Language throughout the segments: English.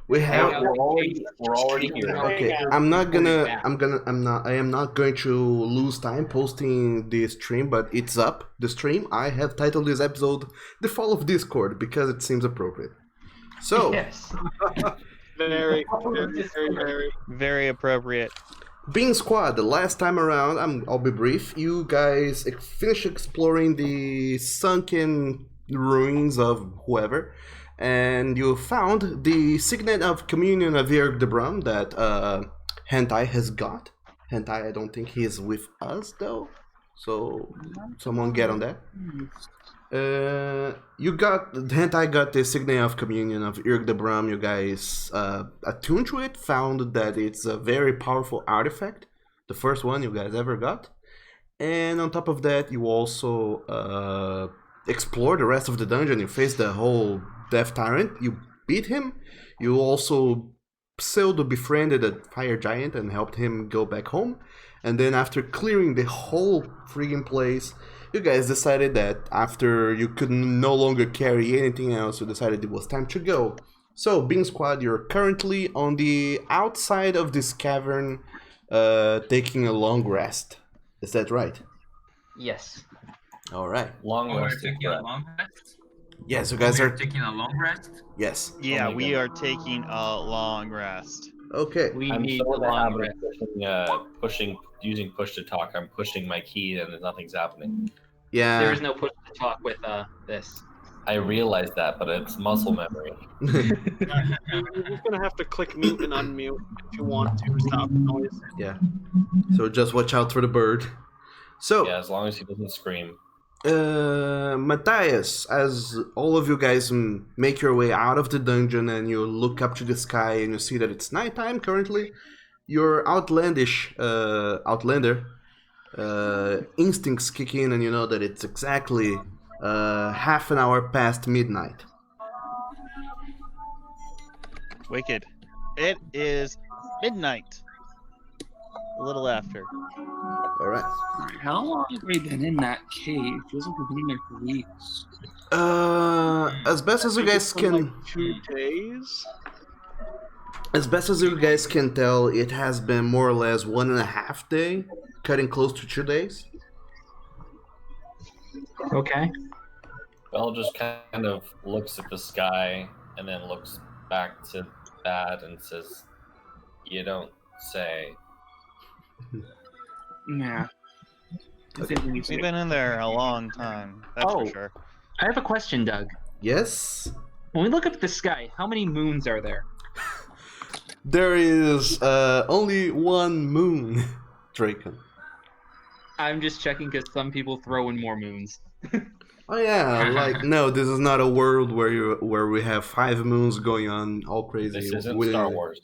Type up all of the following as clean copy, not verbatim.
We Hang have. out. We're already here. Okay, Hang out. I am not going to lose time posting the stream, but it's up. The stream. I have titled this episode "The Fall of Discord" because it seems appropriate. So, Yes. Very appropriate. Bean Squad, the last time around, I'll be brief. You guys finished exploring the sunken ruins of whoever, and you found the signet of communion of Erik the Brum that Hentai has got. Hentai, I don't think he is with us though, so someone get on that. Hentai got the signet of communion of Erik the Brum. You guys attuned to it, found that it's a very powerful artifact, the first one you guys ever got. And on top of that, you also explore the rest of the dungeon. You face the whole Death Tyrant. You beat him. You also pseudo-befriended a fire giant and helped him go back home. And then after clearing the whole friggin' place, you guys decided that after you could no longer carry anything else, you decided it was time to go. So, Bean Squad, you're currently on the outside of this cavern, taking a long rest. Is that right? Yes. All right. Long We're rest. taking a long rest. Yes, you guys are. taking a long rest. Yes. Yeah, my we God. are taking a long rest. Okay. We I'm need so the in the long habit rest. of using push to talk. I'm pushing my key and nothing's happening. Yeah. There is no push to talk with this. I realize that, but it's muscle memory. You're just gonna have to click mute and unmute if you want to stop the noise. Yeah. So just watch out for the bird. So. Yeah, as long as he doesn't scream. Matthias, as all of you guys make your way out of the dungeon and you look up to the sky and you see that it's nighttime currently, your outlander instincts kick in and you know that it's exactly half an hour past midnight. Wicked. It is midnight. A little after. All right. Alright, how long have we been in that cave? Feels like we've been in there for weeks. As best as you guys For can, like 2 days. as best as you guys can tell, it has been more or less 1.5 day, cutting close to 2 days. Okay. Belle just kind of looks at the sky and then looks back to Bad and says, "You don't say." Nah. We've been in there a long time, that's for sure. I have a question, Doug. Yes. When we look up at the sky, how many moons are there? There is only one moon, Draken. I'm just checking because some people throw in more moons. Oh yeah, like no, this is not a world where we have 5 moons going on all crazy. This isn't within Star it. Wars.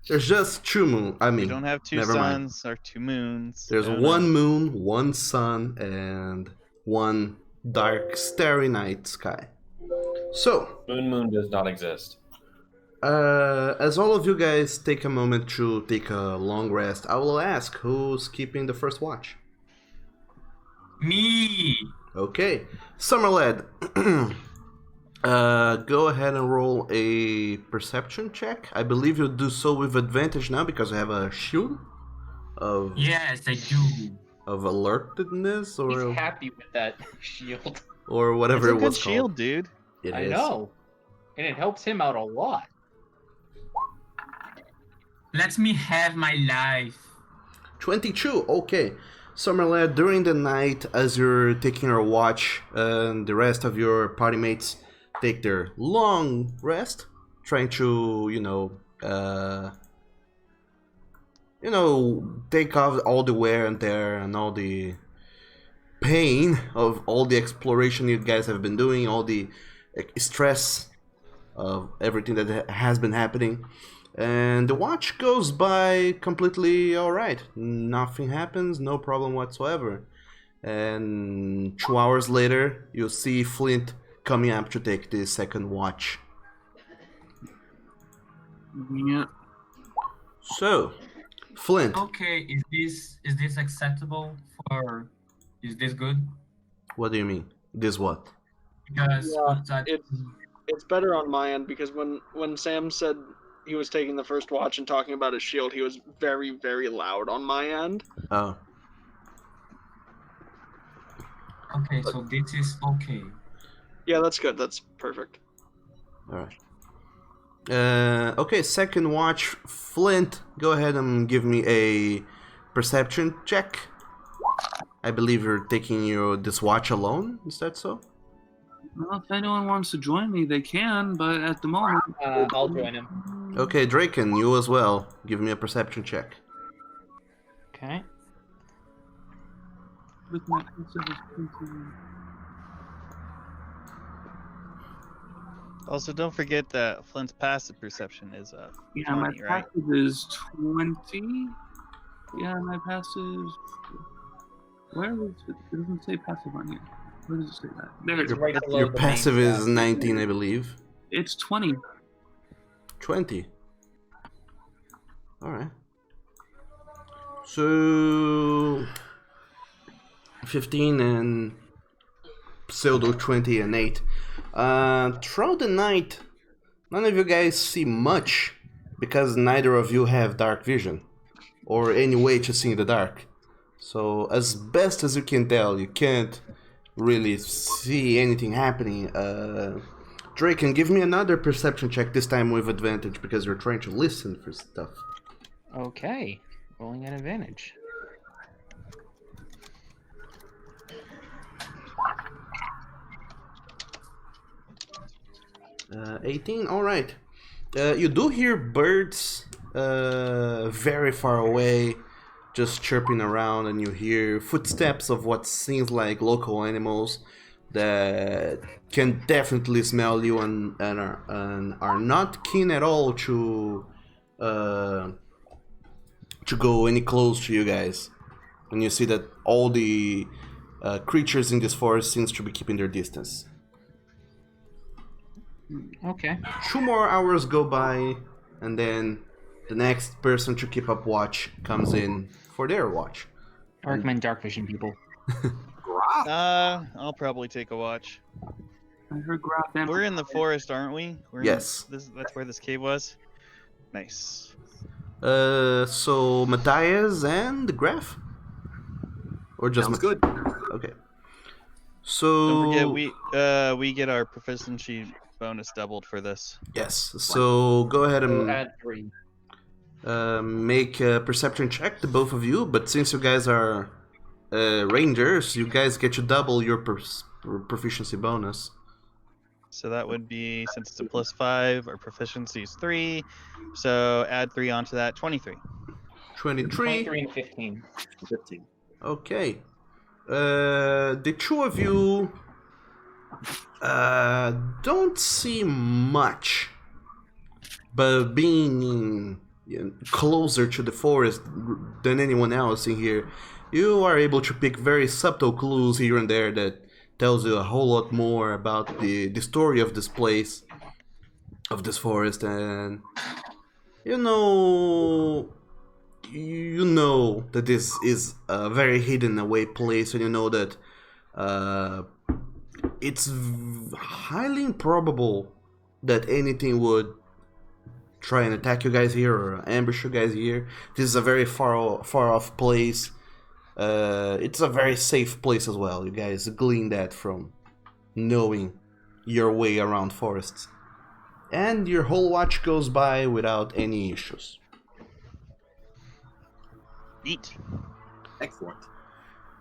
There's just 2 moons. I mean, We don't have 2 never mind. suns or 2 moons. There's No, 1 no. moon, 1 sun, and 1 dark, starry night sky. So, Moon does not exist. as all of you guys take a moment to take a long rest, I will ask who's keeping the first watch. Me. Okay, Summerlad, go ahead and roll a perception check. I believe you'll do so with advantage now because you have a shield of Yes, I do. of alertedness He's or happy with that shield. or It's whatever a it good was shield, called. dude. It I is. know. And it helps him out a lot. Let me have my life. 22. Okay. Summerlad, during the night, as you're taking your watch, and the rest of your party mates take their long rest, trying to, take off all the wear and tear and all the pain of all the exploration you guys have been doing, all the stress of everything that has been happening. And the watch goes by completely alright. Nothing happens, no problem whatsoever. And 2 hours later, you see Flint coming up to take the second watch. Yeah. So, Flint, Okay, is this acceptable for? Is this good? what do you mean? This what? Because Yeah, that, It's better on my end because when Sam said he was taking the first watch and talking about his shield, he was very, very loud on my end. Oh. Okay, so this is okay. Yeah, that's good. That's perfect. Alright. Okay, second watch. Flint, go ahead and give me a perception check. I believe you're taking this watch alone, is that so? Well, if anyone wants to join me, they can, but at the moment... I'll join him. Okay, Draken, you as well. Give me a perception check. Okay. With my passive is 20. Also, don't forget that Flint's passive perception is Yeah, my 20, right? passive is 20. Yeah, my passive... Where is it? It doesn't say passive on here. Where does it say that? There it is. It's right below Your the main passive is stat. 19, I believe. It's 20. 20. Alright. So 15 and pseudo 20 and 8. Throughout the night, none of you guys see much because neither of you have dark vision or any way to see in the dark. So as best as you can tell, you can't really see anything happening. Draken, give me another perception check, this time with advantage because you're trying to listen for stuff. Okay. Rolling at advantage. Uh, 18, alright. You do hear birds very far away, just chirping around, and you hear footsteps of what seems like local animals that can definitely smell you and are not keen at all to go any close to you guys. And you see that all the creatures in this forest seems to be keeping their distance. Okay. 2 more hours go by, and then the next person to keep up watch comes in for their watch. I recommend dark vision people. I'll probably take a watch. I heard Graf and... We're in the forest, aren't we? Yes. That's where this cave was. Nice. So Matthias and Graf? Or just Sounds good. Okay. So Don't forget we get our proficiency bonus doubled for this. yes. So go ahead So and add 3. make a perception check, the both of you. But since you guys are rangers, you guys get to double your proficiency bonus. So that would be, since it's a +5, our proficiency is 3. So add 3 onto that, 23. 23. 23 and 15. 15. Okay. The two of you don't see much, but being closer to the forest than anyone else in here, you are able to pick very subtle clues here and there that tells you a whole lot more about the story of this place, of this forest, and you know that this is a very hidden away place, and you know that it's highly improbable that anything would try and attack you guys here or ambush you guys here. This is a very far off place. It's a very safe place as well. You guys glean that from knowing your way around forests. And your whole watch goes by without any issues. Neat. Excellent.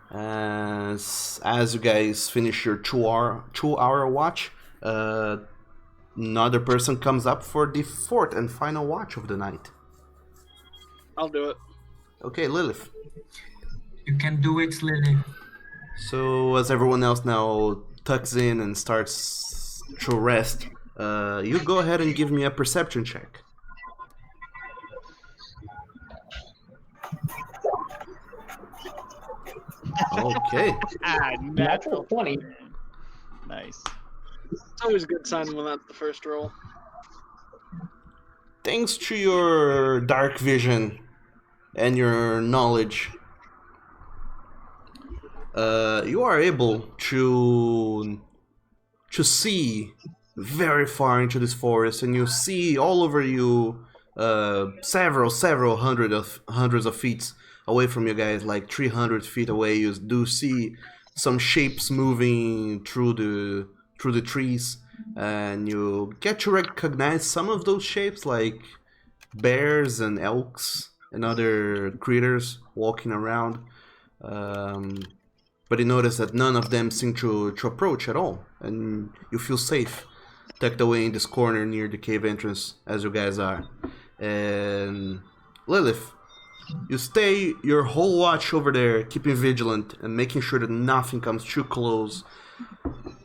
As you guys finish your 2-hour watch, another person comes up for the 4th and final watch of the night. I'll do it. Okay, Lilith. You can do it, Lily. So as everyone else now tucks in and starts to rest, you go ahead and give me a perception check. Okay. Natural 20. Nice. It's always a good sign when that's the first roll. Thanks to your dark vision and your knowledge, you are able to see very far into this forest, and you see all over you several hundreds of feet away from you guys, like 300 feet away, you do see some shapes moving through the trees, and you get to recognize some of those shapes, like bears and elks and other critters walking around. But you notice that none of them seem to approach at all, and you feel safe, tucked away in this corner near the cave entrance, as you guys are. And Lilith, you stay your whole watch over there, keeping vigilant and making sure that nothing comes too close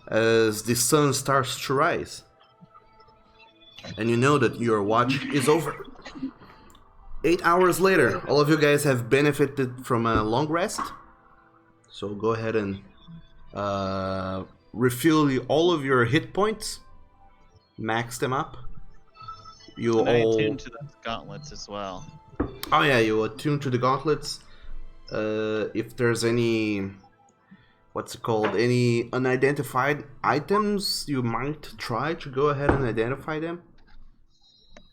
as the sun starts to rise. And you know that your watch is over. 8 hours later, all of you guys have benefited from a long rest. So go ahead and refill all of your hit points. Max them up. You And I all attuned to those gauntlets as well. Oh yeah, you attune to the gauntlets. If there's any, what's it called, any unidentified items, you might try to go ahead and identify them.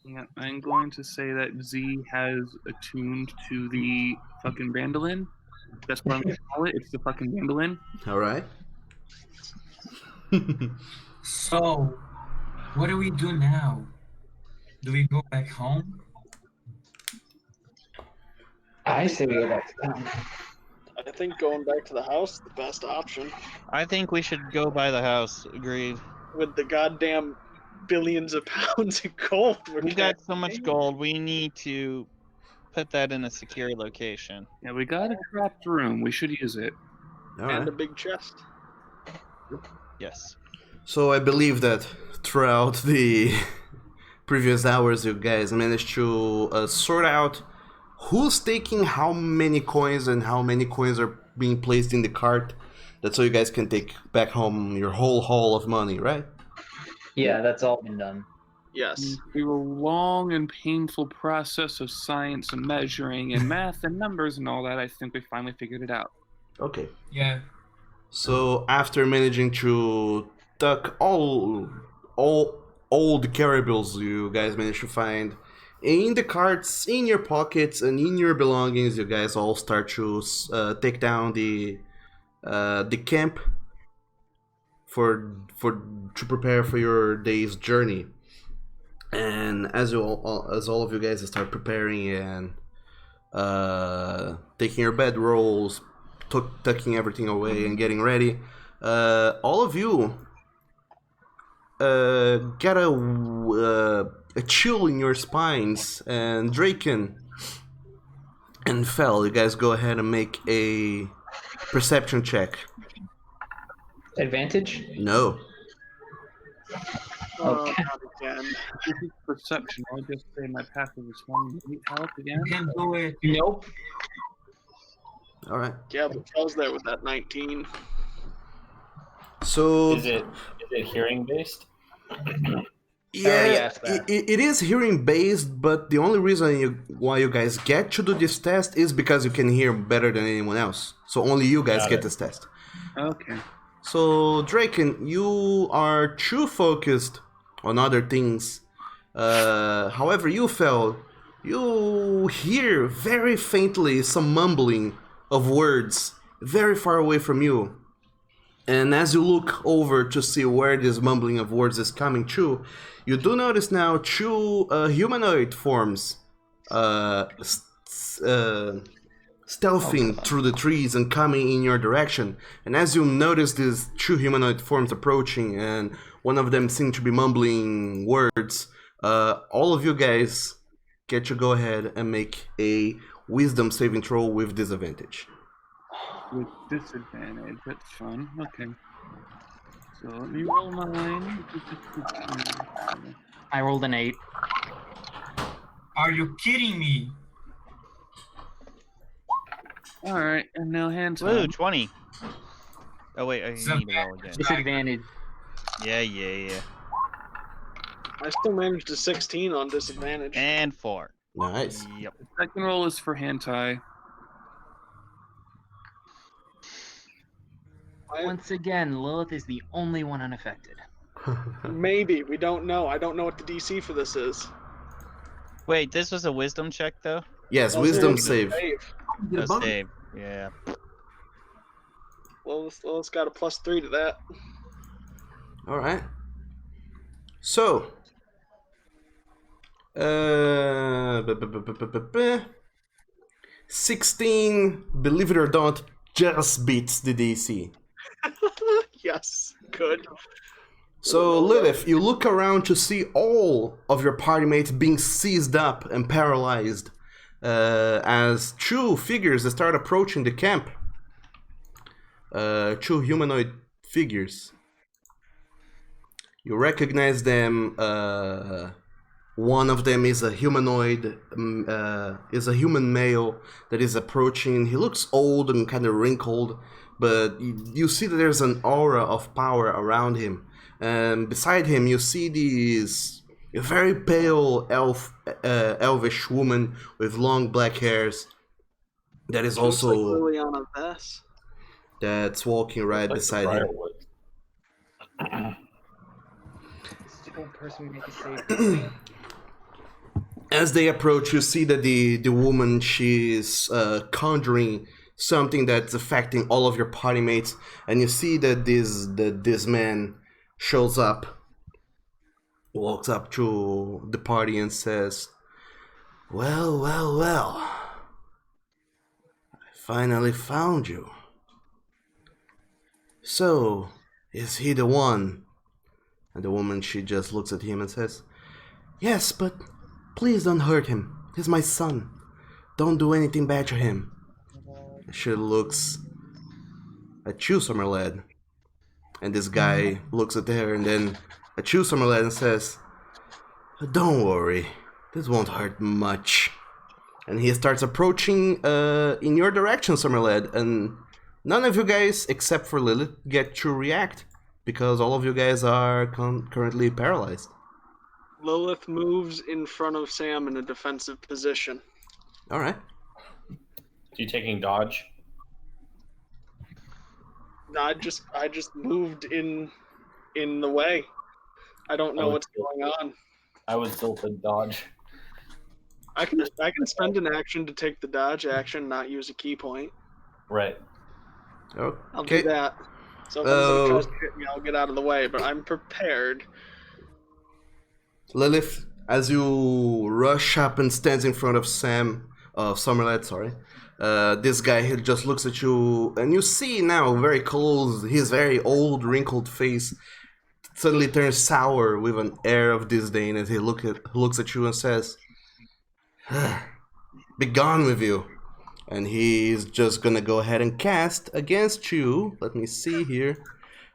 Yeah, I'm going to say that Z has attuned to the fucking bandolin. That's what I'm gonna call it. It's the fucking bandolin. All right. So, what do we do now? Do we go back home? I say we go back to town. I think going back to the house is the best option. I think we should go by the house. Agreed. With the goddamn billions of pounds of gold. We got so much gold. We need to put that in a secure location. Yeah, we got a trapped room. We should use it. All right. And a big chest. Yes. So I believe that throughout the previous hours, you guys managed to sort out who's taking how many coins and how many coins are being placed in the cart. That's so you guys can take back home your whole haul of money, right? Yeah, that's all been done. Yes. Through a long and painful process of science and measuring and math and numbers and all that, I think we finally figured it out. Okay. Yeah. So after managing to tuck all the caribous you guys managed to find in the carts, in your pockets, and in your belongings, you guys all start to take down the camp to prepare for your day's journey. And as all of you guys start preparing and taking your bedrolls, tucking everything away and getting ready, all of you get a chill in your spines. And Draken and Fel, you guys go ahead and make a perception check. Advantage? No. Oh, not again. This is perception. I'll just say my passive is 1 health again. You can do it. Nope. All right. Yeah, but Kel's there with that 19. So Is it hearing based? yeah, asked that. it is hearing based, but the only reason why you guys get to do this test is because you can hear better than anyone else. So only you guys Got get it. this test. Okay. So Draken, you are too focused on other things. However, you hear very faintly some mumbling of words very far away from you. And as you look over to see where this mumbling of words is coming to, you do notice now two humanoid forms stealthing through the trees and coming in your direction. And as you notice these two humanoid forms approaching, and one of them seems to be mumbling words, all of you guys get to go ahead and make a wisdom saving throw with disadvantage. With disadvantage. That's fun. Okay. So let me roll mine. I rolled an 8. Are you kidding me? Alright, and now hand Woo, time. 20. Oh wait, I need to roll again. Disadvantage. Yeah. I still managed a 16 on disadvantage. And 4. Nice. Yep. Second roll is for hand tie. Once again, Lilith is the only one unaffected. Maybe. We don't know. I don't know what the DC for this is. Wait, this was a wisdom check though. Yes, Oh, wisdom so save. Get a A bonus. save. Yeah. Lilith's got a +3 to that. All right. So, 16, believe it or not, just beats the DC. Yes, good. So, Lilith, you look around to see all of your party mates being seized up and paralyzed as two figures start approaching the camp. Two humanoid figures. You recognize them. One of them is a humanoid, is a human male that is approaching. He looks old and kind of wrinkled, but you see that there's an aura of power around him. And beside him, you see this very pale elvish woman with long black hairs. That is She looks like also Liliana Vess. that's walking right Like the beside him. Briarwood. Stupid person make a save. As they approach, you see that the woman, she's conjuring something that's affecting all of your party mates, and you see that this man shows up, walks up to the party and says, well, I finally found you. So, is he the one? And the woman, she just looks at him and says, yes, but please don't hurt him. He's my son. Don't do anything bad to him. She looks at you, Summerlad. And this guy looks at her and then at you, Summerlad, and says, don't worry. This won't hurt much. And he starts approaching in your direction, Summerlad. And none of you guys, except for Lilith, get to react. Because all of you guys are currently paralyzed. Lilith moves in front of Sam in a defensive position. All right. You taking dodge? I just moved in the way. I don't know what's going on. I would still take dodge. I can spend an action to take the dodge action, not use a key point. Right. Okay. I'll do that. So if anybody tries to hit me, I'll get out of the way, but I'm prepared. Lilith, as you rush up and stands in front of Summerlad, sorry, this guy, he just looks at you, and you see now very close, his very old, wrinkled face suddenly turns sour with an air of disdain as he looks at you and says, be gone with you. And he's just gonna go ahead and cast against you. Let me see here.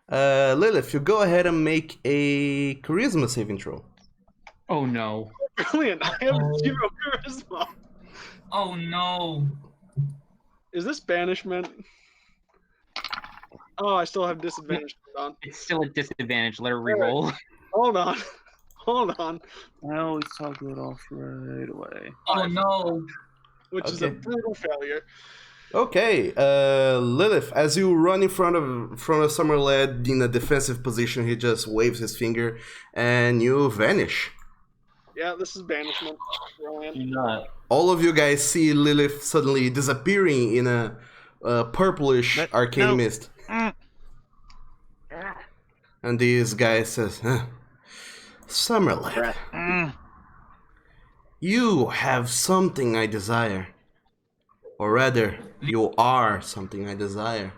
Lilith, you go ahead and make a charisma saving throw. Oh no. Brilliant. I have 0 charisma. Oh no. Is this banishment? Oh, I still have disadvantage. Hold on. It's still a disadvantage. Let her reroll. Hold on. Hold on. I always talk it off right away. Oh no. Which is a Okay. brutal failure. Okay, Lilith, as you run in front of Summerlad in a defensive position, he just waves his finger, and you vanish. Yeah, this is banishment. Brilliant. Do not. All of you guys see Lilith suddenly disappearing in a purplish arcane no. mist. And this guy says, Summerlad, you have something I desire. Or rather, you are something I desire.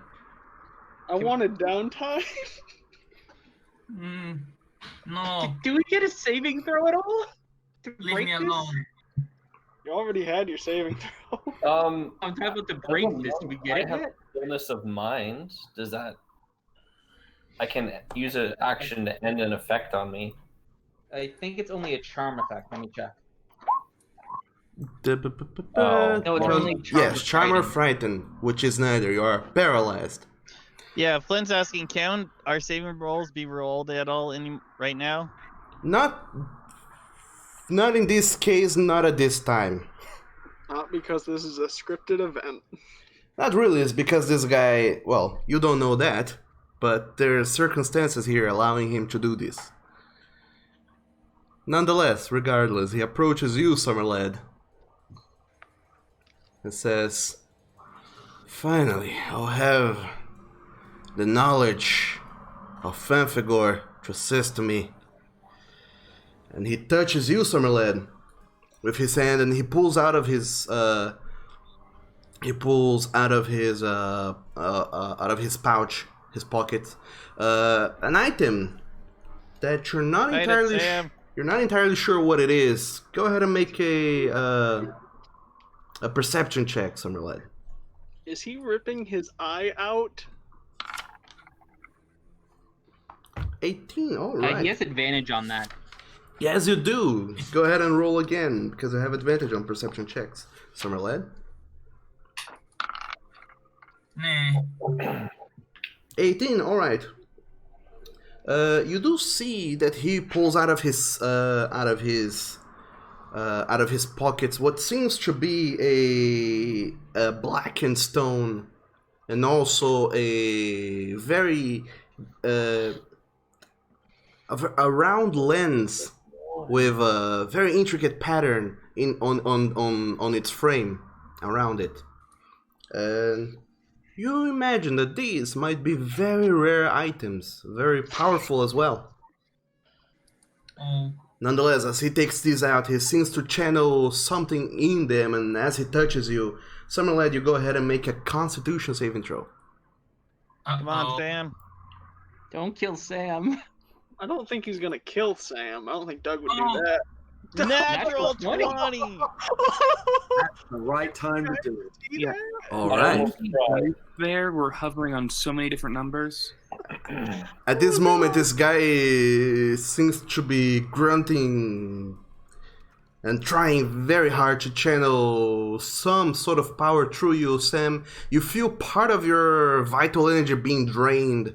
I wanted downtime. No. Do we get a saving throw at all? To Leave break me this? alone. You already had your saving throw. I'm talking about the break this. Do we get I it have yet? fullness of mind. Does that? I can use an action to end an effect on me. I think it's only a charm effect. Let me check. Oh. No, it's only charm. Yes, charm or frighten, which is neither. You are paralyzed. Yeah, Flynn's asking, can our saving rolls be rolled at all right now? Not in this case, not at this time. Not because this is a scripted event. Not really, it's because this guy, well, you don't know that, but there are circumstances here allowing him to do this. Nonetheless, regardless, he approaches you, Summerlad, and says, "Finally, I'll have the knowledge of Fanfigor to assist me." And he touches you, Summerlad, with his hand, and he pulls out of his pouch, his pocket, an item that you're not entirely sure what it is. Go ahead and make a perception check, Summerlad. Is he ripping his eye out? 18. All right. He has advantage on that. Yes, you do. Go ahead and roll again because I have advantage on perception checks, Summerlad. Nah. 18. All right. You do see that he pulls out of his pockets what seems to be a blackened stone, and also a very a round lens with a very intricate pattern on its frame around it, and you imagine that these might be very rare items, very powerful as well. Nonetheless, as he takes these out, he seems to channel something in them, and as he touches you, Summerlad, you go ahead and make a Constitution saving throw. Come on, Sam. Don't kill Sam. I don't think he's gonna kill Sam. I don't think Doug would do that. Natural 20. 20. That's the right time to do it. Yeah. All right. There, we're hovering on so many different numbers. At this moment, this guy seems to be grunting and trying very hard to channel some sort of power through you, Sam. You feel part of your vital energy being drained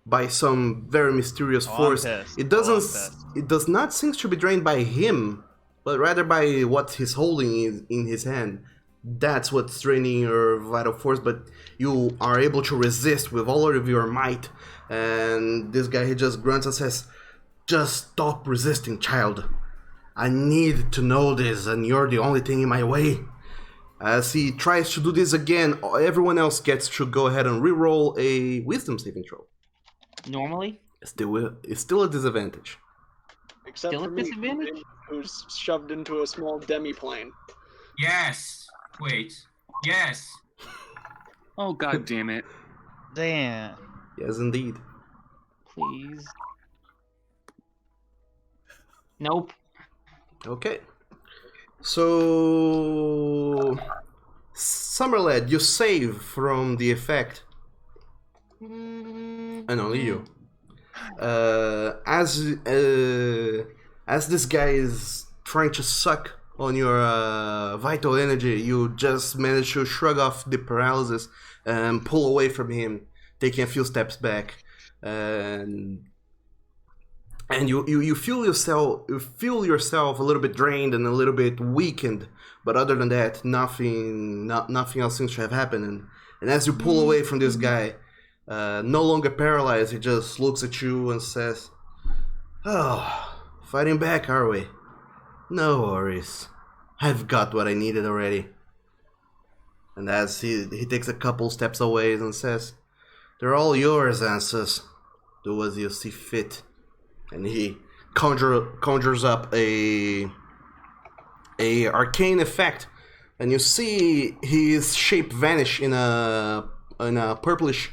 by some very mysterious force. It does not seem to be drained by him, but rather by what he's holding in his hand. That's what's draining your vital force, but you are able to resist with all of your might. And this guy, he just grunts and says, "Just stop resisting, child. I need to know this, and you're the only thing in my way." As he tries to do this again, everyone else gets to go ahead and re-roll a wisdom saving throw. Normally? It's still a disadvantage. Except Still for a me, disadvantage? who's shoved into a small demi-plane. Yes. Wait. Yes. Oh, god damn it. Damn. Yes, indeed. Please. Nope. Okay. So, Summerlad, you save from the effect. And only you. As this guy is trying to suck on your vital energy, you just manage to shrug off the paralysis and pull away from him, taking a few steps back, and you feel yourself a little bit drained and a little bit weakened, but other than that, nothing else seems to have happened. And as you pull away from this guy, no longer paralyzed, he just looks at you and says, "Oh, fighting back, are we? No worries. I've got what I needed already." And as he takes a couple steps away and says, "They're all yours, Answers. Do as you see fit." And he conjures up a arcane effect, and you see his shape vanish in a purplish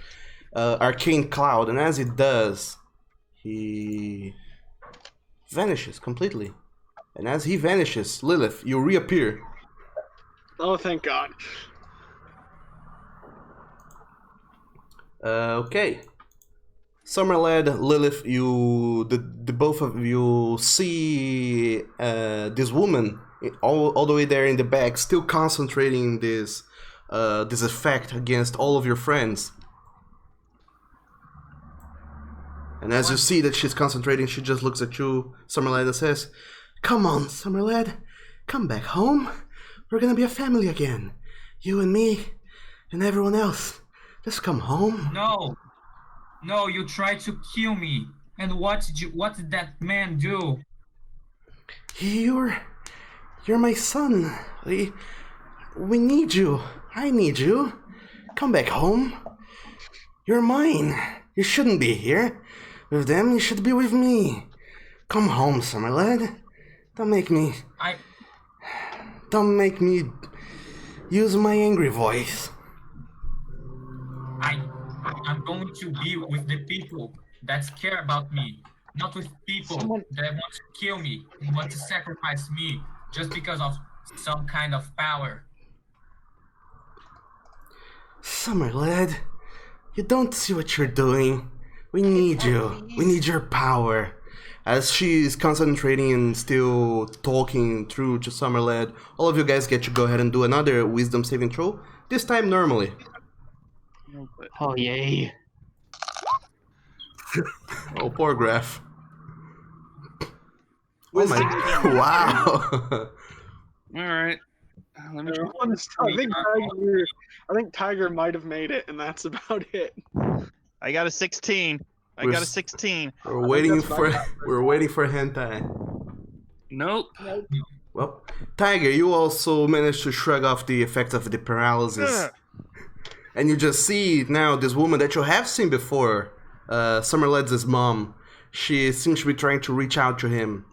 arcane cloud, and as it does, he vanishes completely. And as he vanishes, Lilith, you reappear. Oh, thank God. Okay. Summerlad, Lilith, the both of you see this woman all the way there in the back, still concentrating this effect against all of your friends. And as you see that she's concentrating, she just looks at you, Summerlad, and says, "Come on, Summerlad, come back home. We're gonna be a family again. You and me, and everyone else. Just come home." No, you tried to kill me. And what did that man do? You're my son. We need you. I need you. Come back home. You're mine. You shouldn't be here. With them, you should be with me. Come home, summer lad. Don't make me use my angry voice. I'm going to be with the people that care about me, not with people that want to kill me and want to sacrifice me just because of some kind of power. Summer lad, you don't see what you're doing. We need you. We need your power. As she's concentrating and still talking through to Summer lad, all of you guys get to go ahead and do another wisdom saving throw. This time normally. Oh yay! Oh, poor Graf. Oh Wisdom. my! Wow. All right. Let me. I think Tiger might have made it, and that's about it. I got a 16. I got a 16. We're waiting for hentai. Nope. Well, Tiger, you also managed to shrug off the effects of the paralysis. And you just see now this woman that you have seen before, Summerled's mom. She seems to be trying to reach out to him.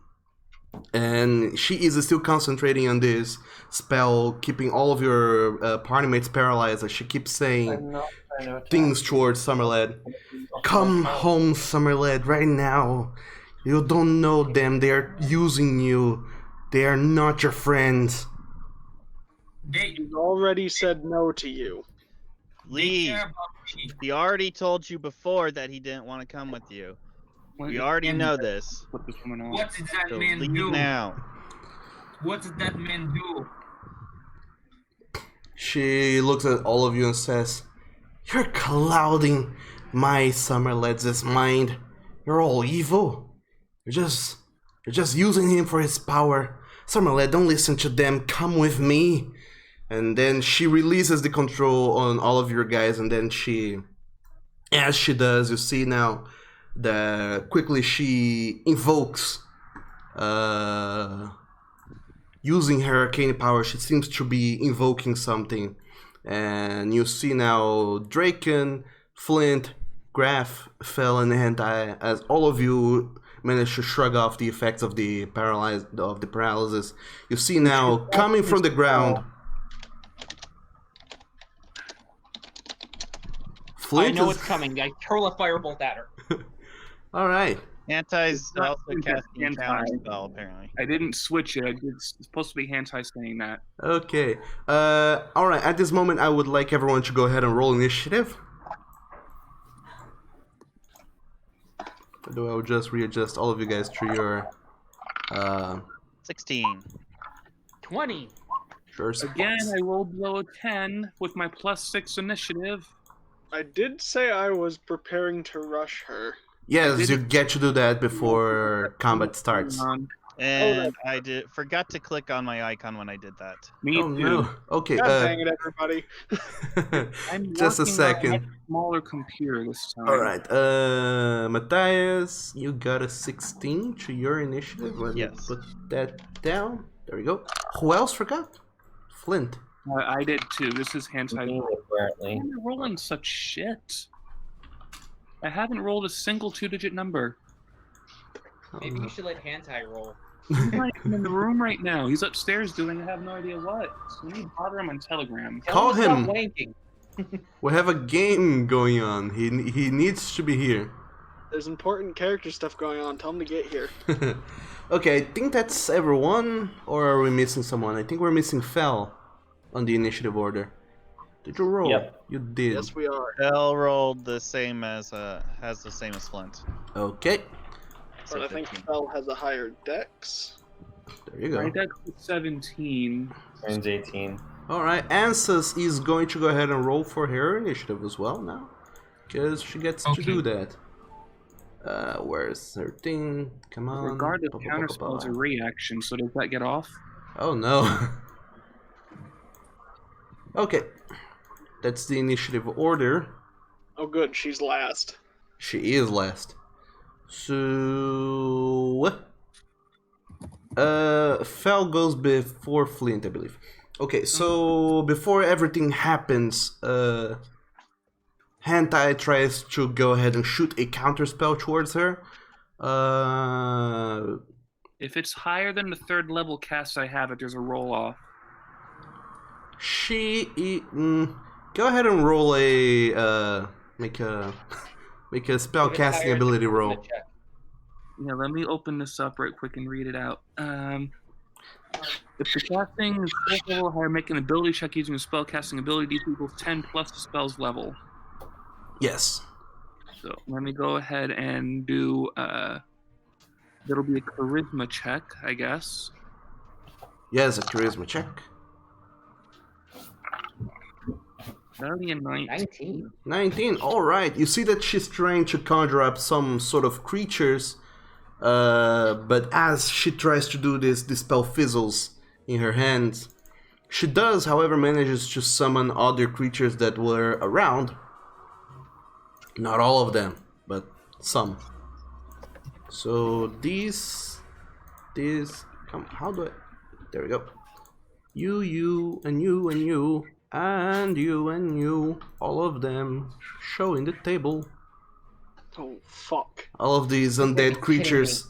And she is still concentrating on this spell, keeping all of your party mates paralyzed as she keeps saying things towards Summerled. Come home, Summerled, right now. You don't know them. They are using you. They are not your friends. He's already said no to you. Lee, he already told you before that he didn't want to come with you. We already know this. Put this woman on. What did that So man leave do? now. What did that man do? She looks at all of you and says, "You're clouding my Summerled's mind. You're all evil. You're just using him for his power. Summerled, don't listen to them. Come with me." And then she releases the control on all of your guys, and then as she does, you see now that quickly she invokes, using her arcane power, she seems to be invoking something. And you see now Draken, Flint, Graf, Fel, and Hentai, as all of you manage to shrug off the effects of the paralysis. You see now, coming from the ground, Flint I know it's coming. I hurl a firebolt at her. Alright. Anti's not also casting Anti. counter spell, apparently. I didn't switch it. It's supposed to be Hantai saying that. Okay. Alright, at this moment I would like everyone to go ahead and roll initiative. I will just readjust all of you guys to your 16. 20. sure Again, I rolled below a 10 with my +6 initiative. I did say I was preparing to rush her. Yes, you get to do that before combat starts. And I forgot to click on my icon when I did that. Me Oh too. no. Okay, God dang it, everybody. I'm just a working on second. a smaller computer this time. Alright, Matthias, you got a 16 to your initiative. Let me Yes. put that down. There we go. Who else forgot? Flint. I did too. This is Hantai. Me, Why apparently. am I rolling such shit? I haven't rolled a single 2-digit number. Maybe you should let Hantai roll. He's not even in the room right now. He's upstairs doing I have no idea what. So we need to bother him on Telegram. Call Tell him him. to stop wanking. We have a game going on. He needs to be here. There's important character stuff going on. Tell him to get here. Okay, I think that's everyone, or are we missing someone? I think we're missing Fel on the initiative order. Did you roll? Yep. You did. Yes, we are. Bell rolled the same as has the same as Flint. Okay, But I think 15. Bell has a higher dex. there you go. My dex is 17. Mine's 18. Alright, Ansys is going to go ahead and roll for her initiative as well now. Because she gets to do that. Where's her thing? Come on. Regardless, Ba, ba, ba, counter ba, spell is a ba. reaction, so does that get off? Oh no. Okay. That's the initiative order. Oh, good. She's last. She is last. So Fel goes before Flint, I believe. Okay, so before everything happens, Hentai tries to go ahead and shoot a counter spell towards her. If it's higher than the 3rd level cast I have it, there's a roll off. Go ahead and roll a make a spell casting ability roll. Yeah, let me open this up right quick and read it out. If the casting is 4th level or higher, make an ability check using a spell casting ability DC equals 10 plus the spell's level. Yes. So let me go ahead and do that'll be a charisma check, I guess. Yes, a charisma check. That'll be a 19. 19. All right. You see that she's trying to conjure up some sort of creatures, but as she tries to do this, the spell fizzles in her hands. She does, however, manages to summon other creatures that were around. Not all of them, but some. So these, come. How do I? There we go. You, and you, and you. And you, all of them showing the table. Oh, fuck. All of these undead creatures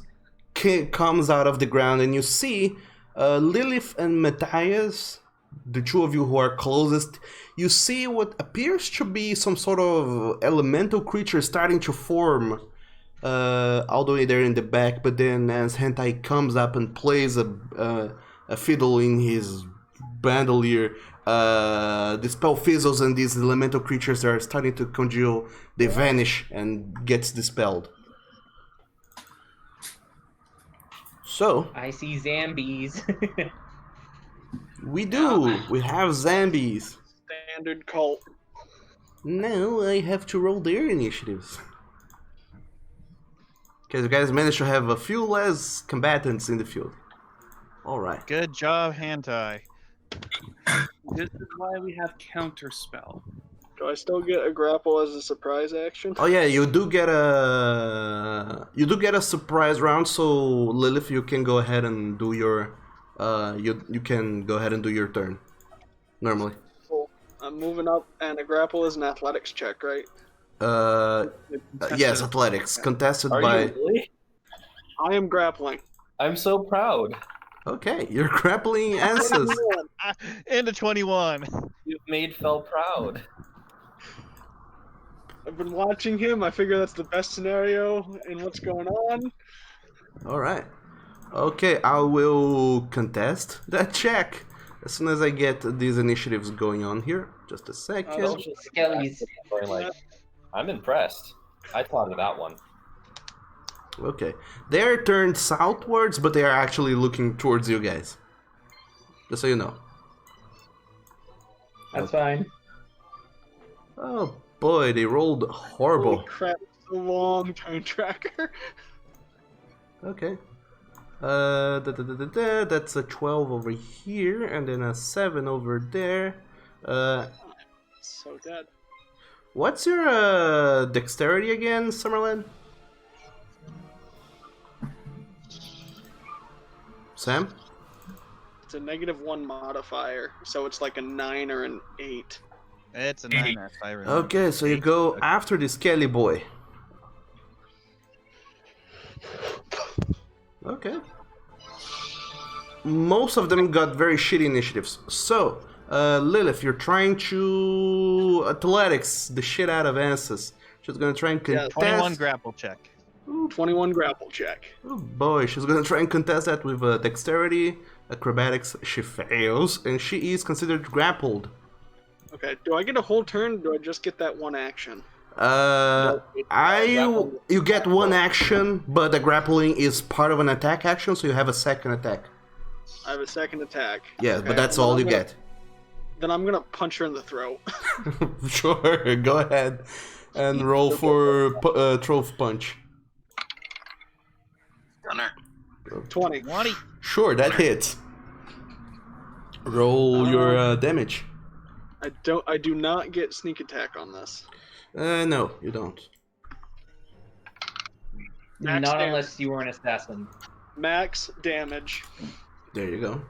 comes out of the ground, and you see Lilith and Matthias, the two of you who are closest. You see what appears to be some sort of elemental creature starting to form all the way there in the back, but then as Hentai comes up and plays a fiddle in his bandolier, the spell fizzles and these elemental creatures are starting to congeal. They vanish and gets dispelled. So I see zombies. we do. We have zombies. Standard cult. Now I have to roll their initiatives. Because you guys managed to have a few less combatants in the field. Alright. Good job, Hentai. This is why we have counterspell. Do I still get a grapple as a surprise action? Oh yeah, you do get a surprise round, so Lilith, you can go ahead and do your you can go ahead and do your turn. Normally. Cool. I'm moving up, and a grapple is an athletics check, right? Yes, athletics. Contested Are by you really? I am grappling. I'm so proud. Okay, you're grappling answers. Into 21. You've made Fel proud. I've been watching him. I figure that's the best scenario in what's going on. Alright. Okay, I will contest that check as soon as I get these initiatives going on here. Just a second. Skellies. Like, I'm impressed. I thought of that one. Okay. They're turned southwards, but they are actually looking towards you guys. Just so you know. That's fine. Oh boy, they rolled horrible. Holy crap, it's a long time tracker. Okay. That's a 12 over here, and then a 7 over there. So dead. What's your dexterity again, Summerlin? Sam? It's a -1 modifier, so it's like a 9 or an 8. It's a 9 if I remember. Okay, so you go after the Skelly boy. Okay. Most of them got very shitty initiatives. So, Lilith, you're trying to athletics the shit out of Ansys. She's gonna try and contest. 21 grapple check. Ooh, 21 grapple check. Oh boy, she's gonna try and contest that with dexterity, acrobatics. She fails, and she is considered grappled. Okay, do I get a whole turn, or do I just get that one action? You get one action, but the grappling is part of an attack action, so you have a second attack. I have a second attack. Yeah, Okay, but that's all you get. Then I'm gonna punch her in the throat. Sure, go ahead and roll for throw punch. Gunner. 20. 20. Sure, that hits. Roll your damage. I do not get sneak attack on this. No, you don't. Max Not damage. unless you were an assassin. Max damage. There you go.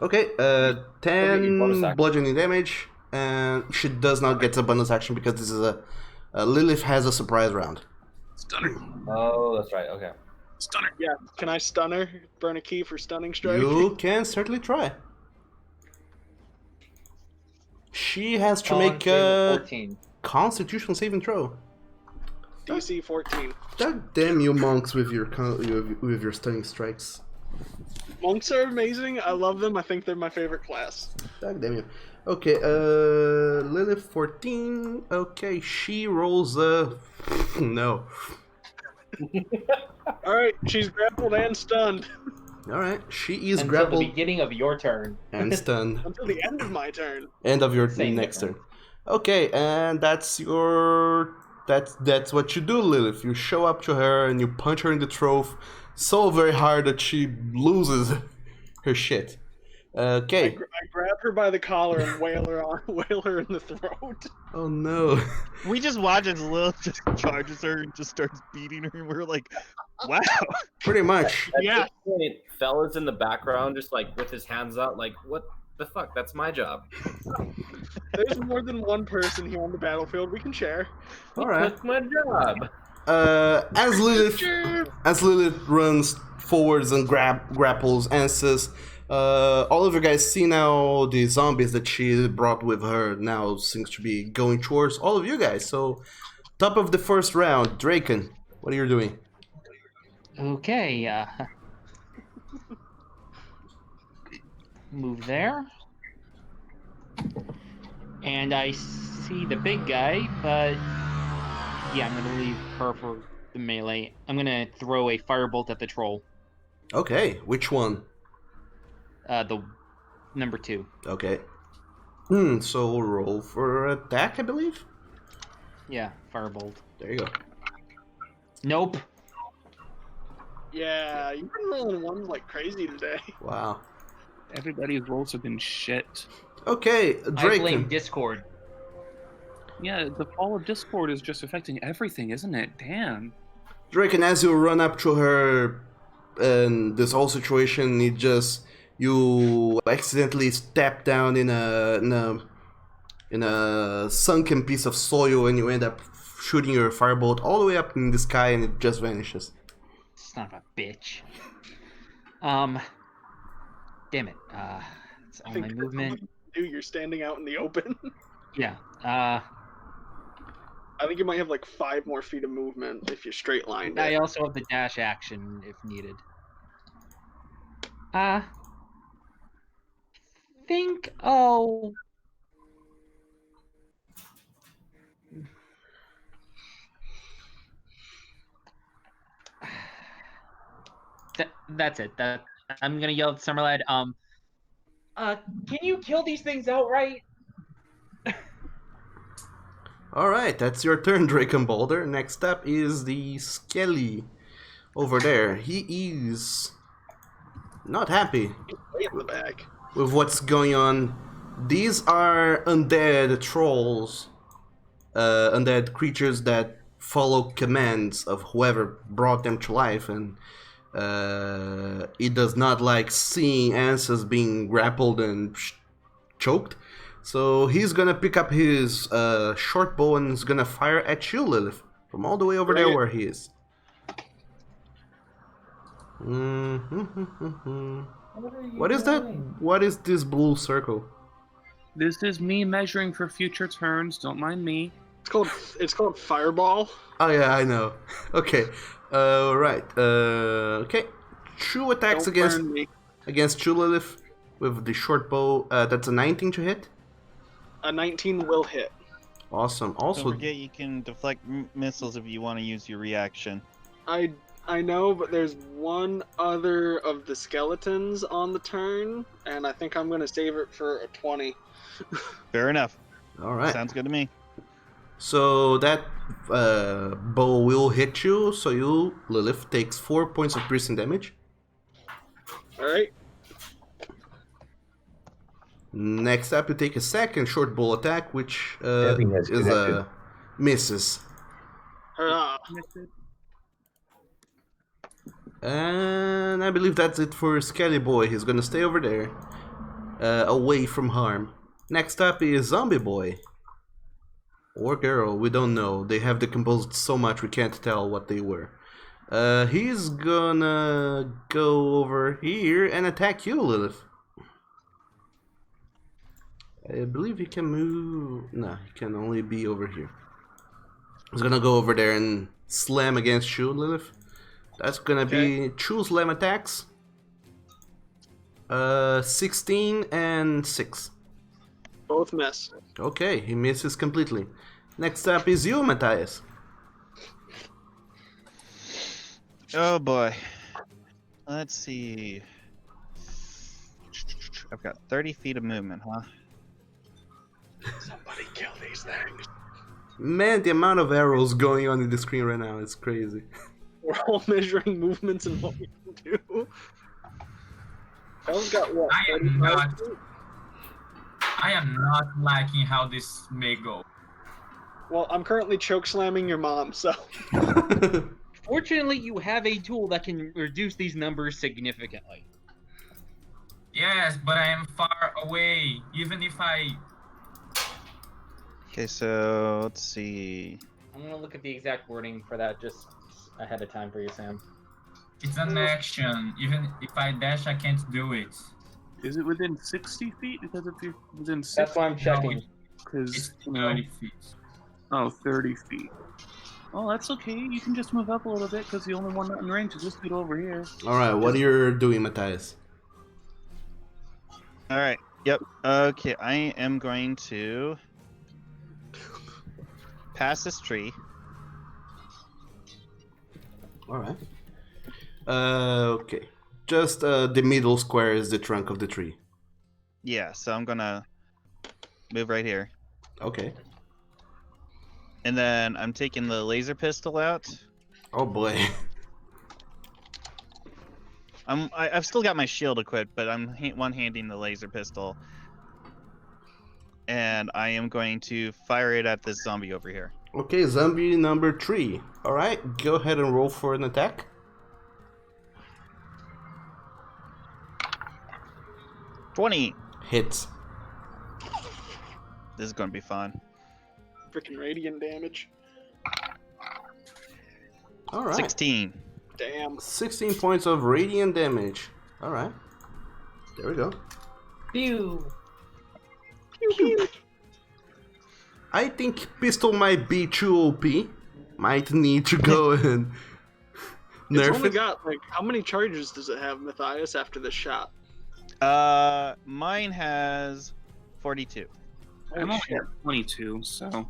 Okay, bonus 10 action. bludgeoning damage, and she does not get a bonus action because this is a Lilith has a surprise round. Stunner. Oh, that's right. Okay. Stunner. Yeah, can I stun her? Burn a key for stunning strike? You can certainly try. She has to Con make save of a 14. Constitution saving throw. DC 14. God damn you monks with your with your stunning strikes. Monks are amazing. I love them. I think they're my favorite class. God damn you. Okay, Lilith 14. Okay, she rolls a no. Alright, she's grappled and stunned. Alright, she is Until grappled the beginning of your turn. and stunned. Until the end of my turn. End of your Same next difference. turn. Okay, and that's your that's what you do, Lilith. You show up to her and you punch her in the throat so very hard that she loses her shit. Okay. I grab her by the collar and wail her in the throat. Oh no. We just watch as Lilith just charges her and just starts beating her, and we're like, wow. Pretty much. At Yeah. this point, Fella's in the background, just like with his hands out, like, what the fuck? That's my job. There's more than one person here on the battlefield. We can share. All right. That's my job. As Lilith runs forwards and grapples and says, all of you guys see now the zombies that she brought with her now seems to be going towards all of you guys. So, top of the first round, Draken, what are you doing? Okay, move there. And I see the big guy, but yeah, I'm gonna leave her for the melee. I'm gonna throw a firebolt at the troll. Okay, which one? The number 2. Okay. So roll for attack, I believe? Yeah, firebolt. There you go. Nope. Yeah, you've been rolling ones like crazy today. Wow. Everybody's rolls have been shit. Okay, I blame Draken. Discord. Yeah, the fall of Discord is just affecting everything, isn't it? Damn. Draken, as you run up to her and this whole situation, you accidentally step down in a sunken piece of soil and you end up shooting your firebolt all the way up in the sky and it just vanishes. Son of a bitch. Damn it. It's I all think my that's movement. You're standing out in the open. Yeah. I think you might have like 5 more feet of movement if you straight lined I it. also have the dash action if needed. Think. Oh. That's it. I'm gonna yell at Summerlad. Can you kill these things outright? Alright, that's your turn, Draken Boulder. Next up is the Skelly over there. He is not happy Way in the back. with what's going on. These are undead trolls, undead creatures that follow commands of whoever brought them to life, and it does not like seeing answers being grappled and choked. So he's gonna pick up his short bow and is gonna fire at you, Lilith, from all the way over there Right. where he is. What is that? What is this blue circle? This is me measuring for future turns. Don't mind me. It's called Fireball. Oh yeah, I know. Okay, right. Okay, 2 attacks Don't against burn me. you, Lilith, with the short bow. That's a 19 to hit. A 19 will hit. Awesome. Don't Also, forget you can deflect missiles if you want to use your reaction. I know, but there's one other of the skeletons on the turn, and I think I'm gonna save it for a 20. Fair enough. all right. Sounds good to me. So that bow will hit you. So you, Lilith, takes 4 points of piercing damage. All right. Next up, you take a second short bow attack, which Everything has is connected. misses. Hurrah. And I believe that's it for Skelly Boy. He's gonna stay over there, away from harm. Next up is Zombie Boy. Or girl, we don't know. They have decomposed so much we can't tell what they were. He's gonna go over here and attack you, Lilith. I believe he can move... No, he can only be over here. He's gonna go over there and slam against you, Lilith. That's gonna be two slam attacks. 16 and 6. Both miss. Okay, he misses completely. Next up is you, Matthias. Oh boy. Let's see. I've got 30 feet of movement, huh? Somebody kill these things. Man, the amount of arrows going on in the screen right now is crazy. We're all measuring movements and what we can do. Elle's got what? I am 35 not- feet? I am not liking how this may go. Well, I'm currently choke slamming your mom, so. Fortunately, you have a tool that can reduce these numbers significantly. Yes, but I am far away. Even if I... Okay, so let's see. I'm gonna look at the exact wording for that just ahead of time for you, Sam. It's an action. Even if I dash, I can't do it. Is it within 60 feet? Because if you're within 60, That's why I'm checking. because It's you know, 30 feet. oh, 30 feet. Oh, that's okay. You can just move up a little bit because the only one not in range is this dude over here. Alright, what are you doing, Matthias? All right. Yep. Okay, I am going to pass this tree. Alright. Okay. Just the middle square is the trunk of the tree. Yeah, so I'm gonna move right here, Okay. and then I'm taking the laser pistol out. Oh boy. I've still got my shield equipped, but I'm one-handing the laser pistol, and I am going to fire it at this zombie over here. Okay, zombie number 3. Alright, go ahead and roll for an attack. $20. Hits. This is gonna be fun. Freaking radiant damage. Alright. 16. Damn. 16 points of radiant damage. Alright. There we go. Pew! Pew, pew. I think pistol might be too OP. Might need to go and It's nerf only it. got, like, how many charges does it have, Matthias, after this shot? Mine has 42. I'm only at 22, so.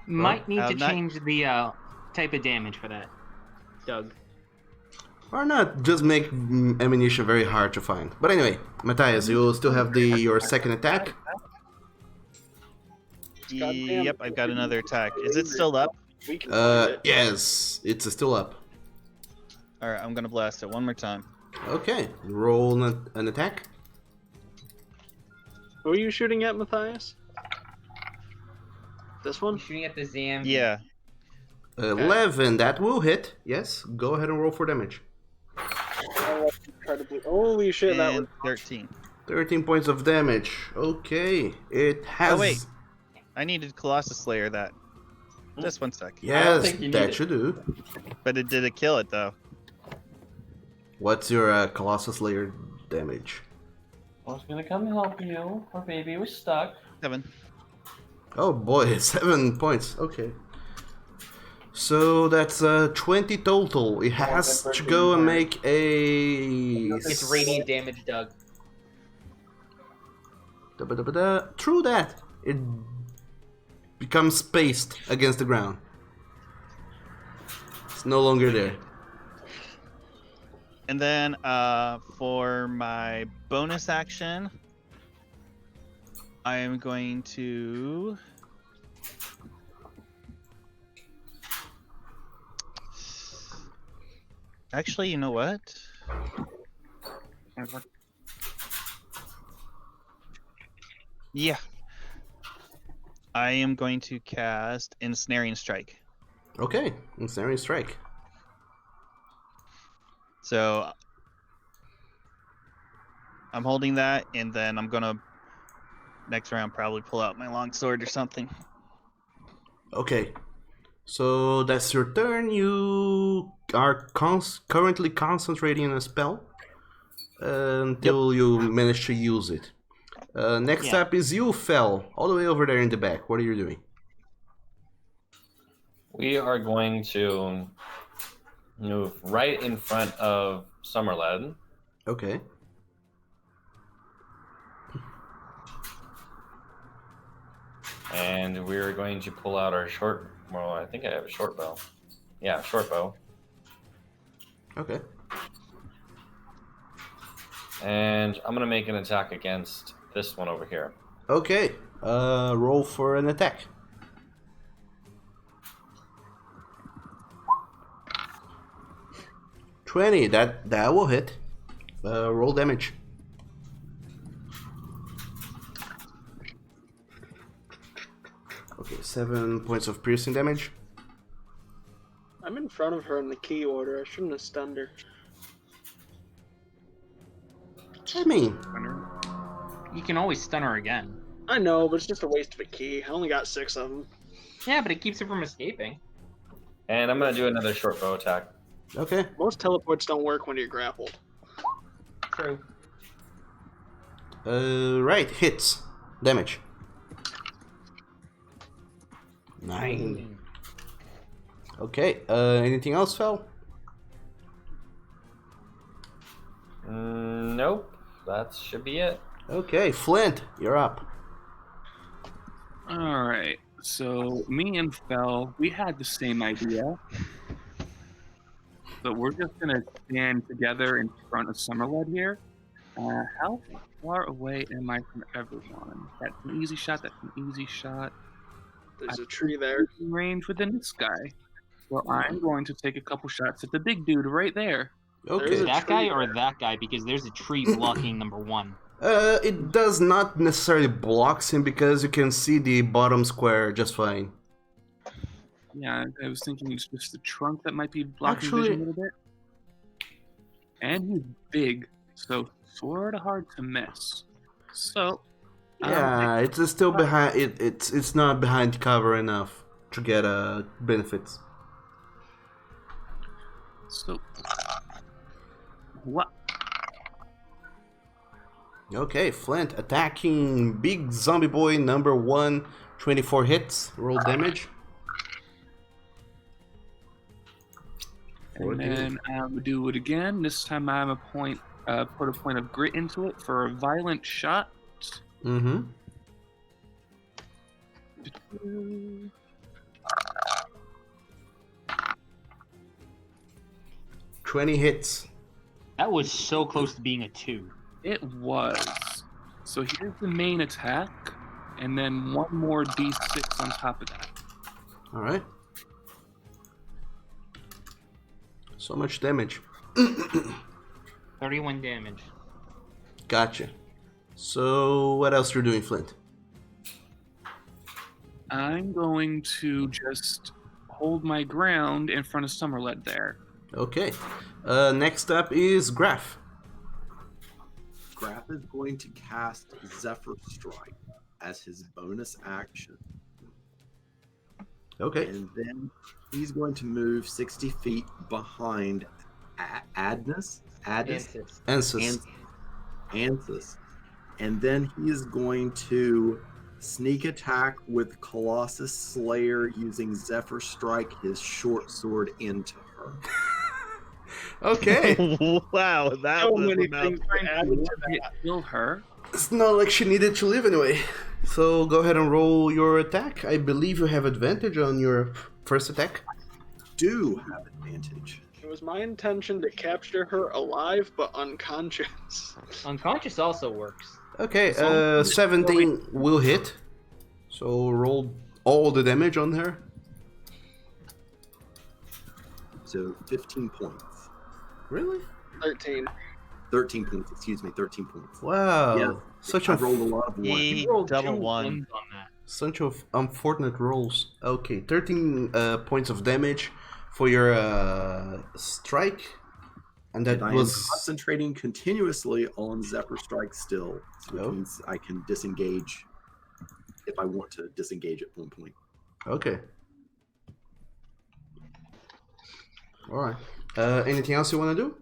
Might need to not- change the type of damage for that, Doug. Or not, just make ammunition very hard to find. But anyway, Matthias, you still have your second attack. Goddamn. Yep, I've got another attack. Is it still up? We can find it. Yes, it's still up. Alright, I'm gonna blast it one more time. Okay, roll an attack. Who are you shooting at, Matthias? This one? I'm shooting at the Zam. Yeah. 11, that will hit. Yes, go ahead and roll for damage. Oh, incredibly. Holy shit, that was. And 13. 13 points of damage. Okay, it has. Oh, wait. I needed Colossus Slayer that. Just one sec. Yes, think you need that it. should do. But it did kill it though. What's your Colossus Layer damage? I was gonna come help you. Our baby was stuck. 7. Oh boy, 7 points. Okay. So that's 20 total. It has to go and make a. It's radiant damage, Doug. Through that, it becomes spaced against the ground. It's no longer there. And then for my bonus action, I am going to actually, you know what? Yeah. I am going to cast Ensnaring Strike. Okay, Ensnaring Strike. So I'm holding that, and then I'm gonna next round probably pull out my longsword or something. Okay. So that's your turn. You are currently concentrating on a spell until you manage to use it. Next Yeah. up is you, Fel, all the way over there in the back. What are you doing? We are going to move right in front of Summerled. Okay. And we're going to pull out our short. Well, I think I have a short bow. Yeah, short bow. Okay. And I'm gonna make an attack against this one over here. Okay. Roll for an attack. $20. That will hit. Roll damage. Okay, 7 points of piercing damage. I'm in front of her in the key order. I shouldn't have stunned her. I mean, You can always stun her again. I know, but it's just a waste of a key. I only got 6 of them. Yeah, but it keeps her from escaping. And I'm gonna do another short bow attack. okay. Most teleports don't work when you're grappled. True. Right, hits. Damage. 9. Okay, anything else, Fel? Nope. That should be it. Okay, Flint, you're up. All right. So me and Fel, we had the same idea. So we're just gonna stand together in front of Summerled here. How far away am I from everyone? That's an easy shot. That's an easy shot. There's a tree there. In range within this guy. Well, I'm going to take a couple shots at the big dude right there. Okay. There's a That tree guy or there. that guy? Because there's a tree blocking number 1. It does not necessarily blocks him because you can see the bottom square just fine. Yeah, I was thinking it's just the trunk that might be blocking Actually- vision a little bit. And he's big, so sort of hard to miss. So, Yeah, it's still behind. It's not behind cover enough to get benefits. so what? Okay, Flint attacking big zombie boy number 1, 24 hits. Roll damage. And then I'm gonna do it again. This time I'm put a point of grit into it for a violent shot. Mm-hmm. 20 hits. That was so close to being a 2. It was. So here's the main attack, and then one more d6 on top of that. All right. So much damage. 31 damage. Gotcha. So what else you're doing, Flint? I'm going to just hold my ground in front of Summerled there. Okay. Next up is Graf. Graf is going to cast Zephyr Strike as his bonus action. Okay. And then he's going to move 60 feet behind Adnus. Ansys. Ansys. And then he is going to sneak attack with Colossus Slayer using Zephyr Strike, his short sword, into her. Okay. Wow, that So was many a things to add to that. Kill her. It's not like she needed to live anyway. So go ahead and roll your attack. I believe you have advantage on your first attack. Do have advantage. It was my intention to capture her alive but unconscious. Unconscious also works. Okay, 17 will hit. So roll all the damage on her. So 15 points. Really? 13. 13 points, excuse me, 13 points. Wow. Yeah, Such I rolled a lot of ones. He Rolled double two one. ones on that. Such of unfortunate rolls. Okay, 13 points of damage for your strike. And that I am was concentrating continuously on Zephyr Strike still, which Oh. means I can disengage if I want to disengage at one point. okay. All right. Anything else you want to do?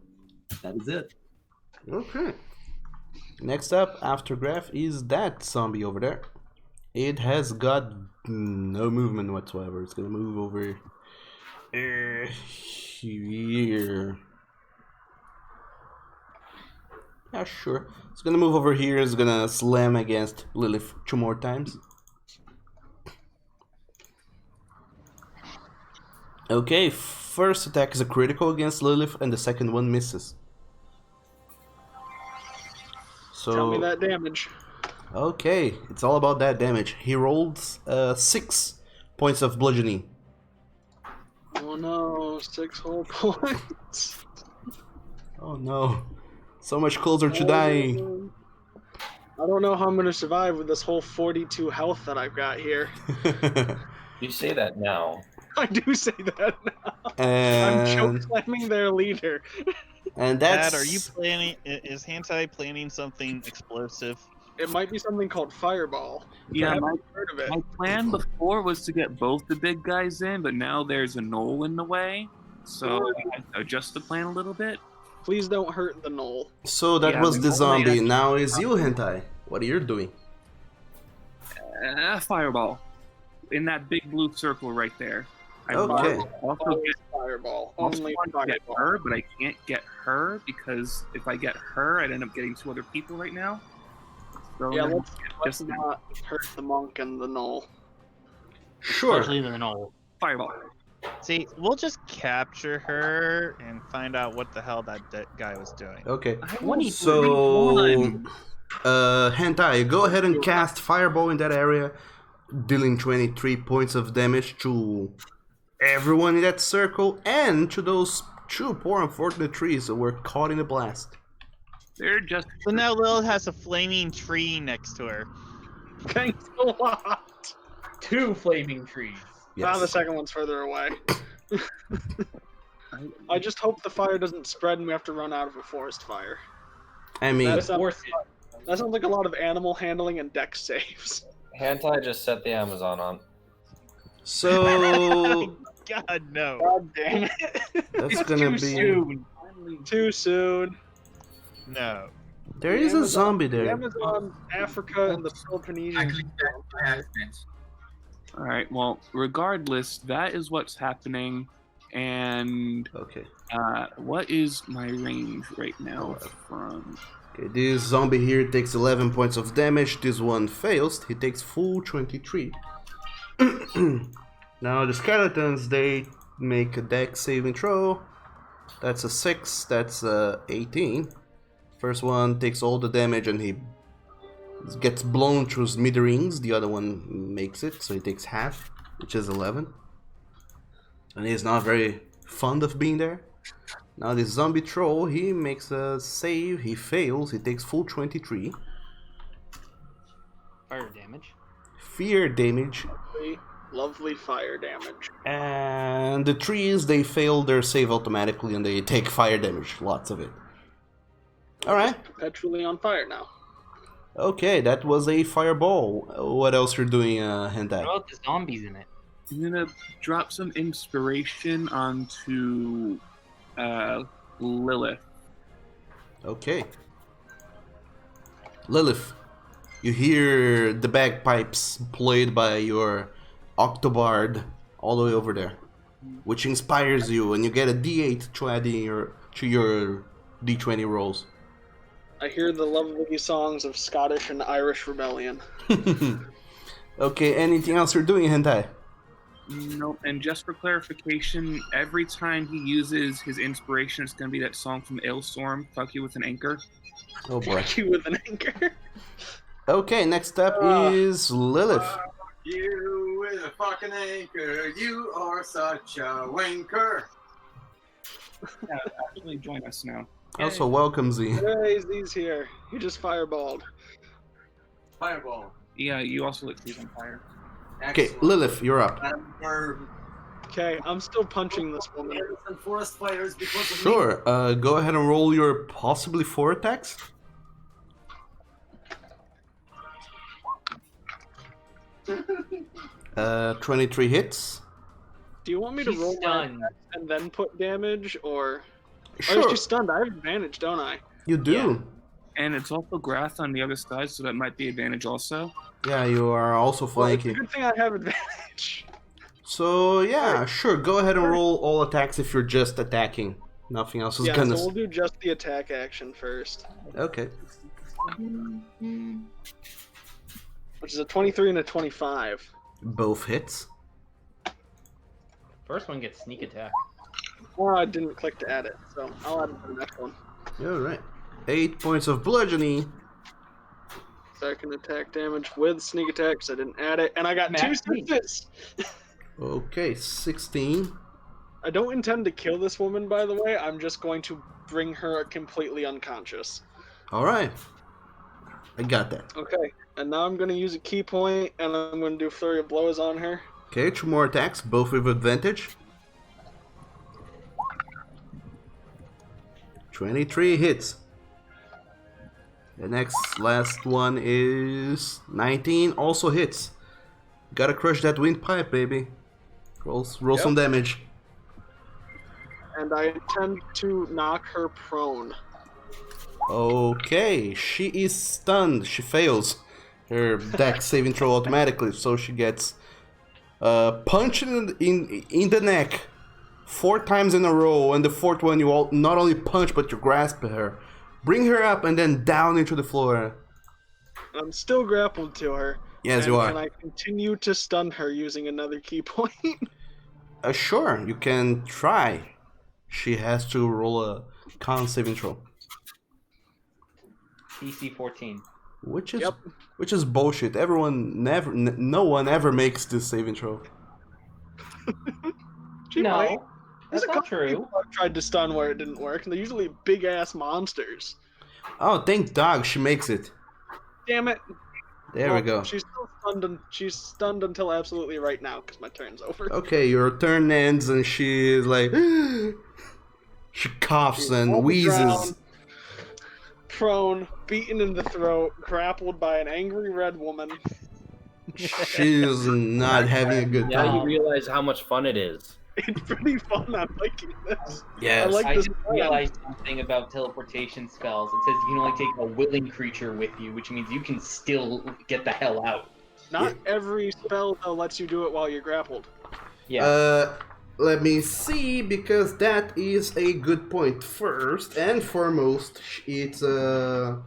That is it. Okay. Next up after Graph is that zombie over there. It has got no movement whatsoever. It's gonna move over here. Yeah, sure. It's gonna move over here. It's gonna slam against Lilith 2 more times. Okay, first attack is a critical against Lilith, and the second one misses. So Tell me that damage. okay, it's all about that damage. He rolls 6 points of bludgeoning. Oh no, 6 whole points. Oh no, so much closer to dying. I don't know how I'm gonna survive with this whole 42 health that I've got here. You say that now. I do say that now. I'm and choke slamming their leader. and that's Dad, are you planning? Is Hantai planning something explosive? It might be something called Fireball. I Yeah, haven't heard of it. my plan before was to get both the big guys in, but now there's a Nolyn in the way, so I had to adjust the plan a little bit. Please don't hurt the knoll. So that Yeah, was we the might zombie. actually- Now is you, Hentai. What are you doing? Fireball. In that big blue circle right there. I Okay. also Always get, Fireball. also Only want to get Fireball. her, but I can't get her because if I get her, I'd end up getting 2 other people right now. So Yeah, then let's just not hurt the monk and the knoll. Sure. Especially the knoll. fireball. See, we'll just capture her and find out what the hell that guy was doing. Okay. 21. So, Hentai, go ahead and cast Fireball in that area, dealing 23 points of damage to everyone in that circle and to those 2 poor unfortunate trees that were caught in the blast. They're just So now Lil has a flaming tree next to her. Thanks a lot. 2 flaming trees. Ah, the Yes. second one's further away. I just hope the fire doesn't spread and we have to run out of a forest fire. I mean, That sounds, Force it. that sounds like a lot of animal handling and deck saves. Hantai just set the Amazon on. so God, no. God damn it. that's gonna be. Soon. Too soon. No. There is a zombie The there. Amazon, Africa, and the I Peloponnesian. clicked that by accident. all right. Well, regardless, that is what's happening. And Okay. what is my range right now from? Okay, this zombie here takes 11 points of damage. This one fails. He takes full 23. Now the skeletons, they make a dex saving throw. That's a 6. That's a 18. First one takes all the damage and he gets blown through smithereens. The other one makes it, so he takes half, which is 11. And he's not very fond of being there. Now this zombie troll, he makes a save, he fails, he takes full 23. Fire damage. Fear damage. Lovely fire damage. And the trees, they fail their save automatically and they take fire damage, lots of it. Alright, Perpetually on fire now. okay, that was a fireball. What else you're doing, What Hentai? about the zombies in it? I'm gonna drop some inspiration onto Lilith. Okay. Lilith, you hear the bagpipes played by your Octobard all the way over there, which inspires you, and you get a D8 to add in to your D20 rolls. I hear the lovely songs of Scottish and Irish rebellion. Okay, anything else you're doing, Hentai? No, and just for clarification, every time he uses his inspiration, it's gonna be that song from Ailstorm, "Fuck You with an Anchor." Oh boy. Fuck you with an anchor. Okay, next up is Lilith. You with a fucking anchor, you are such a wanker. Yeah, actually join us now. Also, welcome Z. Hey, Z's here. You just fireballed. Fireball. Yeah, you also lit these on fire. Okay, Lilith, you're up. Okay, I'm still punching this woman. And forest fires because of Sure. Go ahead and roll your possibly 4 attacks. 23 hits. Do you want me to She's roll my stunned. attacks and then put damage, or? Sure. Oh, she's stunned. I have advantage, don't I? You do. Yeah. And it's also grass on the other side, so that might be advantage also. Yeah, you are also Well, it's a flanking. good thing I have advantage. So yeah, sure. Go ahead and roll all attacks if you're just attacking. Nothing else is Yeah, gonna. so we'll do just the attack action first, Okay. which is a 23 and a 25. Both hits. First one gets sneak attack. Oh, I didn't click to add it, so I'll add it to the next one. All right. 8 points of bludgeoning. Second attack damage with sneak attack, because I didn't add it, and I got 2 Max sneak. sixes. Okay, 16. I don't intend to kill this woman, by the way. I'm just going to bring her completely unconscious. All right. I got that. Okay, and now I'm going to use a key point, and I'm going to do flurry of blows on her. Okay, 2 more attacks, both with advantage. 23 hits. The last one is 19, also hits. Gotta crush that windpipe, baby. Roll some damage. And I intend to knock her prone. Okay, she is stunned. She fails her dex saving throw automatically, so she gets punched in the neck 4 times in a row, and the 4th one you not only punch but you grasp her, bring her up, and then down into the floor. I'm still grappled to her. Yes, and you are. Can I continue to stun her using another key point? Sure, you can try. She has to roll a con saving throw, DC 14. which is Yep. which is bullshit. No one ever makes this saving throw. She might. No, There's that's a not couple true. people I've tried to stun where it didn't work, and they're usually big ass monsters. Oh, thank dog, she makes it. Damn it. There Well, we go. She's still stunned, and she's stunned until absolutely right now because my turn's over. Okay, your turn ends and she is like, she coughs She's and on the wheezes. ground, prone, beaten in the throat, grappled by an angry red woman. She's not having a good Now time. you realize how much fun it is. It's pretty fun. I'm liking this. Yes. I like I this just plan. realized something about teleportation spells. It says you can only take a willing creature with you, which means you can still get the hell out. Not every spell though lets you do it while you're grappled. Yeah. Let me see, because that is a good point. First and foremost, it's the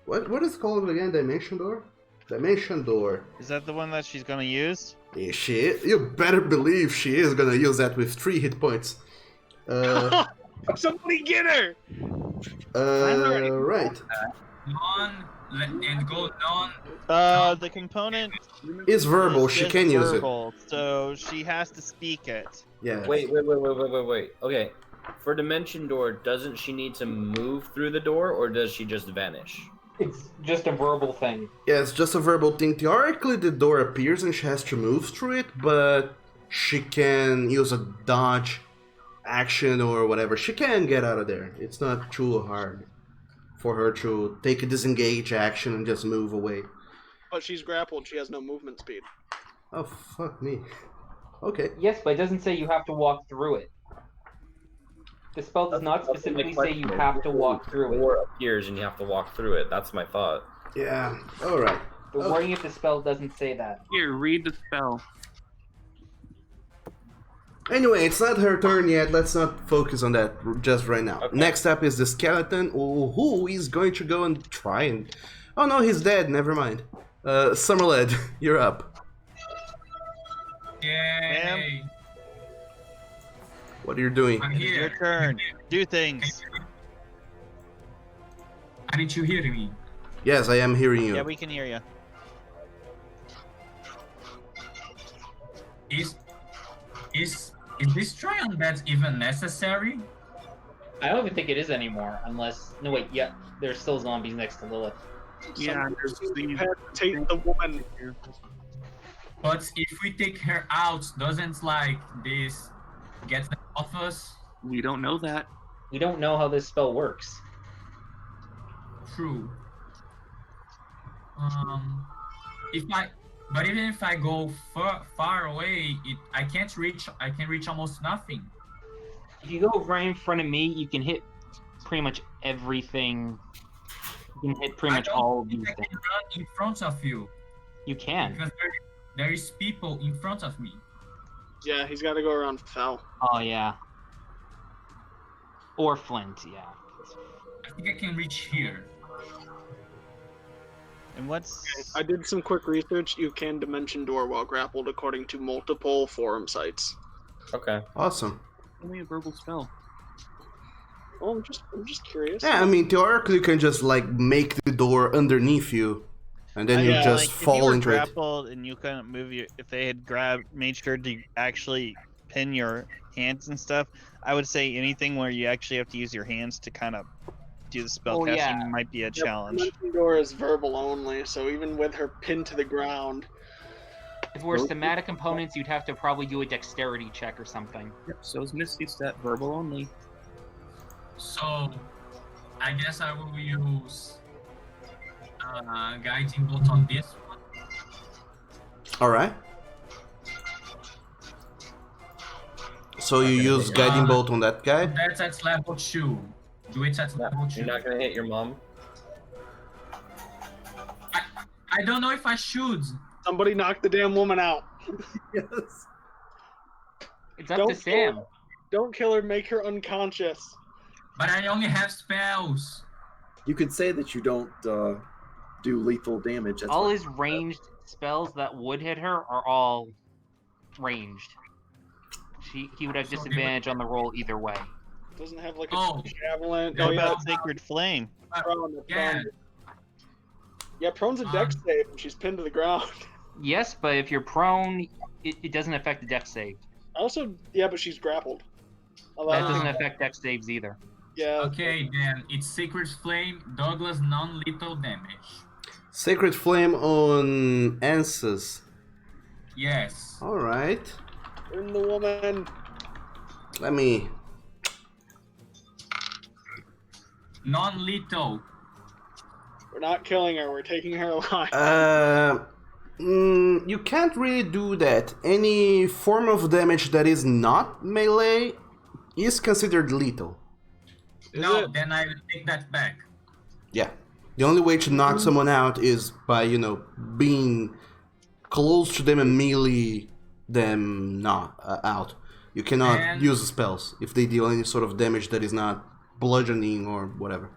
what is it called again? Dimension door. Dimension door. Is that the one that she's gonna use? Yeah, you better believe she is gonna use that with 3 hit points. Somebody get her! Right. And go non. The component It's verbal. is She just can use it. verbal, so she has to speak it. Yeah. Wait. Okay. For Dimension Door, doesn't she need to move through the door, or does she just vanish? It's just a verbal thing. Yeah, it's just a verbal thing. Theoretically, the door appears and she has to move through it, but she can use a dodge action or whatever. She can get out of there. It's not too hard for her to take a disengage action and just move away. But she's grappled. She has no movement speed. Oh, fuck me. Okay. Yes, but it doesn't say you have to walk through it. The spell does not That's specifically my say you question. have to walk through The it. door appears and you have to walk through it. That's my thought. Yeah, alright. But worrying if the spell doesn't say that. Here, read the spell. Anyway, it's not her turn yet. Let's not focus on that just right now. Okay. Next up is the skeleton, who is going to go and try and... Oh no, he's dead. Never mind. Summerled, you're up. Yay! What are you doing? I'm It is here. your turn. Do things. Aren't you hearing me? Yes, I am hearing you. Yeah, we can hear you. Is this trial that's even necessary? I don't even think it is anymore, unless... No, wait, yeah. There's still zombies next to Lilith. Yeah, Some there's seem to the- incapacitate the woman. But if we take her out, doesn't like this get them off us? We don't know that. We don't know how this spell works. True. But even if I go far away, I can't reach. I can reach almost nothing. If you go right in front of me, you can hit pretty much everything. You can hit pretty much all of these I can things. run in front of you You can. because there is people in front of me. Yeah, he's got to go around Fel. Oh yeah. Or Flint, yeah. I think I can reach here. And what's I did some quick research. You can dimension door while grappled according to multiple forum sites. Okay. Awesome. Only a verbal spell. Oh, I'm just curious. Yeah, I mean, theoretically, you can just like make the door underneath you, and then you Yeah, just if you fall were into it. grappled and you couldn't move your, if they had made sure to actually pin your hands and stuff, I would say anything where you actually have to use your hands to kind of do the spell Oh, casting yeah. might be a Yep, challenge. dimension door is verbal only, so even with her pinned to the ground. If it were thematic components, you'd have to probably do a dexterity check or something. Yep, so is Misty Step verbal only. So, I guess I will use guiding bolt on this one. All right. So you use guiding bolt on that guy. That's at level 2. Do it at level 2. You're not gonna hit your mom. I don't know if I should. Somebody knock the damn woman out. Yes. It's up Don't to Sam. Don't kill her, make her unconscious. But I only have spells. You could say that you don't do lethal damage. That's All fine. his ranged spells that would hit her are all ranged. He would have So they would- disadvantage on the roll either way. Doesn't have like a Oh. javelin. What Oh, yeah, About Sacred Flame. prone, that's Yeah. prone. Yeah, prone's a dex save and she's pinned to the ground. Yes, but if you're prone, it doesn't affect the dex save. Also, yeah, but she's grappled. That doesn't Ah. affect dex saves either. Yeah. Okay, then it's Sacred Flame, Douglas non-lethal damage. Sacred Flame on Ansys. Yes. All right. In the woman. Let me. Non-lethal. We're not killing her. We're taking her alive. You can't really do that. Any form of damage that is not melee is considered lethal. No, it? then I will take that back. Yeah. The only way to knock someone out is by, being close to them and melee them out. You cannot And- use spells if they deal any sort of damage that is not bludgeoning or whatever.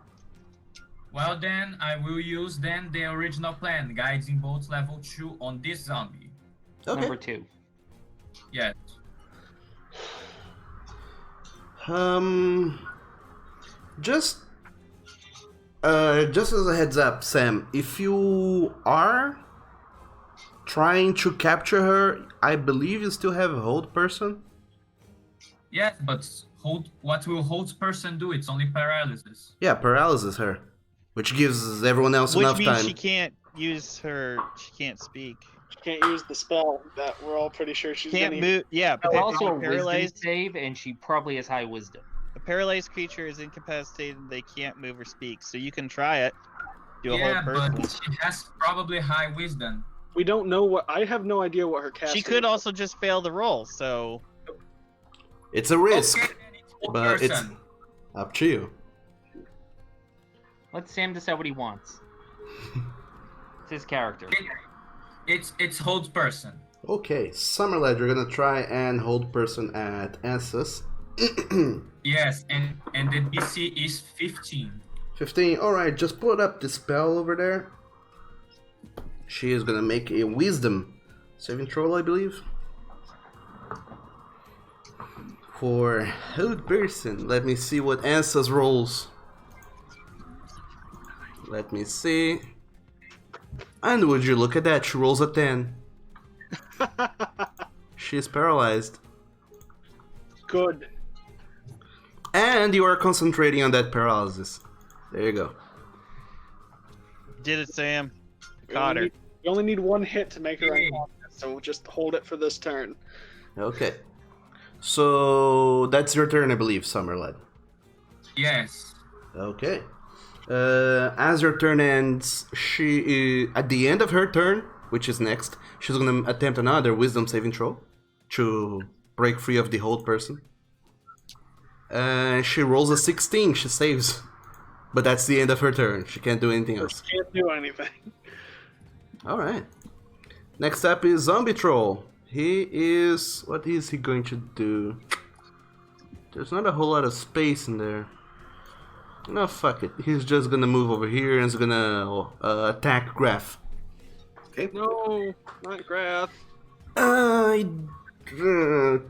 Well then, I will use then the original plan, Guiding Bolt level 2 on this zombie. Okay. Number 2. Yes. Just as a heads up, Sam, if you are trying to capture her, I believe you still have a hold person. Yes, but what will hold person do? It's only paralysis. Yeah, paralyzes her, which gives everyone else Which enough means time. she can't use her. She can't speak. She can't use the spell that we're all pretty sure she's Can't gonna move. Yeah, but It's if also a you're wisdom paralyzed. save, and she probably has high wisdom. A paralyzed creature is incapacitated. They can't move or speak. So you can try it. Do a Yeah, whole but person. she has probably high wisdom. We don't know what. I have no idea what her casting. She could also just fail the roll. So It's a risk, Okay, then it's one but it's person. up to you. Let Sam decide what he wants. It's his character. It's hold person. Okay, Summerlad, you're gonna try and hold person at Ansys. Yes, and the DC is 15. 15. Alright, just put up the spell over there. She is gonna make a wisdom saving throw, I believe. For hold person. Let me see what Ansys rolls. Let me see. And would you look at that? She rolls a 10. She is paralyzed. Good. And you are concentrating on that paralysis. There you go. did it, Sam. We Caught her. only need one hit to make her Hey. unconscious. so just hold it for this turn. Okay. So that's your turn, I believe, Summerlad. Yes. Okay. As your turn ends, at the end of her turn, which is next, she's gonna attempt another Wisdom saving throw to break free of the hold person. She rolls a 16. She saves, but that's the end of her turn. She can't do anything else. Can't do anything. All right. Next up is Zombie Troll. What is he going to do? There's not a whole lot of space in there. No, fuck it. He's just gonna move over here and is gonna attack Graf. Okay. No, not Grath.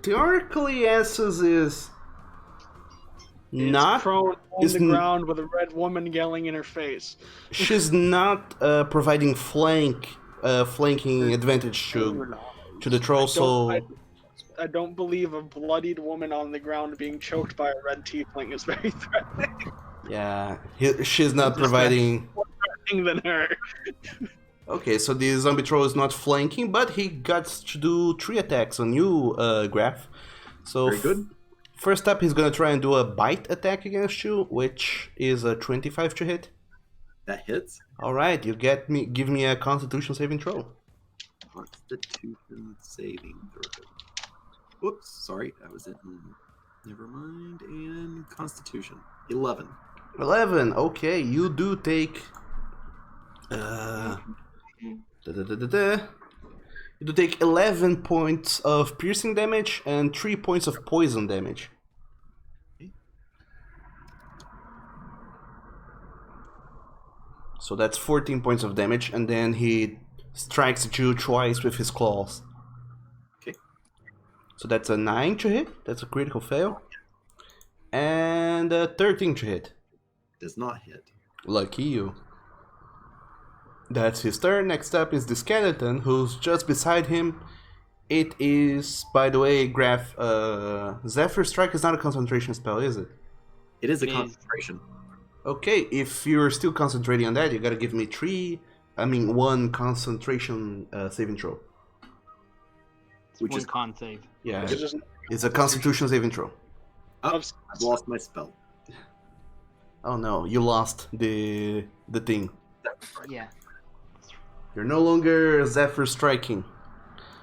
Theoretically, Essus is not prone on is the n- ground with a red woman yelling in her face. She's not providing flanking advantage to the troll. So I don't believe a bloodied woman on the ground being choked by a red tiefling is very threatening. yeah, she's not providing. More threatening than her. Okay, so the zombie troll is not flanking, but he got to do 3 attacks on you, Graf. So Very good. First up, he's gonna try and do a bite attack against you, which is a 25 to hit. That hits. All right, give me a Constitution saving throw. Constitution saving throw. Whoops, sorry, that was it. Never mind. And Constitution 11. 11. Okay, you do take. You do take 11 points of piercing damage and 3 points of poison damage. So that's 14 points of damage, and then he strikes at you twice with his claws. Okay. So that's a 9 to hit. That's a critical fail. And a 13 to hit. Does not hit. Lucky you. That's his turn. Next up is the skeleton, who's just beside him. It is, by the way, Graf, Zephyr Strike is not a concentration spell, is it? It is a It is. concentration. Okay, if you're still concentrating on that, you gotta give me 1 concentration saving throw. It's Which one is- con save. Yeah, It's just- it's a constitution saving throw. Oh, I've- I've lost my spell. Oh no, you lost the thing. Yeah. You're no longer Zephyr striking.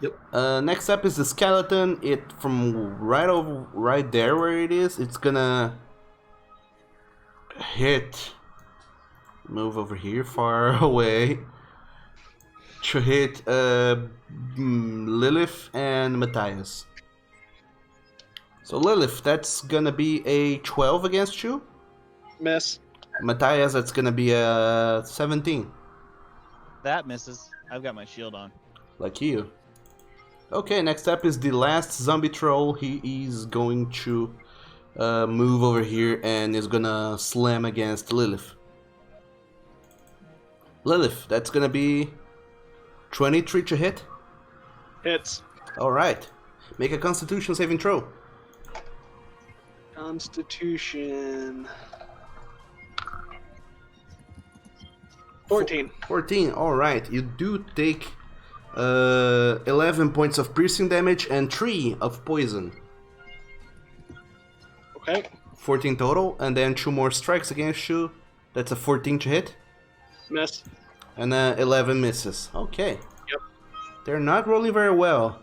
Yep. Next up is the skeleton. It from right there where it is. It's gonna hit. Move over here, far away. To hit Lilith and Matthias. So Lilith, that's gonna be a 12 against you. Miss. Matthias, that's gonna be a 17. That misses. I've got my shield on. Like you. Okay, next up is the last zombie troll. He is going to move over here and is gonna slam against Lilith. Lilith, that's gonna be 23 to hit. Hits. Alright. Make a constitution saving throw. Constitution. 14. 14, alright. You do take 11 points of piercing damage and 3 of poison. Okay. 14 total, and then 2 more strikes against you. That's a 14 to hit. Miss. And 11 misses. Okay. Yep. They're not rolling very well.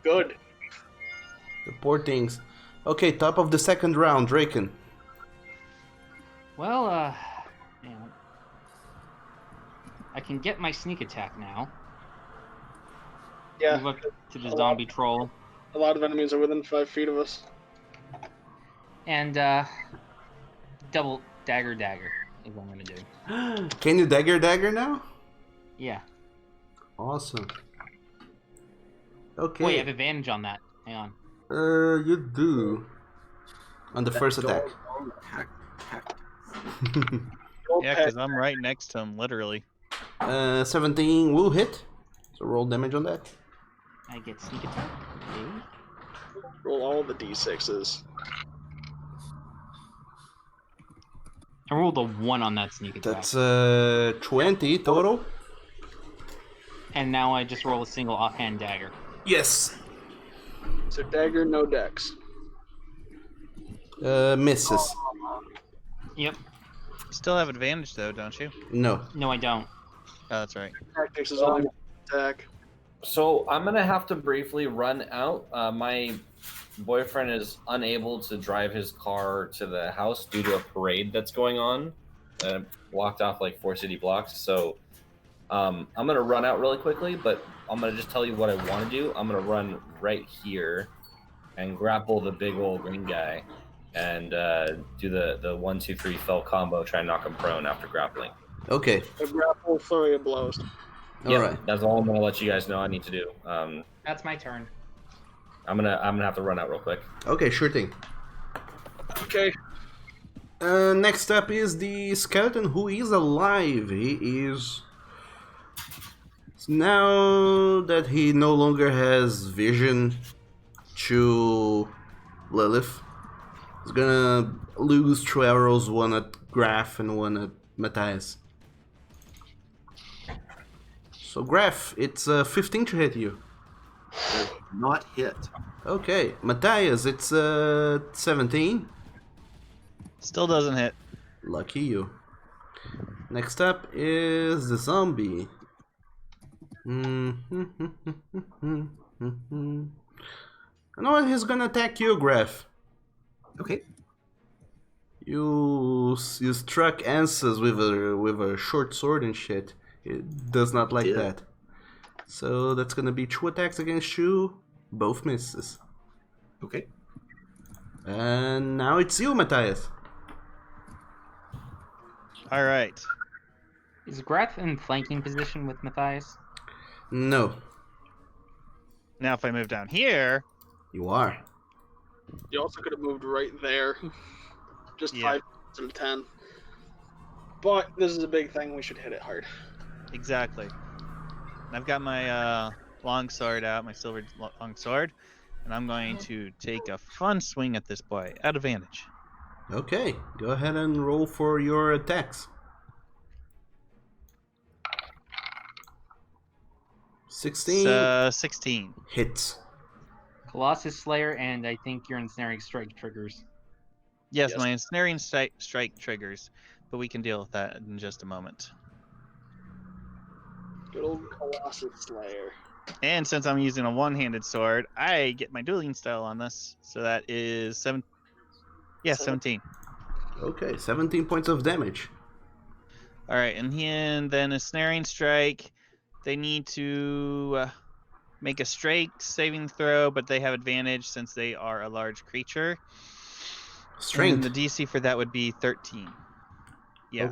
Good. The poor things. Okay, top of the second round, Draken. Well, you know, I can get my sneak attack now. Yeah. Move up to the zombie troll. A lot of enemies are within 5 feet of us. And, double dagger is what I'm gonna do. Can you dagger now? Yeah. Awesome. Okay. Wait, I have advantage on that. Hang on. You do. On the first attack. Roll Yeah, pet. because I'm right next to him, literally. 17 will hit. So roll damage on that. I get sneak attack. Okay. Roll all the d6s. I rolled a 1 on that sneak attack. That's 20 total. And now I just roll a single offhand dagger. Yes. So dagger, no dex. Misses. Yep. Still have advantage though, don't you? No. No, I don't. Oh, that's right. Tactics is only attack. So I'm gonna have to briefly run out. My boyfriend is unable to drive his car to the house due to a parade that's going on. Blocked off like 4 city blocks. So I'm gonna run out really quickly, but I'm gonna just tell you what I want to do. I'm gonna run right here and grapple the big old green guy, and do the 1, 2, 3 fell combo. Try and knock him prone after grappling. Okay. A grapple, flurry of blows. All Yep, right. that's all I'm gonna let you guys know I need to do. That's my turn. I'm gonna have to run out real quick. Okay, sure thing. Okay. Next up is the skeleton who is alive. He is... Now that he no longer has vision to Lilith, he's gonna lose 2 arrows, one at Graf and one at Matthias. So Graf, it's 15 to hit you. Not hit. Okay, Matthias, it's 17. Still doesn't hit. Lucky you. Next up is the zombie. I know he's gonna attack you, Graf. Okay. You struck Ansas with a short sword and shit. It does not like Yeah. that. So that's gonna be 2 attacks against you. Both misses. Okay. And now it's you, Matthias. All right. Is Graf in flanking position with Matthias? No, Now if I move down here, you are. You also could have moved right there. Just Yeah. 5 instead of 10. But this is a big thing. We should hit it hard. exactly. And I've got my long sword out, my silver long sword, and I'm going to take a fun swing at this boy at advantage. Okay, go ahead and roll for your attacks. 16 16. hits. Colossus Slayer, and I think your ensnaring strike triggers. Yes, Yes. my ensnaring strike triggers, but we can deal with that in just a moment. Good old Colossus Slayer. And since I'm using a one-handed sword, I get my dueling style on this, so that is 7. Yeah, 17. Okay, 17 points of damage. All right, and then a snaring strike. They need to make a straight saving throw, but they have advantage since they are a large creature. Strength. And the DC for that would be 13. Yeah.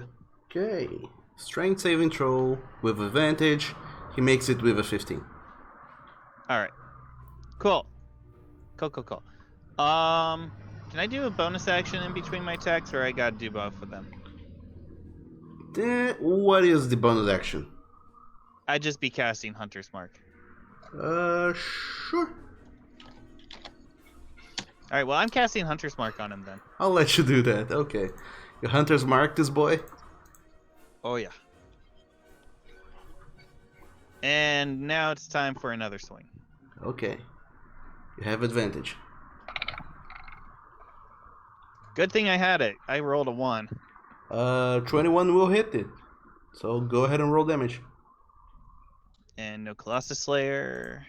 Okay. Strength saving throw with advantage. He makes it with a 15. All right. Cool. Cool. Can I do a bonus action in between my attacks, or I gotta do both of them? What is the bonus action? I'd just be casting Hunter's Mark. Sure. All right. Well, I'm casting Hunter's Mark on him then. I'll let you do that. Okay. Your hunter's marked this boy? Oh yeah. And now it's time for another swing. Okay. You have advantage. Good thing I had it. I rolled a 1. 21 will hit it. So go ahead and roll damage. And no Colossus Slayer.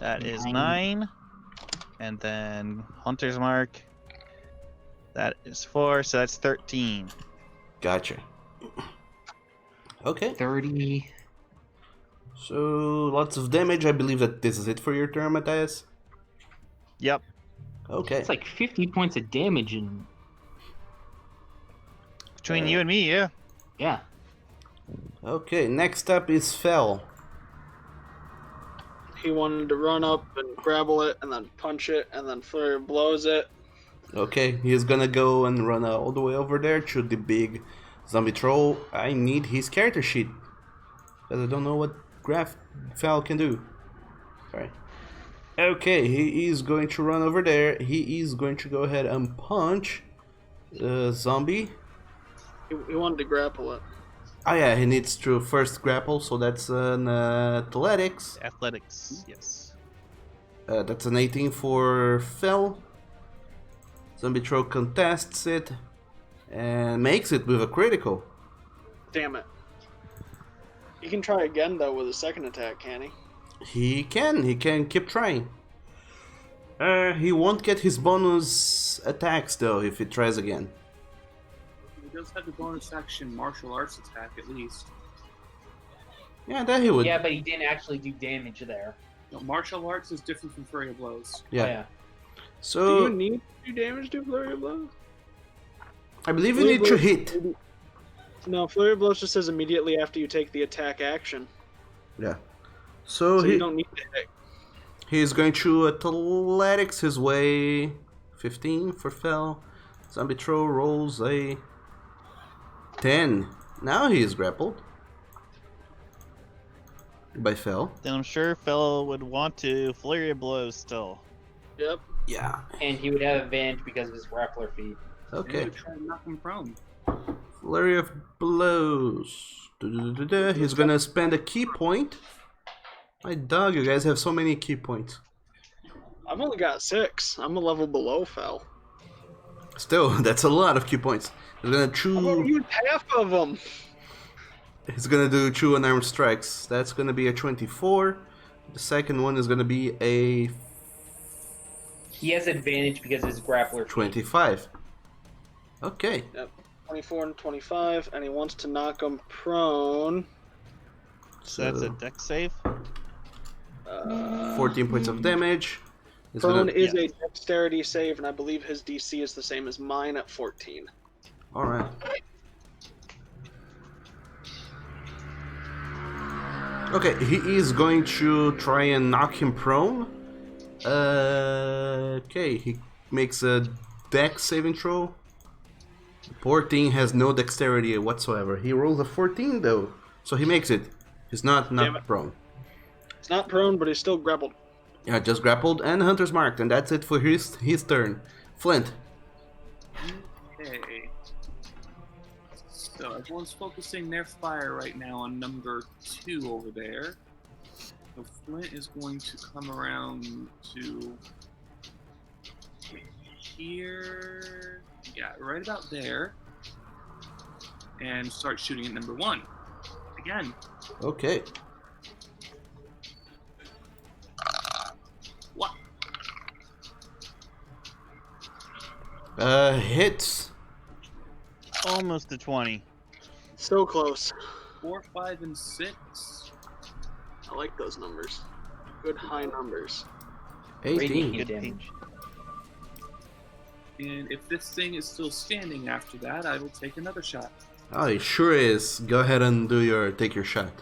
That is 9. And then Hunter's Mark. That is 4, so that's 13. Gotcha. Okay. 30. So lots of damage. I believe that this is it for your turn, Matthias. Yep. Okay. It's like 50 points of damage and Between you and me, yeah. yeah. Okay, next up is Fell. He wanted to run up and grapple it, and then punch it, and then flurry of blows it. Okay, he's gonna go and run all the way over there to the big zombie troll. I need his character sheet, because I don't know what Fell can do. Sorry. Okay, he is going to run over there. He is going to go ahead and punch the zombie. He wanted to grapple it. Oh yeah, he needs to first grapple, so that's an athletics. Athletics, yes. That's an 18 for Phil. Zombie Throw contests it and makes it with a critical. Damn it. He can try again though with a second attack, can he? He can keep trying. He won't get his bonus attacks though if he tries again. He does have the bonus action martial arts attack at least. Yeah, that he would. Yeah, but he didn't actually do damage there. No, martial arts is different from flurry of blows. Yeah. Oh, yeah. So Do you need to do damage to Flurry of Blows? I believe you Flurry need to Blows- hit. No, Flurry of Blows just says immediately after you take the attack action. Yeah. So So you don't need to hit. he's going to athletics his way. 15 for Phil. Zombie Throw rolls a 10. Now he is grappled by Phil. Then I'm sure Phil would want to flurry of blows still. Yep. Yeah. And he would have advantage because of his grappler feat. Okay. Maybe try and knock him prone. Flurry of blows. He's gonna spend a key point. My dog, you guys have so many key points. I've only got 6. I'm a level below Fel. Still, that's a lot of key points. He's gonna I've only chew. used half of them. He's gonna do 2 unarmed strikes. That's gonna be a 24. The second one is gonna be a He has advantage because of his grappler feat. 25. Okay. 24 and 25, and he wants to knock him prone. So that's a dex save. 14 points of damage. He's Prone gonna... is a dexterity save, and I believe his DC is the same as mine at 14. Alright. Okay, he is going to try and knock him prone. Okay, he makes a dex saving throw. 14 has no dexterity whatsoever. He rolls a 14 though, so he makes it. He's not Damn it. prone. He's not prone, but he's still grappled. Yeah, just grappled and Hunter's marked, and that's it for his turn. Flint. Okay. So everyone's focusing their fire right now on number 2 over there. So Flint is going to come around to here. Yeah, right about there. And start shooting at number 1. Again. Okay. What? Hits. Almost a 20. So close. 4, 5, and 6. I like those numbers. Good high numbers. 18. Radiant Good damage. And if this thing is still standing after that, I will take another shot. Oh, he sure is. Go ahead and take your shot.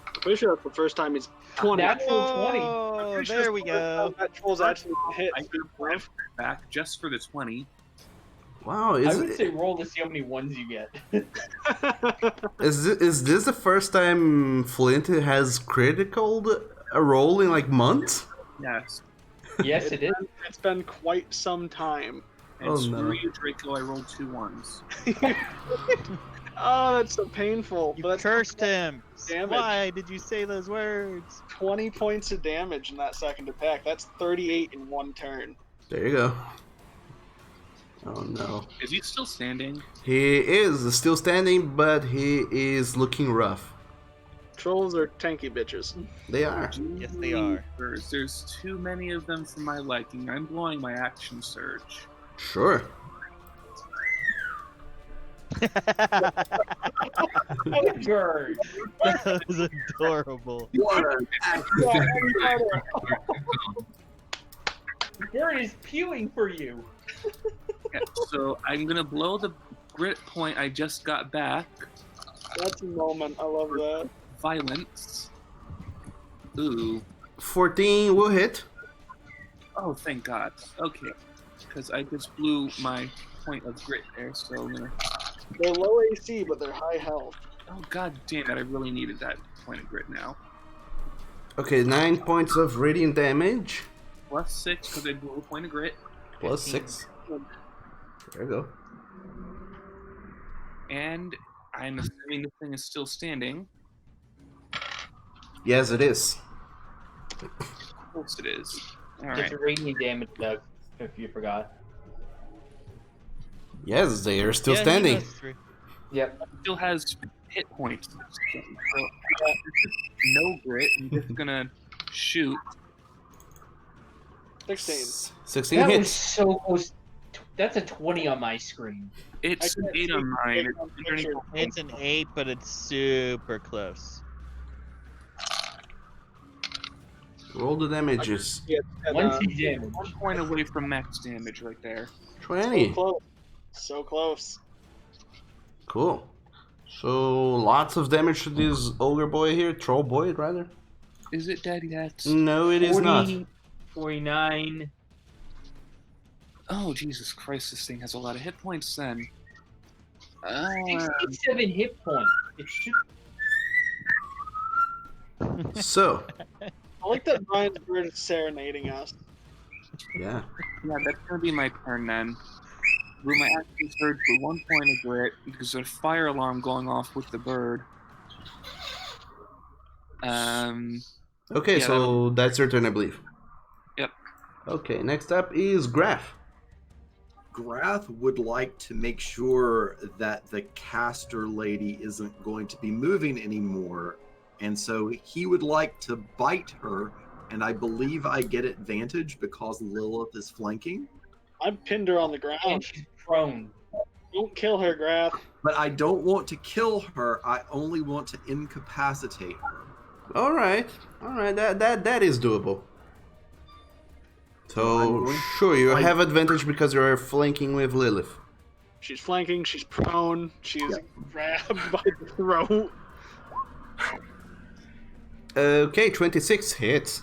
I'm pretty sure that's the first time he's 20. Natural 20. Oh, Pretty sure there it's we the first go. time that troll's actually hit. I could have left back just for the 20. Wow, I would say roll to see how many ones you get. is this the first time Flint has critical a roll in like months? Yes. Yes, it is. It's been quite some time. And Oh, screw no. you, Draco, I rolled 2 1s. Oh, that's so painful. You But that's cursed him. damage. Why did you say those words? 20 points of damage in that second attack. That's 38 in one turn. There you go. Oh no. Is he still standing? He is still standing, but he is looking rough. Trolls are tanky bitches. They are. Yes, they are. There's too many of them for my liking. I'm blowing my action surge. Sure. Bird. That was adorable. What an Bird is pewing for you. Yeah, so I'm gonna blow the grit point I just got back. That's a moment. I love that. Violence. Ooh. 14 will hit. Oh, thank God. Okay. Because I just blew my point of grit there, so I'm gonna... They're low AC, but they're high health. Oh, God damn it. I really needed that point of grit now. Okay, 9 points of radiant damage. Plus 6, because I blew a point of grit. Plus 6. There you go. And I'm assuming this thing is still standing. Yes, it is. Of course it is. All It's right. radiant damage, Doug, if you forgot. Yes, they are still Yeah, he standing. knows three. Yep. It still has hit points. So, no grit. I'm just gonna shoot. 16. 16 That was hits. so close. That's a 20 on my screen. It's I an can't 8 on see mine. it on It's underneath picture. the It's an 8, but it's super close. Roll the damages. Yeah, and, 1 damage. 1 point away from max damage right there. so 20. close. So close. Cool. So lots of damage to this ogre boy here, troll boy rather. Is it dead yet? No, it is not. 49. Oh, Jesus Christ, this thing has a lot of hit points then. 67 hit points. It should. So, I like that Brian's bird is serenading us. yeah. Yeah, that's gonna be my turn then. Will my action surge for 1 point of grit because there's a fire alarm going off with the bird. Okay, Yeah, so that's your turn, I believe. Yep. Okay, next up is Graph. Grath would like to make sure that the caster lady isn't going to be moving anymore, and so he would like to bite her, and I believe I get advantage because Lilith is flanking. I pinned her on the And ground. she's prone. Don't kill her, Grath. But I don't want to kill her, I only want to incapacitate her. All right, that is doable. So I'm So going- sure, you I- have advantage because you're flanking with Lilith. She's flanking, she's prone, she's Yeah. grabbed by the throat. Okay, 26 hits.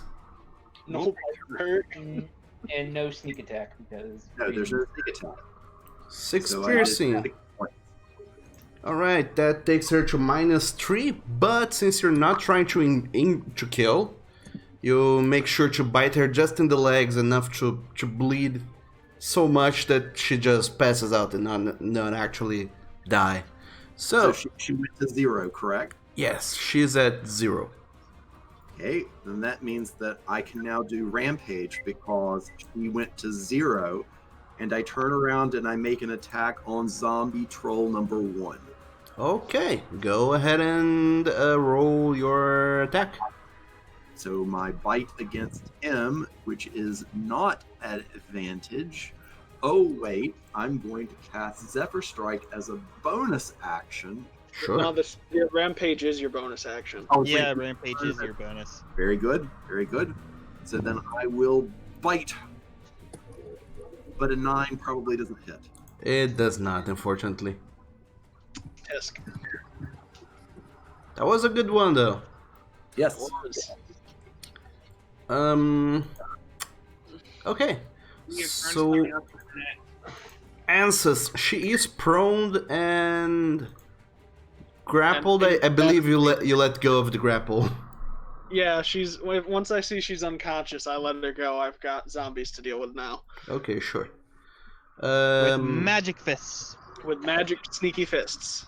Nope, hurt. And no sneak attack because. No, there's no sneak attack. 6 So I piercing. added 6 points. Alright, that takes her to -3, but since you're not trying to aim to kill, you make sure to bite her just in the legs enough to bleed so much that she just passes out and not actually die. So So, she went to 0, correct? yes, she's at 0. Okay, then that means that I can now do Rampage because she went to 0, and I turn around and I make an attack on zombie troll number 1. Okay, go ahead and roll your attack. So my bite against him, which is not at advantage. Oh wait, I'm going to cast Zephyr Strike as a bonus action. Sure. No, your rampage is your bonus action. Oh, Yeah, thank you. Rampage is your bonus. Very good, very good. So then I will bite. But a 9 probably doesn't hit. It does not, unfortunately. Tisk. That was a good one, though. Yes. Okay. Your turn's So, coming up. Ansys, she is prone and grappled. I believe you let go of the grapple. Yeah, once I see she's unconscious, I let her go. I've got zombies to deal with now. Okay, sure. With magic fists. With magic sneaky fists.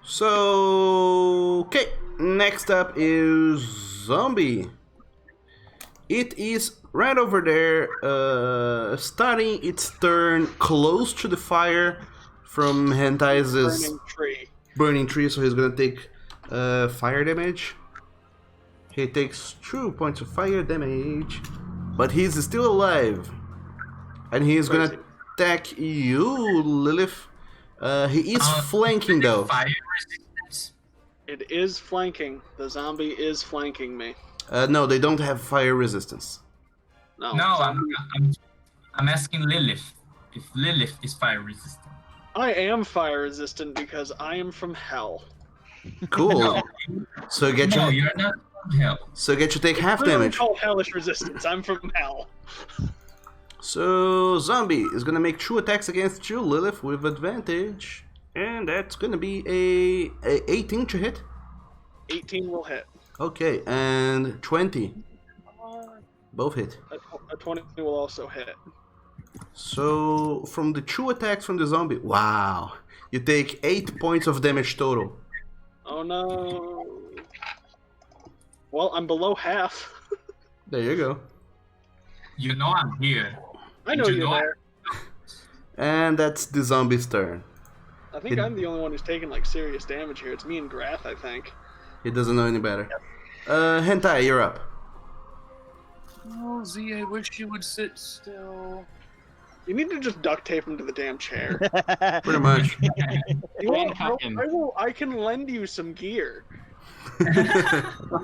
So, okay. Next up is Zombie. It is right over there, starting its turn close to the fire from Hentai's Burning tree. burning tree, so he's gonna take fire damage. He takes 2 points of fire damage, but he's still alive. And he's gonna attack you, Lilith. He is flanking though. Fire resistance. It is flanking. The zombie is flanking me. No, they don't have fire resistance. No. No, I'm asking Lilith if Lilith is fire resistant. I am fire resistant because I am from hell. Cool. No, So get no, you. you're not from hell. So get you take half Literally damage. called hellish resistance. I'm from hell. So Zombie is gonna make 2 attacks against you, Lilith, with advantage, and that's gonna be a 18 to hit. 18 will hit. Okay, and 20. Both hit. A 20 will also hit. So from the 2 attacks from the zombie, wow, you take 8 points of damage total. Oh no. Well, I'm below half. There you go. You know I'm here. I know you're there. And that's the zombie's turn. I think I'm the only one who's taking like serious damage here. It's me and Grath, I think. He doesn't know any better. Hentai, you're up. Oh, Z, I wish you would sit still. You need to just duct tape him to the damn chair. Pretty much. You want, Handcuff him. I can lend you some gear.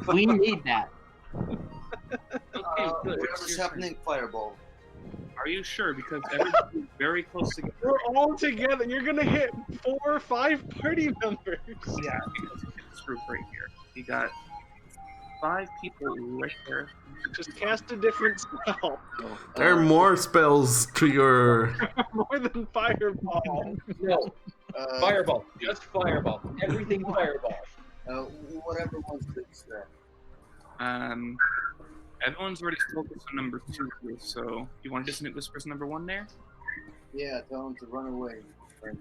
We need that. Okay, good. Whatever's happening, fireball. Are you sure? Because everybody's very close together. We're all together. You're gonna hit 4 or 5 party members. Yeah, because look at this group right here. You got 5 people right there. Just cast a different spell. There are more spells to your... More than fireball. No, fireball. Just fireball. Everything fireball. Whatever one's biggest threat. Everyone's already focused on number 2 here, so you want to dissonate whispers number 1 there? Yeah, tell him to run away. Alright,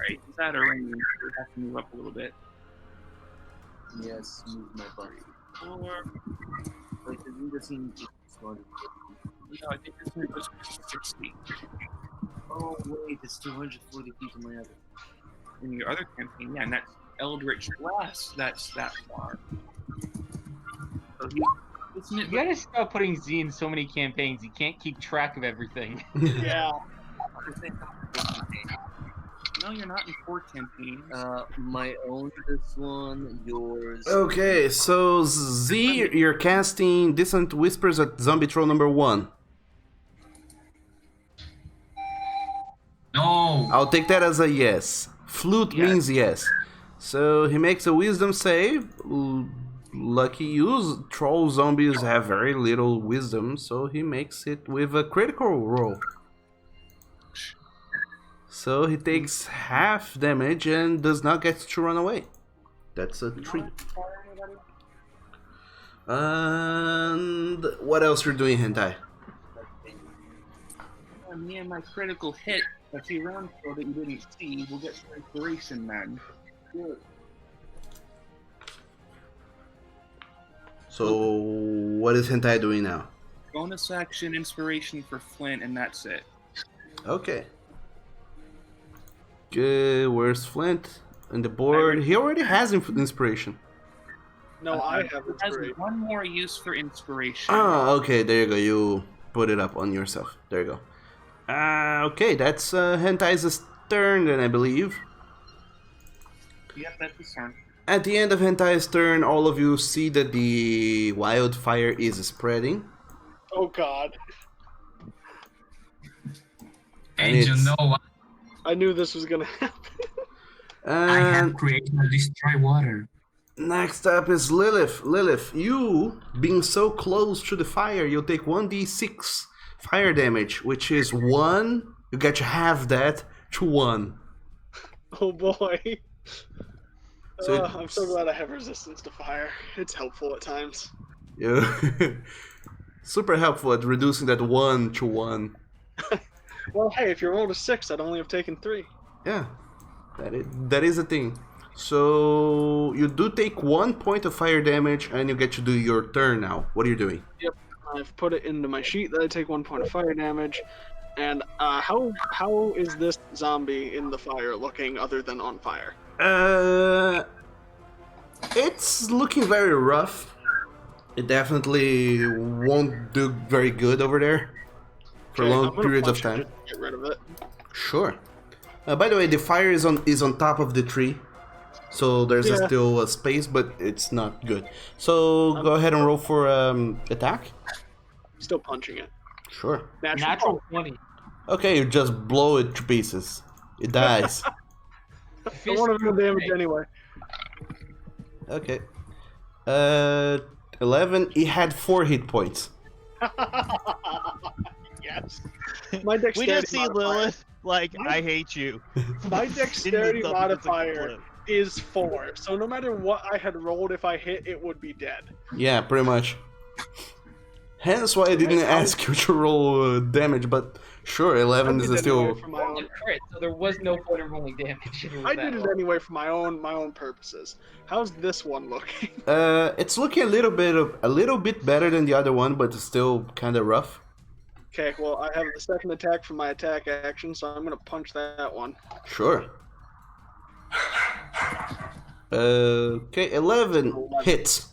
He's out of range. We have to move up a little bit. yes, move my body. 4. Wait, the leader seems started. No, I think this one goes for 60. Oh wait, it's 240 feet in my other. In your other campaign, yeah, and that's Eldritch Blast. That's that far. So You gotta stop putting Z in so many campaigns. You can't keep track of everything. Yeah. No, you're not in 4 campaigns. My own, this one, yours. Okay, so Z, you're casting Dissonant Whispers at zombie troll number 1. No. I'll take that as a yes. Flute means yes. So he makes a wisdom save. Lucky you, troll zombies have very little wisdom, so he makes it with a critical roll. So he takes half damage and does not get to run away. That's a 3. And what else you're doing, Hentai? Me and my critical hit, a few rounds ago that you didn't see, we'll get some inspiration then. Good. So what is Hentai doing now? Bonus action inspiration for Flint, and that's it. Okay. Good, where's Flint? On the board. He already has inspiration. No, I have It has inspiration. one more use for inspiration. Oh, okay, there you go. You put it up on yourself. There you go. Okay, that's Hentai's turn then, I believe. Yep, that's his turn. At the end of Hentai's turn, all of you see that the wildfire is spreading. Oh god. And And you it's- know what? I knew this was gonna happen. I have And created a destroy water. next up is Lilith. Lilith, you being so close to the fire, you'll take 1d6 fire damage, which is 1. You get to half that to 1. Oh boy. So I'm so glad I have resistance to fire. It's helpful at times. Yeah. Super helpful at reducing that 1 to 1. Well, hey, if you rolled a 6, I'd only have taken 3. Yeah, that is a thing. So you do take 1 point of fire damage, and you get to do your turn now. What are you doing? Yep, I've put it into my sheet that I take 1 point of fire damage. And how is this zombie in the fire looking other than on fire? It's looking very rough. It definitely won't do very good over there for Okay, I'm long gonna periods of punch it time. just to get rid of it. Sure. By the way, the fire is on top of the tree, so there's Yeah. still a space, but it's not good. So go ahead and roll for attack. Still punching it. Sure. Natural 20. Okay, you just blow it to pieces. It dies. I want to do damage anyway. Okay. 11. It had 4 hit points. Yes. My We dexterity just see modifier. Lilith like, I hate you. My dexterity Into something that's a modifier clip. is 4, so no matter what I had rolled, if I hit, it would be dead. Yeah, pretty much. Hence why I didn't ask you to roll damage, but sure, 11 is still... For my own, Crit, so there was no point in rolling damage. I did it anyway for my own purposes. How's this one looking? It's looking a little bit better than the other one, but it's still kind of rough. Okay, well, I have the second attack from my attack action, so I'm gonna punch that one. Sure. Okay, 11 hits.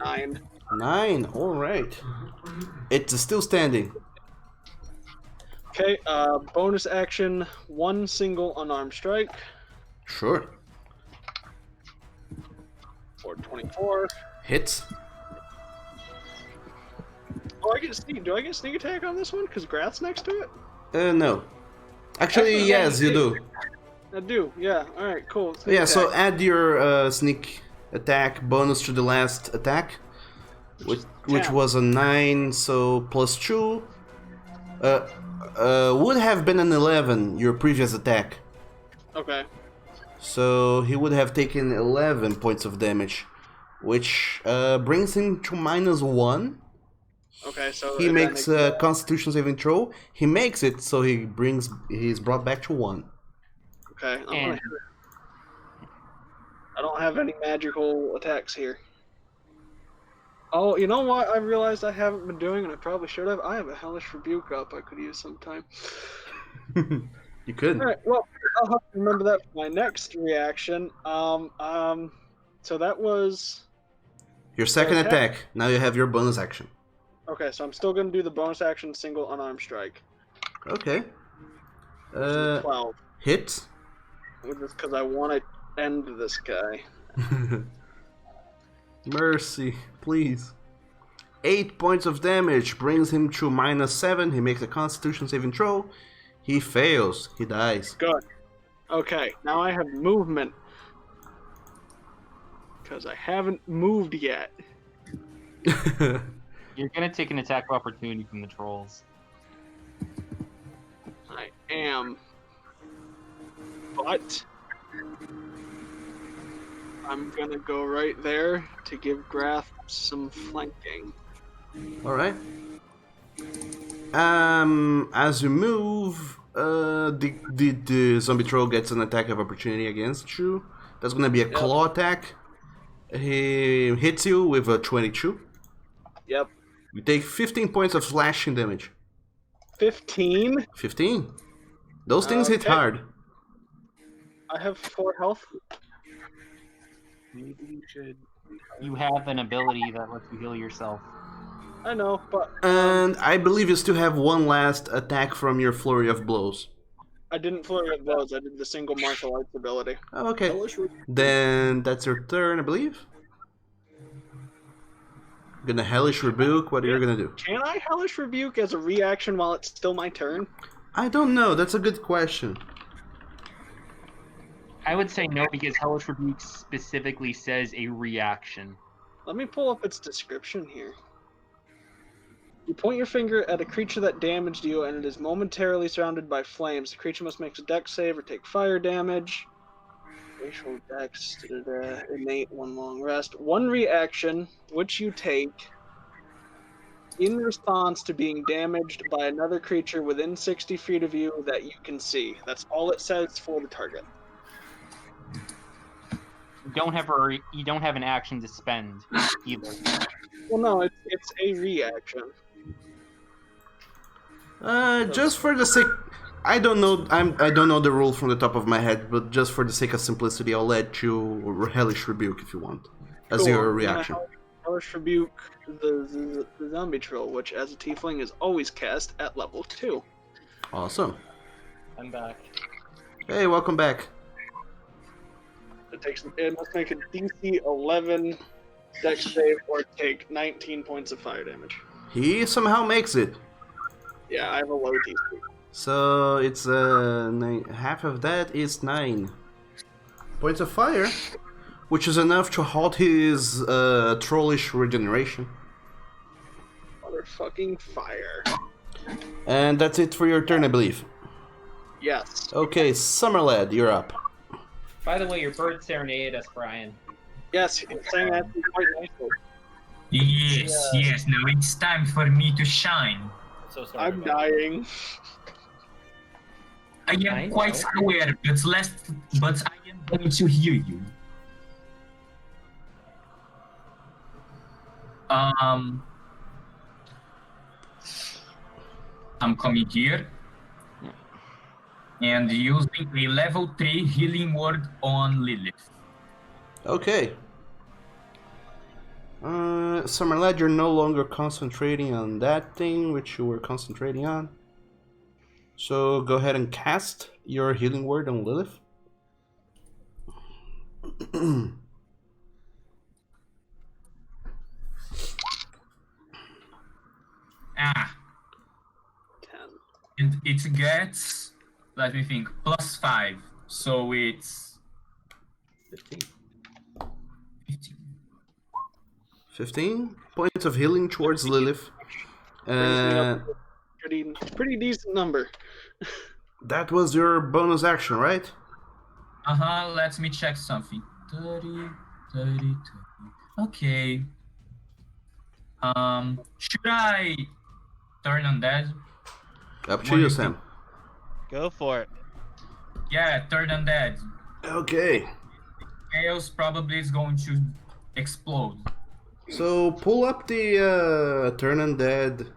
9. 9, alright. It's still standing. Okay, bonus action, 1 single unarmed strike. Sure. For 24. Hits. Oh, I get sneak. Do I get sneak attack on this one? Because Grath's next to it? No. Actually, yes, you do. I do, yeah. Alright, cool. Sneak Yeah, so attack. add your sneak attack bonus to the last attack, which 10. was a 9, so plus 2. Would have been an 11, your previous attack. Okay. So he would have taken 11 points of damage, which brings him to -1. Okay, so He that makes a Constitution saving throw. He makes it, so he's brought back to 1. Okay, And I don't have any magical attacks here. Oh, you know what I realized I haven't been doing, and I probably should have? I have a Hellish Rebuke up I could use sometime. You could. Alright, well, I'll have to remember that for my next reaction. So that was... Your second attack. attack. Now you have your bonus action. Okay, so I'm still going to do the bonus action single unarmed strike. Okay. Which is 12. Hit. Because I want to end this guy. Mercy, please. 8 points of damage brings him to -7. He makes a Constitution saving throw. He fails. He dies. Good. Okay, now I have movement. Because I haven't moved yet. you're gonna take an attack of opportunity from the trolls. I am. But I'm gonna go right there to give Grath some flanking. Alright. As you move, the zombie troll gets an attack of opportunity against you. That's gonna be a claw attack. He hits you with a 22. Yep. You take 15 points of slashing damage. 15. 15? Those things hit Okay. hard. I have 4 health. Maybe you should. You have an ability that lets you heal yourself. I know, but And I believe you still have one last attack from your flurry of blows. I didn't flurry of blows. I did the single martial arts ability. Oh, okay. Hellish Rebuke. Then that's your turn, I believe. Gonna hellish rebuke. What are you gonna do? Can I Hellish Rebuke as a reaction while it's still my turn? I don't know. That's a good question. I would say no because Hellish Rebuke specifically says a reaction. Let me pull up its description here. You point your finger at a creature that damaged you and it is momentarily surrounded by flames. The creature must make a dex save or take fire damage. Facial dex, innate, 1 long rest. 1 reaction, which you take in response to being damaged by another creature within 60 feet of you that you can see. That's all it says for the target. You don't have an action to spend either. Well, no, it's a reaction. Just for the sake, I don't know. I don't know the rule from the top of my head, but just for the sake of simplicity, I'll let you hellish rebuke if you want as Cool. your I'm gonna reaction. Hellish Rebuke the zombie troll, which as a tiefling is always cast at level 2. Awesome. I'm back. Hey, welcome back. It must make a DC 11 dex save or take 19 points of fire damage. He somehow makes it. Yeah, I have a low DC. So it's half of that is 9 points of fire, which is enough to halt his trollish regeneration. Motherfucking fire. And that's it for your turn, I believe. Yes. Okay, Summerlad, you're up. By the way, your bird serenaded us, Brian. Yes, he's saying that quite nicely. Yes. Now it's time for me to shine. So sorry. I'm dying. I I am quite know. aware, but I am going to heal you. I'm coming here and using a level 3 healing word on Lilith. Okay. Summer Lad, you're no longer concentrating on that thing which you were concentrating on. So go ahead and cast your healing word on Lilith. Ah, 10. and it gets, let me think, +5. So it's 15. 15. 15 points of healing towards Lilith. Brings me up pretty decent number. That was your bonus action, right? Let me check something. 30, 30. Okay. Should I turn undead? Up to What do you, you Sam. Go for it. Yeah, turn undead. Okay. Chaos probably is going to explode. So pull up the turn undead.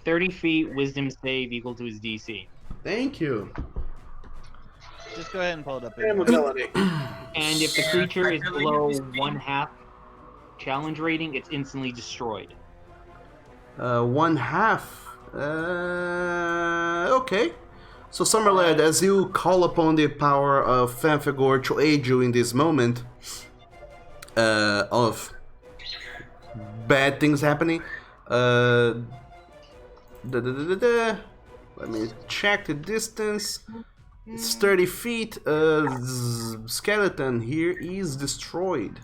30 feet, wisdom save equal to his DC. Thank you. Just go ahead and pull it up. And Anyway. mobility. And if the Yeah, creature I is believe below it's being- 1/2 challenge rating, it's instantly destroyed. 1/2. Okay. So Summerlad, as you call upon the power of Fanfagor to aid you in this moment of bad things happening, let me check the distance. It's 30 feet. Skeleton here is destroyed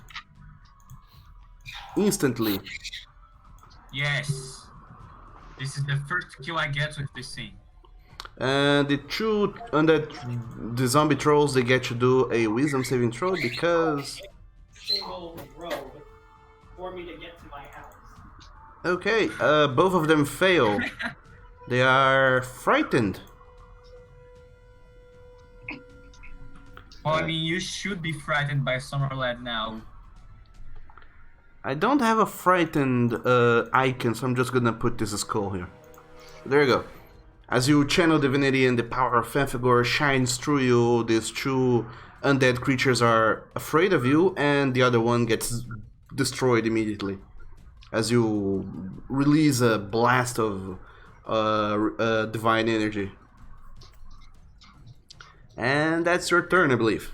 instantly. Yes. This is the first kill I get with this thing. And the zombie trolls, they get to do a wisdom saving throw because. Single road for me to get to my house. Okay, both of them fail. They are frightened. Well, I mean, you should be frightened by Summerlad now. I don't have a frightened icon, so I'm just gonna put this as cool here. There you go. As you channel divinity and the power of Fanfagor shines through you, these two undead creatures are afraid of you, and the other one gets destroyed immediately. As you release a blast of divine energy. And that's your turn, I believe.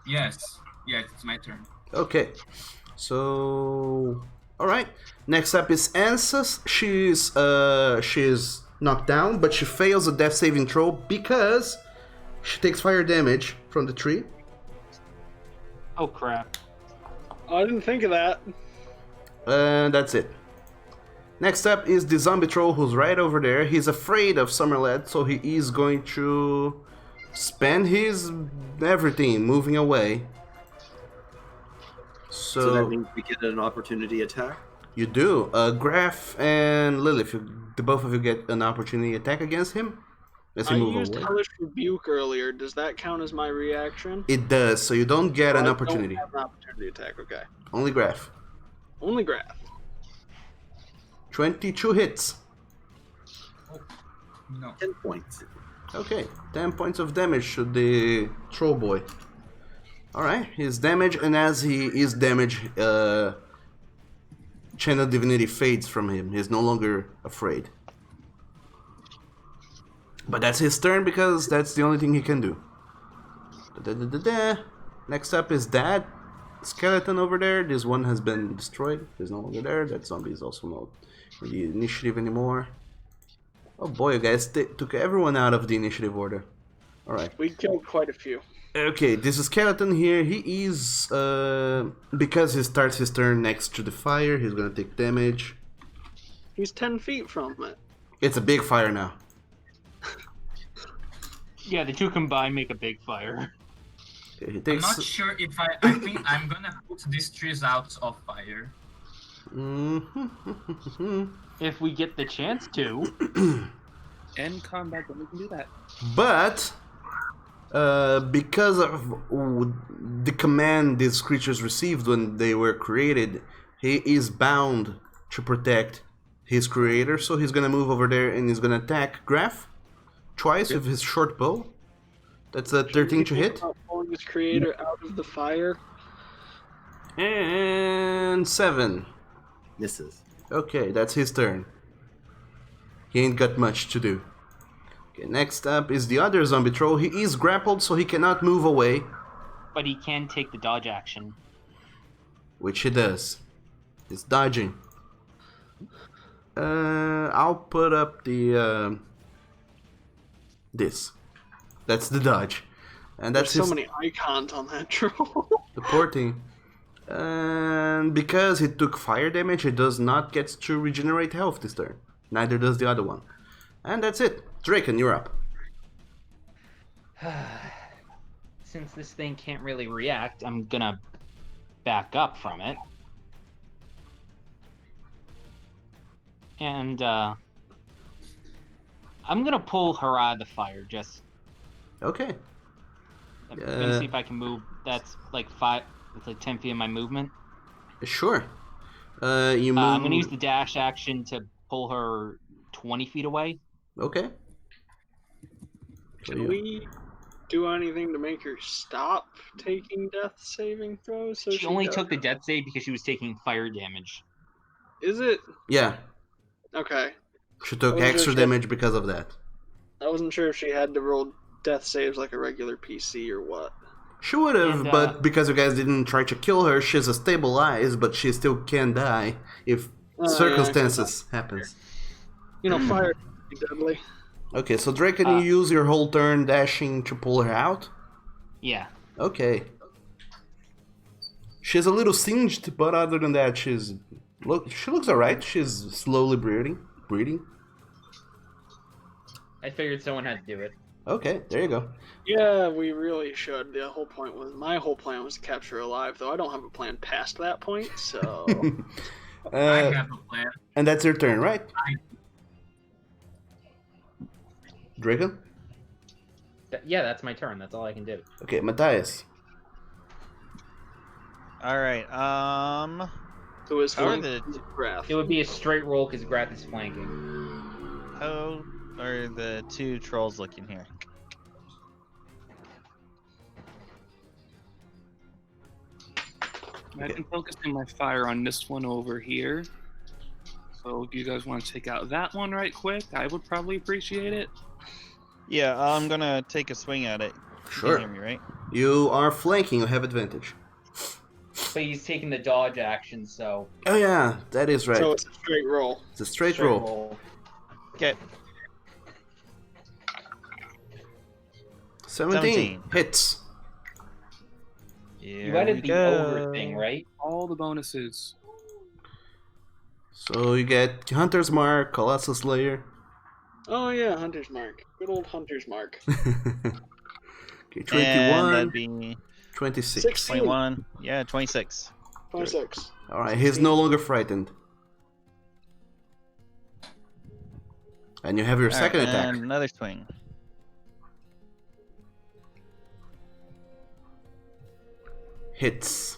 Yes, it's my turn. Okay, so all right. Next up is Ansys. She's knocked down, but she fails a death saving throw because she takes fire damage from the tree. Oh crap. Oh, I didn't think of that. And that's it. Next up is the zombie troll who's right over there. He's afraid of Summerlad, so he is going to spend his everything moving away. So that means we get an opportunity attack? You do. Graf and Lilith, the both of you get an opportunity attack against him as you I move used away. Hellish Rebuke earlier. Does that count as my reaction? It does, so you don't get an I opportunity. Don't have an opportunity attack, okay. Only Graf. Only Graph. 22 hits. No. 10 points. Okay, 10 points of damage to the troll boy. Alright, he's damaged, and as he is damaged, Channel Divinity fades from him. He's no longer afraid. But that's his turn because that's the only thing he can do. Next up is that skeleton over there. This one has been destroyed. He's no longer there. That zombie is also not in the initiative anymore. Oh boy, you guys took everyone out of the initiative order. Alright. We killed quite a few. Okay, this skeleton here, he is, because he starts his turn next to the fire, he's gonna take damage. He's 10 feet from it. It's a big fire now. Yeah, the two combined make a big fire. Okay, he I'm takes. not sure if I think I'm gonna put these trees out of fire. If we get the chance to. End combat, then we can do that. But because of the command these creatures received when they were created, he is bound to protect his creator. So he's gonna move over there and he's gonna attack Graf twice with his short bow. That's a 13 to hit. Pulling his creator out of the fire. And 7. Misses. Okay, that's his turn. He ain't got much to do. Okay, next up is the other zombie troll. He is grappled, so he cannot move away, But he can take the dodge action. which he does. He's dodging. I'll put up the this. That's the dodge, and that's There's so his many icons on that troll. the poor thing. And because he took fire damage, he does not get to regenerate health this turn. Neither does the other one. And that's it. Draken, you're up. Since this thing can't really react, I'm gonna back up from it. And I'm gonna pull her out of the fire. Okay. I'm gonna see if I can move. That's like 5. It's like 10 feet of my movement. Sure. You move. I'm gonna use the dash action to pull her 20 feet away. Okay. Can we do anything to make her stop taking death saving throws? So She only does- took the death save because she was taking fire damage. Is it? Yeah, Okay. she took wasn't extra sure she- damage because of that. I wasn't sure if she had to roll death saves like a regular PC or what. She would have, And, but because you guys didn't try to kill her, she's a stabilized, but she still can die if Oh, circumstances happens. You know, fire can be deadly. Okay, so Drake, can you use your whole turn dashing to pull her out? Yeah. Okay. She's a little singed, but other than that, she looks alright. She's slowly breathing. I figured someone had to do it. Okay, there you go. Yeah, we really should. My whole plan was to capture her alive, though I don't have a plan past that point, so... I have a plan. And that's your turn, right? Draken? Yeah, that's my turn. That's all I can do. Okay, Matthias. All right. Who is How are flanking the Graf? It would be a straight roll because Grath is flanking. how are the two trolls looking here? I've been focusing my fire on this one over here. So if you guys want to take out that one right quick, I would probably appreciate it. Yeah, I'm gonna take a swing at it. You Sure. can hear me, right? You are flanking, you have advantage. But he's taking the dodge action, so Oh yeah, that is right. So it's a straight roll. It's a straight roll. Okay. 17. Hits. Here You added we the go. over thing, right? All the bonuses. So you get Hunter's Mark, Colossus Slayer. Oh yeah, Hunter's Mark. Good old Hunter's Mark. Okay, And 21, that'd be 26. 16. 21. Yeah, 26. 26. Alright, he's no longer frightened. And you have your All second right, attack. and another swing. Hits.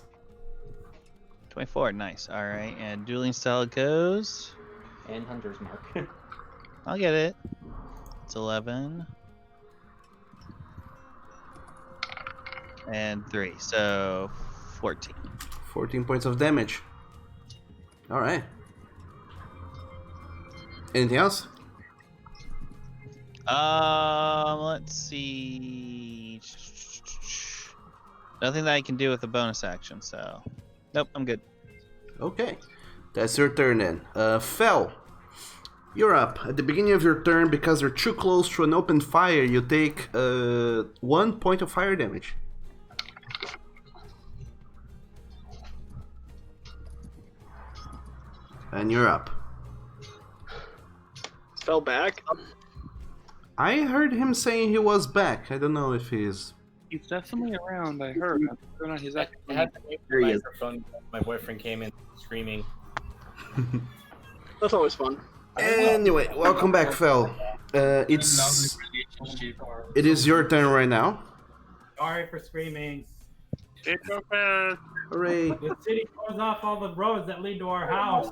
24. Nice. All right, and dueling style goes. And Hunter's Mark. I'll get it. It's 11. And 3. So 14. 14 points of damage. Alright. Anything else? Let's see. Nothing that I can do with a bonus action, so. Nope, I'm good. Okay. That's your turn then. Fel. You're up. At the beginning of your turn, because you're too close to an open fire, you take 1 point of fire damage. And you're up. Fell back. I heard him saying he was back. I don't know if he's He's definitely around. I heard. Whether or not he's I actually. had to mute the There he is. microphone. My boyfriend came in screaming. That's always fun. Anyway, welcome back, Fel. Lovely It's relationship. it is your turn right now. Sorry for screaming. It's okay. Hooray! The city closed off all the roads that lead to our house.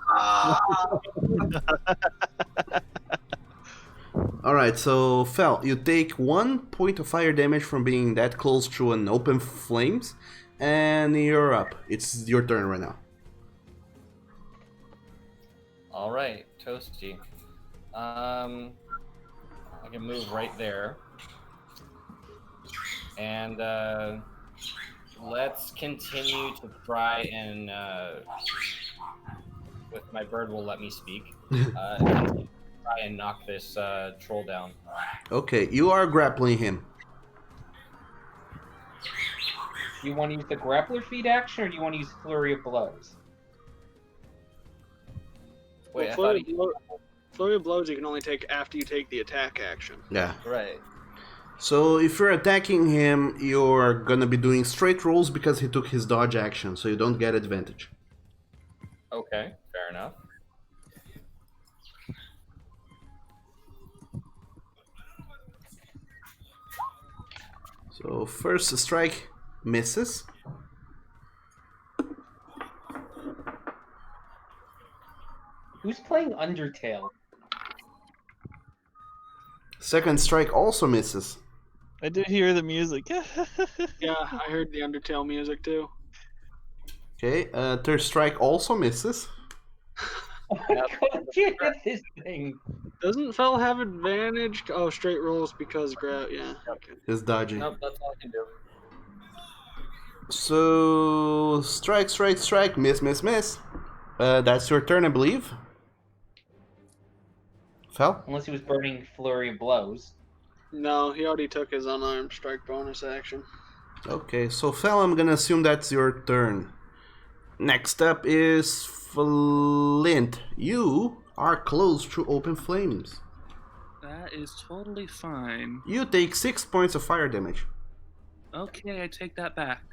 All right, so Fel, you take 1 point of fire damage from being that close to an open flames, and you're up. It's your turn right now. All right, Toasty. I can move right there. And let's continue to try and, if my bird will let me speak, try and knock this troll down. Okay, you are grappling him. Do you want to use the grappler feed action, or do you want to use flurry of blows? Wait, I Flurry, thought Flurry of blows you can only take after you take the attack action. Yeah. right. So if you're attacking him, you're gonna be doing straight rolls because he took his dodge action, so you don't get advantage. Okay, fair enough. So first strike misses. Who's playing Undertale? Second strike also misses. I did hear the music. Yeah, I heard the Undertale music too. Okay, third strike also misses. Oh my god, can't hit this thing. Doesn't Fel have advantage? Oh, straight rolls because yeah. Okay. He's dodging. Nope, that's all I can do. So strike, strike, strike, miss, miss, miss. That's your turn, I believe. Fel? Unless he was burning flurry of blows. No, he already took his unarmed strike bonus action. Okay, so Fel, I'm gonna assume that's your turn. Next up is Flint. You are close to open flames. That is totally fine. You take 6 points of fire damage. Okay, I take that back.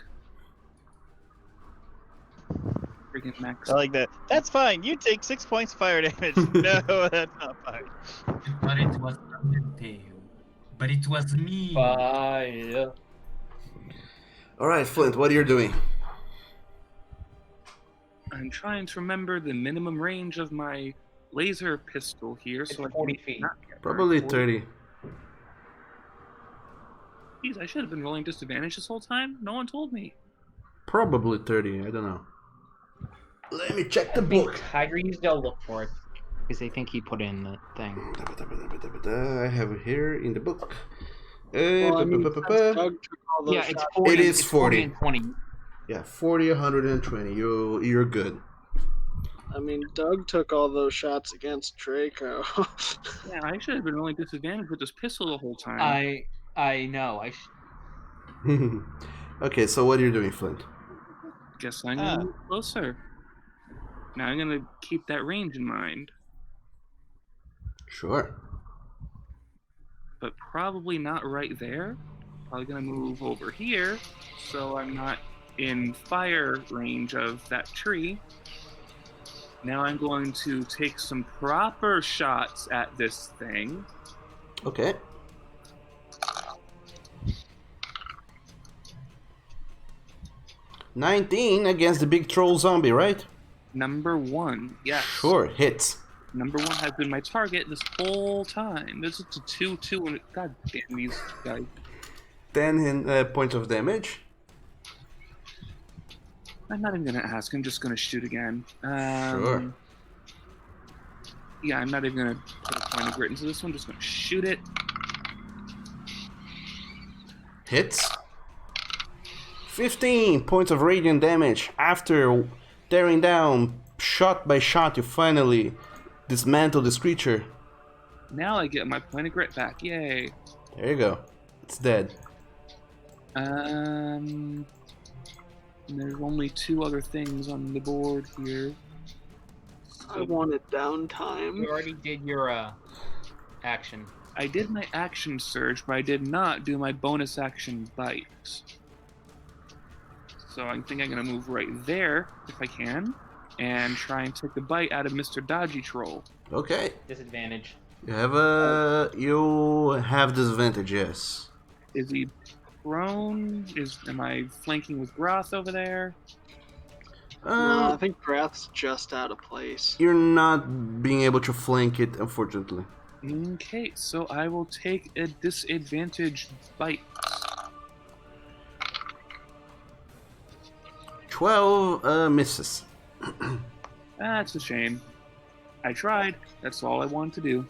Freaking max. I like that. That's fine. You take 6 points of fire damage. No, that's not fine. But it was Undertale. But it was me. Fire. Alright, Flint, what are you doing? I'm trying to remember the minimum range of my laser pistol here. It's So 40 feet. Probably 30. Jeez, I should have been rolling disadvantage this whole time. No one told me. Probably 30, I don't know. Let me check the I think book. Tigrees, they'll look for it. Because they think he put in the thing. I have it here in the book. Well, I mean, since Doug took all those Yeah, it's shots, 40. It is it's 40. and 20. Yeah, 40, 120. You're good. I mean, Doug took all those shots against Draco. Yeah, I should have been rolling disadvantage with this pistol the whole time. I know. Okay, so what are you doing, Flint? Guess I'm gonna move closer. Now I'm gonna keep that range in mind, Sure. but probably not right there. Probably gonna move over here, so I'm not in fire range of that tree. Now I'm going to take some proper shots at this thing. Okay. $19 against the big troll zombie, right? Number 1, yes. Sure, hits. Number 1 has been my target this whole time. This is a 2-2, and god damn these guys. 10 points of damage. I'm not even gonna ask. I'm just gonna shoot again. Sure. Yeah, I'm not even gonna put a point of grit into this one. Just gonna shoot it. Hits. 15 points of radiant damage. After tearing down, shot by shot, you finally dismantle this creature. Now I get my point of grit back. Yay. There you go. It's dead. And there's only 2 other things on the board here. I wanted downtime. You already did your action. I did my action surge, but I did not do my bonus action bite. So I think I'm gonna move right there if I can, and try and take the bite out of Mr. Dodgy Troll. Okay. Disadvantage. You have disadvantage, yes. Is he prone? Am I flanking with Groth over there? No, I think Grath's just out of place. You're not being able to flank it, unfortunately. Okay, so I will take a disadvantage bite. 12 misses. That's a shame. I tried. That's all I wanted to do.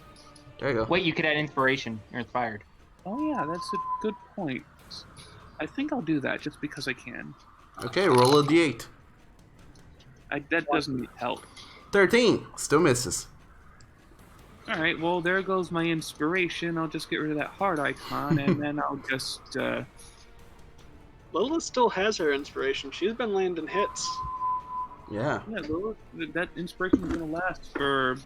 There you go. Wait, you could add inspiration. You're inspired. Oh yeah, that's a good point. I think I'll do that just because I can. Okay, roll a d8. That doesn't help. 13, still misses. Alright, well, there goes my inspiration. I'll just get rid of that heart icon, and then I'll just, Lilith still has her inspiration. She's been landing hits. Yeah. Yeah, that inspiration is going to last for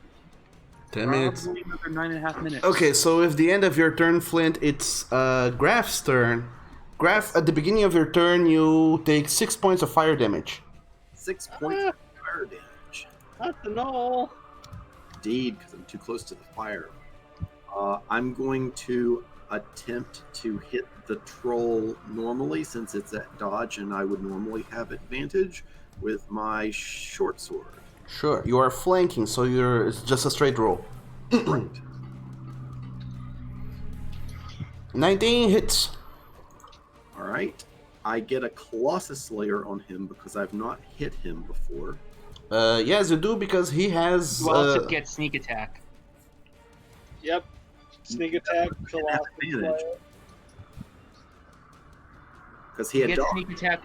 10 minutes. probably another 9.5 minutes. Okay, so if the end of your turn, Flint, it's Graf's turn. Graf, at the beginning of your turn, you take 6 points of fire damage. 6 points of fire damage. Not the null. Indeed, because I'm too close to the fire. I'm going to attempt to hit the troll normally, since it's at dodge and I would normally have advantage, with my short sword. Sure, you are flanking, so it's just a straight roll. Right. 19 hits. All right. I get a Colossus Slayer on him because I've not hit him before. Yes, you do, because he has... You also get sneak attack. Yep. Sneak attack, Colossus advantage. Slayer. Because he You had get dodge. sneak attack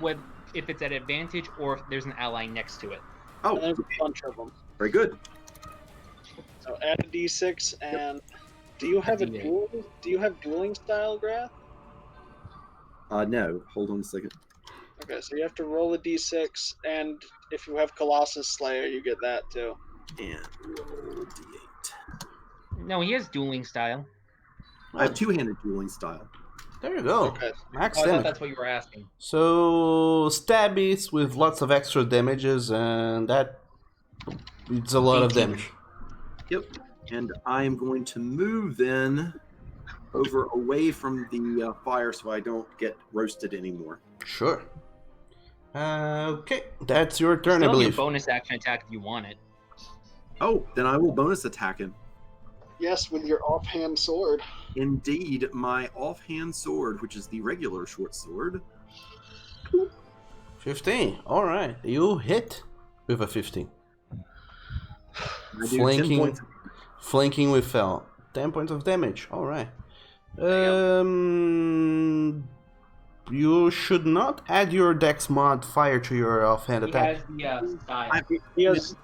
if it's at advantage or if there's an ally next to it. Oh, And there's a bunch of them. very good. So add a d6 and do you have a D8. duel? Do you have dueling style, Grath? No, hold on a second. Okay, so you have to roll a d6, and if you have Colossus Slayer, you get that too. And roll d8. No, he has dueling style. I have two-handed dueling style. There you go. Okay. Max Oh, I thought damage. that's what you were asking. So, stabbies with lots of extra damages, and that... It's a lot of 18. damage. Yep. And I'm going to move then over away from the fire so I don't get roasted anymore. Sure. Okay, that's your turn, I Still be a believe. bonus action attack if you want it. Oh, then I will bonus attack him. Yes, with your offhand sword. Indeed, my offhand sword, which is the regular short sword. 15. Alright, you hit with a 15. I do 10 points. Flanking with 10 points of damage. Alright. You should not add your dex mod fire to your offhand He attack. has the style.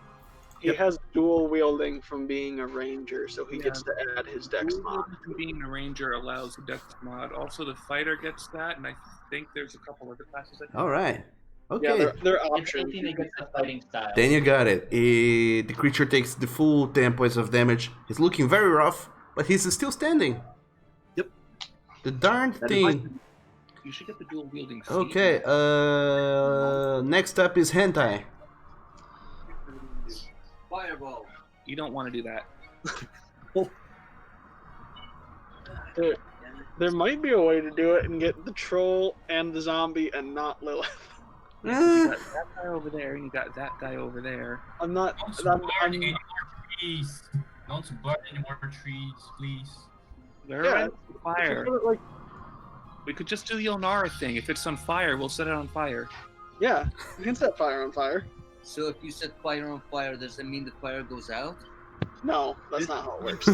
He has dual wielding from being a ranger, so he gets to add his dex mod. Being a ranger allows a dex mod. Also, the fighter gets that, and I think there's a couple other classes that. Alright. Okay. Yeah, they're It's options. anything that gets the fighting style. Then you got it. The creature takes the full 10 points of damage. He's looking very rough, but he's still standing. Yep. The darn That is thing. You should get the dual wielding. Okay, next up is Hentai. Fireball. You don't want to do that. There might be a way to do it and get the troll and the zombie and not Lilith. You got that guy over there, and you got that guy over there. I'm not. Don't I'm, burn I'm, any more trees. Don't burn any more trees, please. They're Yeah. on fire. like, We could just do the Onara thing. If it's on fire, we'll set it on fire. yeah, you can set fire on fire. So if you set fire on fire, does that mean the fire goes out? No, that's not how it works.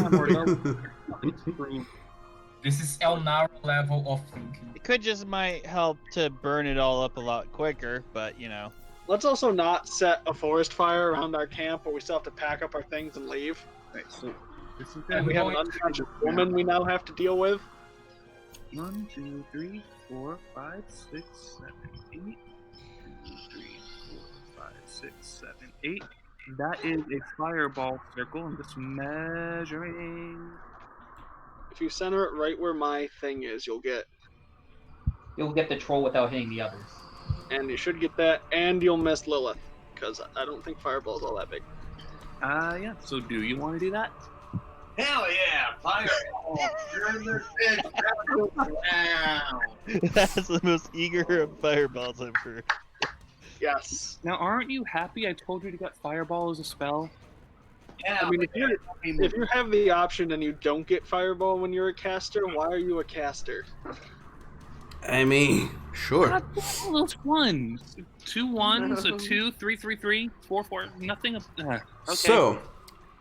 This is El Naro level of thinking. It could just might help to burn it all up a lot quicker, but you know. Let's also not set a forest fire around our camp where we still have to pack up our things and leave. Right, so this is And we have an unconscious woman we now have to deal with. 1, 2, 3, 4, 5, 6, 7, 8. 1, 2, 3, 4, 5, 6, 7, 8. That is a fireball circle. I'm just measuring. If you center it right where my thing is, you'll get the troll without hitting the others. and you should get that, and you'll miss Lilith, because I don't think Fireball's all that big. Yeah. So do you want to do that? Hell yeah! Fireball! Turn their fish down! That's the most eager of fireballs I've heard. Yes. Now, aren't you happy I told you to get Fireball as a spell? Yeah, I mean, if you have the option and you don't get Fireball when you're a caster, why are you a caster? I mean, sure. God, all those ones. 2 1s, a 2, 3 3 3, 4 4, nothing. Okay. So,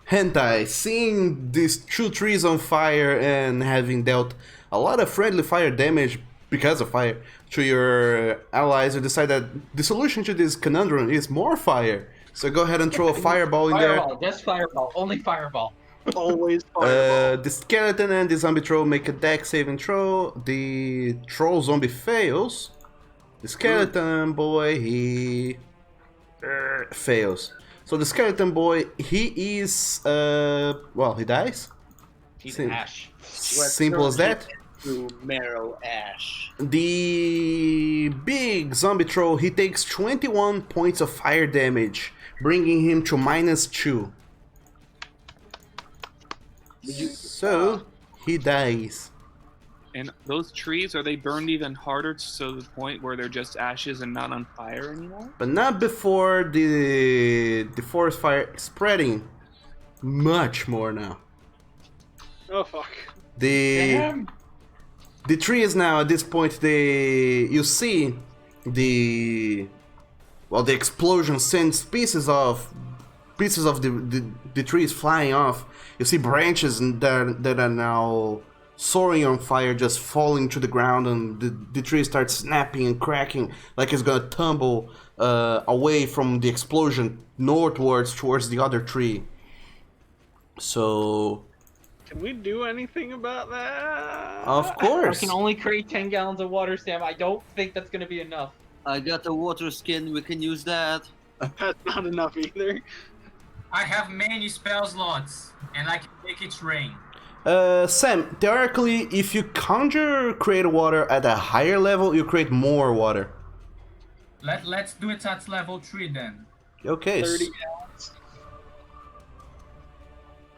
Hentai, seeing these 2 trees on fire and having dealt a lot of friendly fire damage because of fire to your allies, you decide that the solution to this conundrum is more fire. So go ahead and throw a fireball in there. Fireball, just fireball, only fireball. Always Fireball. The skeleton and the zombie troll make a deck saving throw. The troll zombie fails. The skeleton boy, he fails. So the skeleton boy, he is well, he dies. He's Sim- ash. Simple as that. to marrow ash. The big zombie troll, he takes 21 points of fire damage, bringing him to -2. So he dies. And those trees, are they burned even harder to the point where they're just ashes and not on fire anymore? But not before the forest fire spreading much more now. Oh fuck. The tree is now at this point, you see the explosion sends pieces of the trees flying off. You see branches that are now soaring on fire, just falling to the ground, and the tree starts snapping and cracking like it's gonna tumble away from the explosion northwards towards the other tree. So, Can we do anything about that? of course, I can only create 10 gallons of water, Sam. I don't think that's gonna be enough. I got a water skin, we can use that. That's not enough either. I have many spell slots, and I can make it rain. Sam, theoretically, if you conjure create water at a higher level, you create more water. Let's do it at level 3 then. Okay. 30 gallons.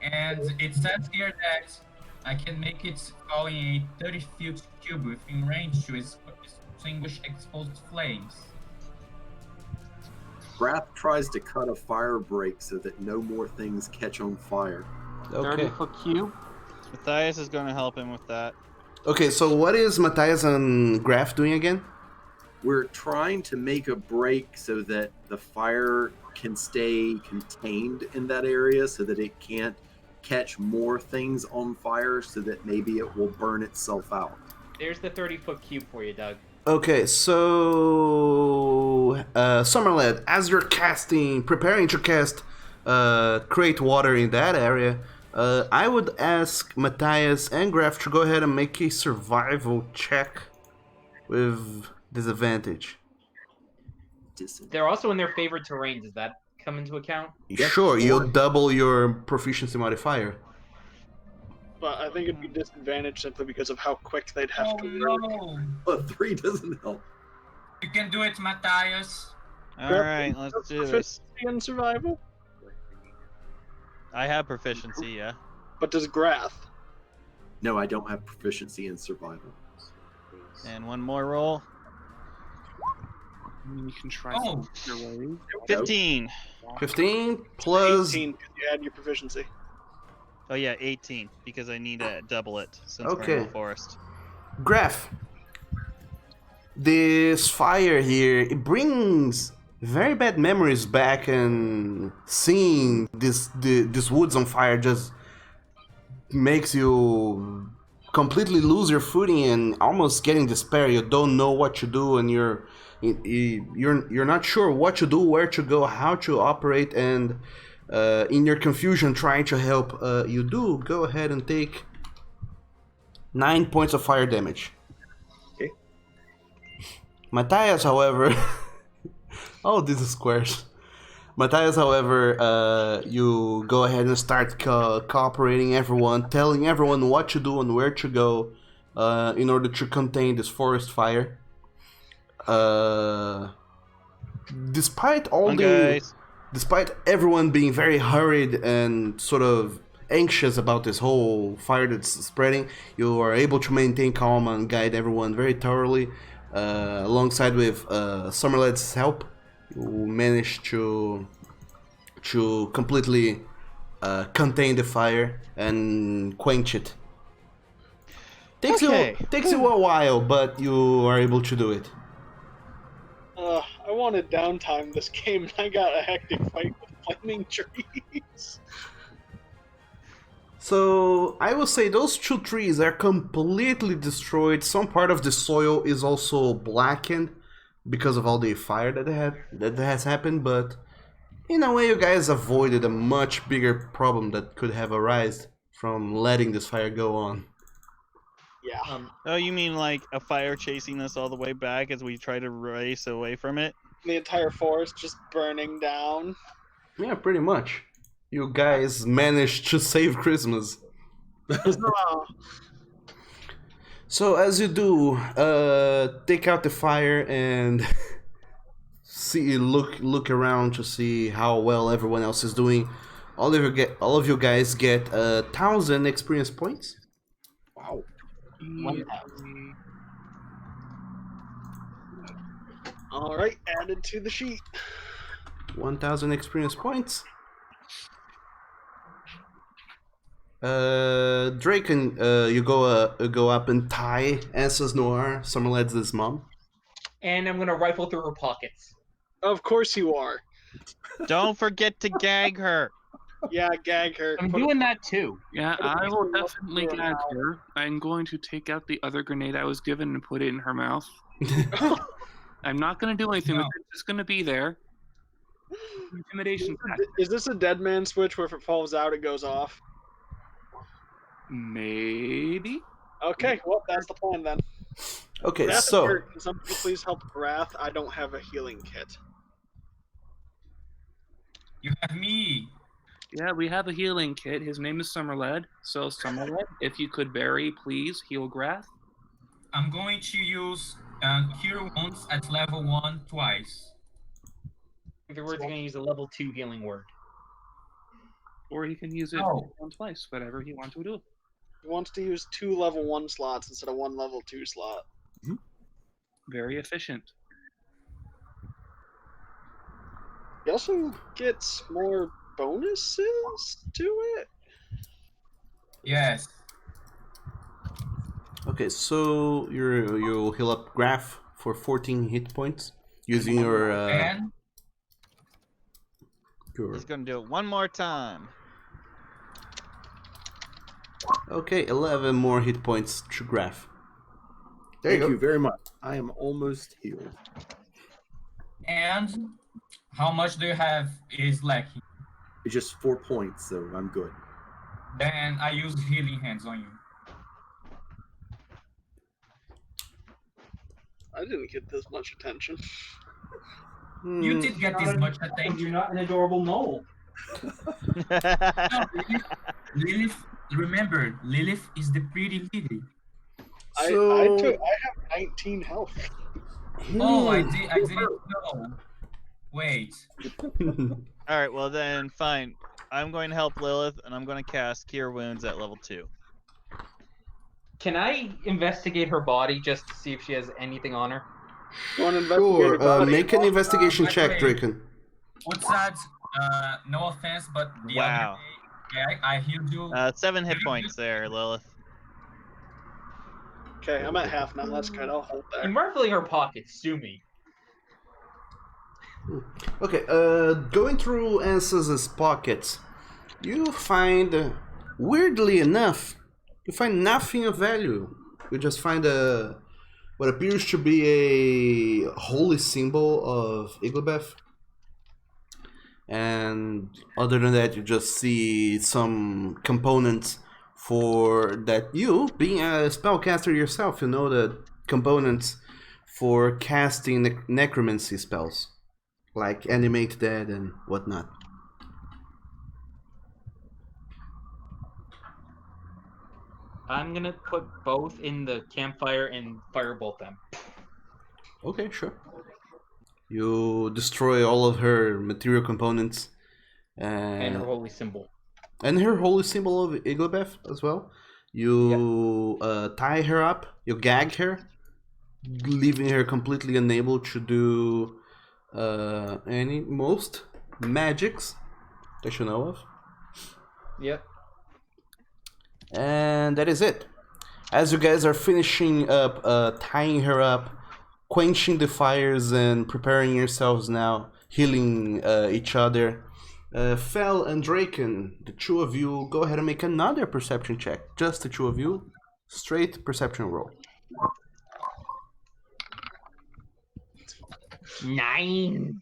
And it says here that I can make it fall in a 30 feet cube within range to extinguish exposed flames. Grath tries to cut a fire break so that no more things catch on fire. Okay. 30-foot cube. Matthias is going to help him with that. Okay, so what is Matthias and Graf doing again? We're trying to make a break so that the fire can stay contained in that area so that it can't catch more things on fire so that maybe it will burn itself out. There's the 30-foot cube for you, Doug. Okay, so Summerlad, as you're preparing to cast create water in that area, I would ask Matthias and Graf to go ahead and make a survival check with disadvantage. They're also in their favorite terrains. Does that come into account? Sure, you'll double your proficiency modifier. But I think it'd be disadvantaged simply because of how quick they'd have Oh to work. no! A 3 doesn't help. You can do it, Matthias. All right, let's do this. Proficiency in survival? I have proficiency, yeah. But does Grath? No, I don't have proficiency in survival. And one more roll. I mean, you can try Oh. your way. 15. 15 plus 18, because you add your proficiency. Oh yeah, 18 because I need to double it since we're Okay. in the forest. Graf. This fire here, it brings very bad memories back, and seeing this woods on fire just makes you completely lose your footing and almost getting despair. You don't know what to do, and you're not sure what to do, where to go, how to operate, and in your confusion trying to help, you do go ahead and take 9 points of fire damage. Okay. Matthias, however, oh, this is squares. Matthias, however, you go ahead and start cooperating everyone, telling everyone what to do and where to go in order to contain this forest fire. Despite all despite everyone being very hurried and sort of anxious about this whole fire that's spreading, you are able to maintain calm and guide everyone very thoroughly. Alongside with Summerled's help, you manage to completely contain the fire and quench it. Takes you a while, but you are able to do it. I wanted downtime this game, and I got a hectic fight with flaming trees. So I will say those 2 trees are completely destroyed. Some part of the soil is also blackened because of all the fire that has happened. But in a way, you guys avoided a much bigger problem that could have arisen from letting this fire go on. Yeah. Oh, you mean like a fire chasing us all the way back as we try to race away from it? The entire forest just burning down. Yeah, pretty much. You guys managed to save Christmas. So as you do, take out the fire and look around to see how well everyone else is doing. All of you guys get 1,000 experience points. Wow. 1,000. All right, added to the sheet. 1,000 experience points. Drake and you go up and tie Ansas Noir, Summerled's mom. And I'm gonna rifle through her pockets. Of course you are. Don't forget to gag her. Yeah, gag her. I'm doing that too. Yeah, I will definitely gag her. I'm going to take out the other grenade I was given and put it in her mouth. I'm not going to do anything with it. It's just going to be there. Intimidation. Is this a dead man switch where if it falls out, it goes off? Maybe. Okay, well, that's the plan then. Okay, Wrath so Can somebody please help Wrath? I don't have a healing kit. You have me. Yeah, we have a healing kit. His name is Summerled. So Summerled, if you could Barry, please heal Grath. I'm going to use Cure Wounds at level 1 twice. In other words, you're gonna use a level 2 healing word. Or he can use it twice, whatever he wants to do. He wants to use 2 level 1 slots instead of 1 level 2 slot. Very efficient. He also gets more bonuses to it? Yes. okay, so you'll heal up Graph for 14 hit points using your And He's gonna do it one more time. okay, 11 more hit points to Graph. There Thank you you go. very much. I am almost healed. and how much do you have is lacking? It's just 4 points, so I'm good. Then I use healing hands on you. I didn't get this much attention. You did get this much You're attention. not an adorable mole. No, Lilith, remember, Lilith is the pretty lady. I So have 19 health. Oh, I didn't know. Wait. All right, well then, fine. I'm going to help Lilith, and I'm going to cast Cure Wounds at level 2. Can I investigate her body just to see if she has anything on her? You want to investigate her Sure, body? make an investigation check, okay. Draken. What's that? No offense, but the Wow. other day, I healed you. 7 hit points there, Lilith. Okay, I'm at half now. That's good. I'll hold there. I'm rifling her pockets. Sue me. Okay, going through Ansas's pockets, you find, weirdly enough, you find nothing of value. You just find what appears to be a holy symbol of Iglebeth. And other than that, you just see some components for that. You, being a spellcaster yourself, you know the components for casting necromancy spells. like animate that and whatnot. I'm gonna put both in the campfire and firebolt them. Okay, sure. You destroy all of her material components And her holy symbol. and her holy symbol of Iglebeth as well. You tie her up, you gag her, leaving her completely unable to do most magics that you know of. Yep. And that is it. As you guys are finishing up, tying her up, quenching the fires, and preparing yourselves now, healing each other, Fel and Draken, the two of you, go ahead and make another perception check. Just the two of you. Straight perception roll. 9.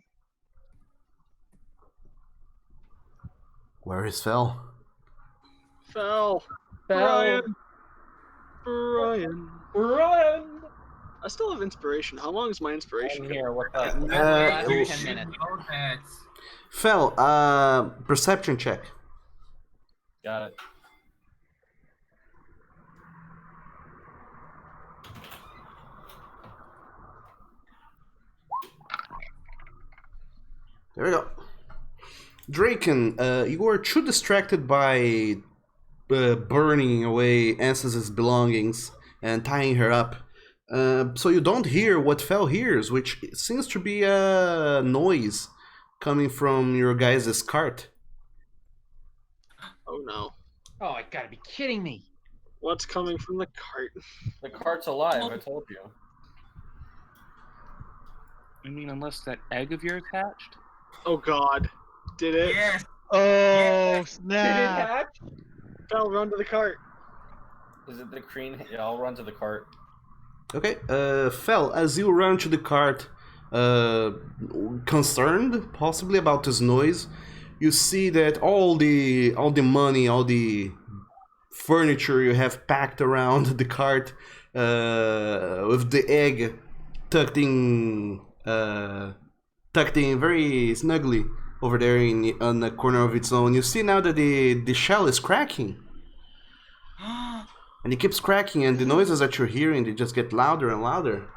Where is Fel? Fell. Fell. Brian. Run! I still have inspiration. How long is my inspiration? I'm here. What's up? Uh, You 10 should minutes. know that. Fel, perception check. Got it. There we go. Draken, you are too distracted by burning away Ansys's belongings and tying her up. So you don't hear what Fel hears, which seems to be a noise coming from your guys' cart. Oh no. Oh, I gotta be kidding me. What's coming from the cart? The cart's alive, I told you. I mean, unless that egg of yours hatched. Oh god. Did it? Yes. Oh, Did it snap. hatch? Fell, run to the cart. Is it the crane? Yeah, I'll run to the cart. Okay, Fel, as you run to the cart, concerned possibly about this noise, you see that all the money, all the furniture you have packed around the cart, with the egg tucked in very snugly over there on the corner of its own. You see now that the shell is cracking. And it keeps cracking, and the noises that you're hearing, they just get louder and louder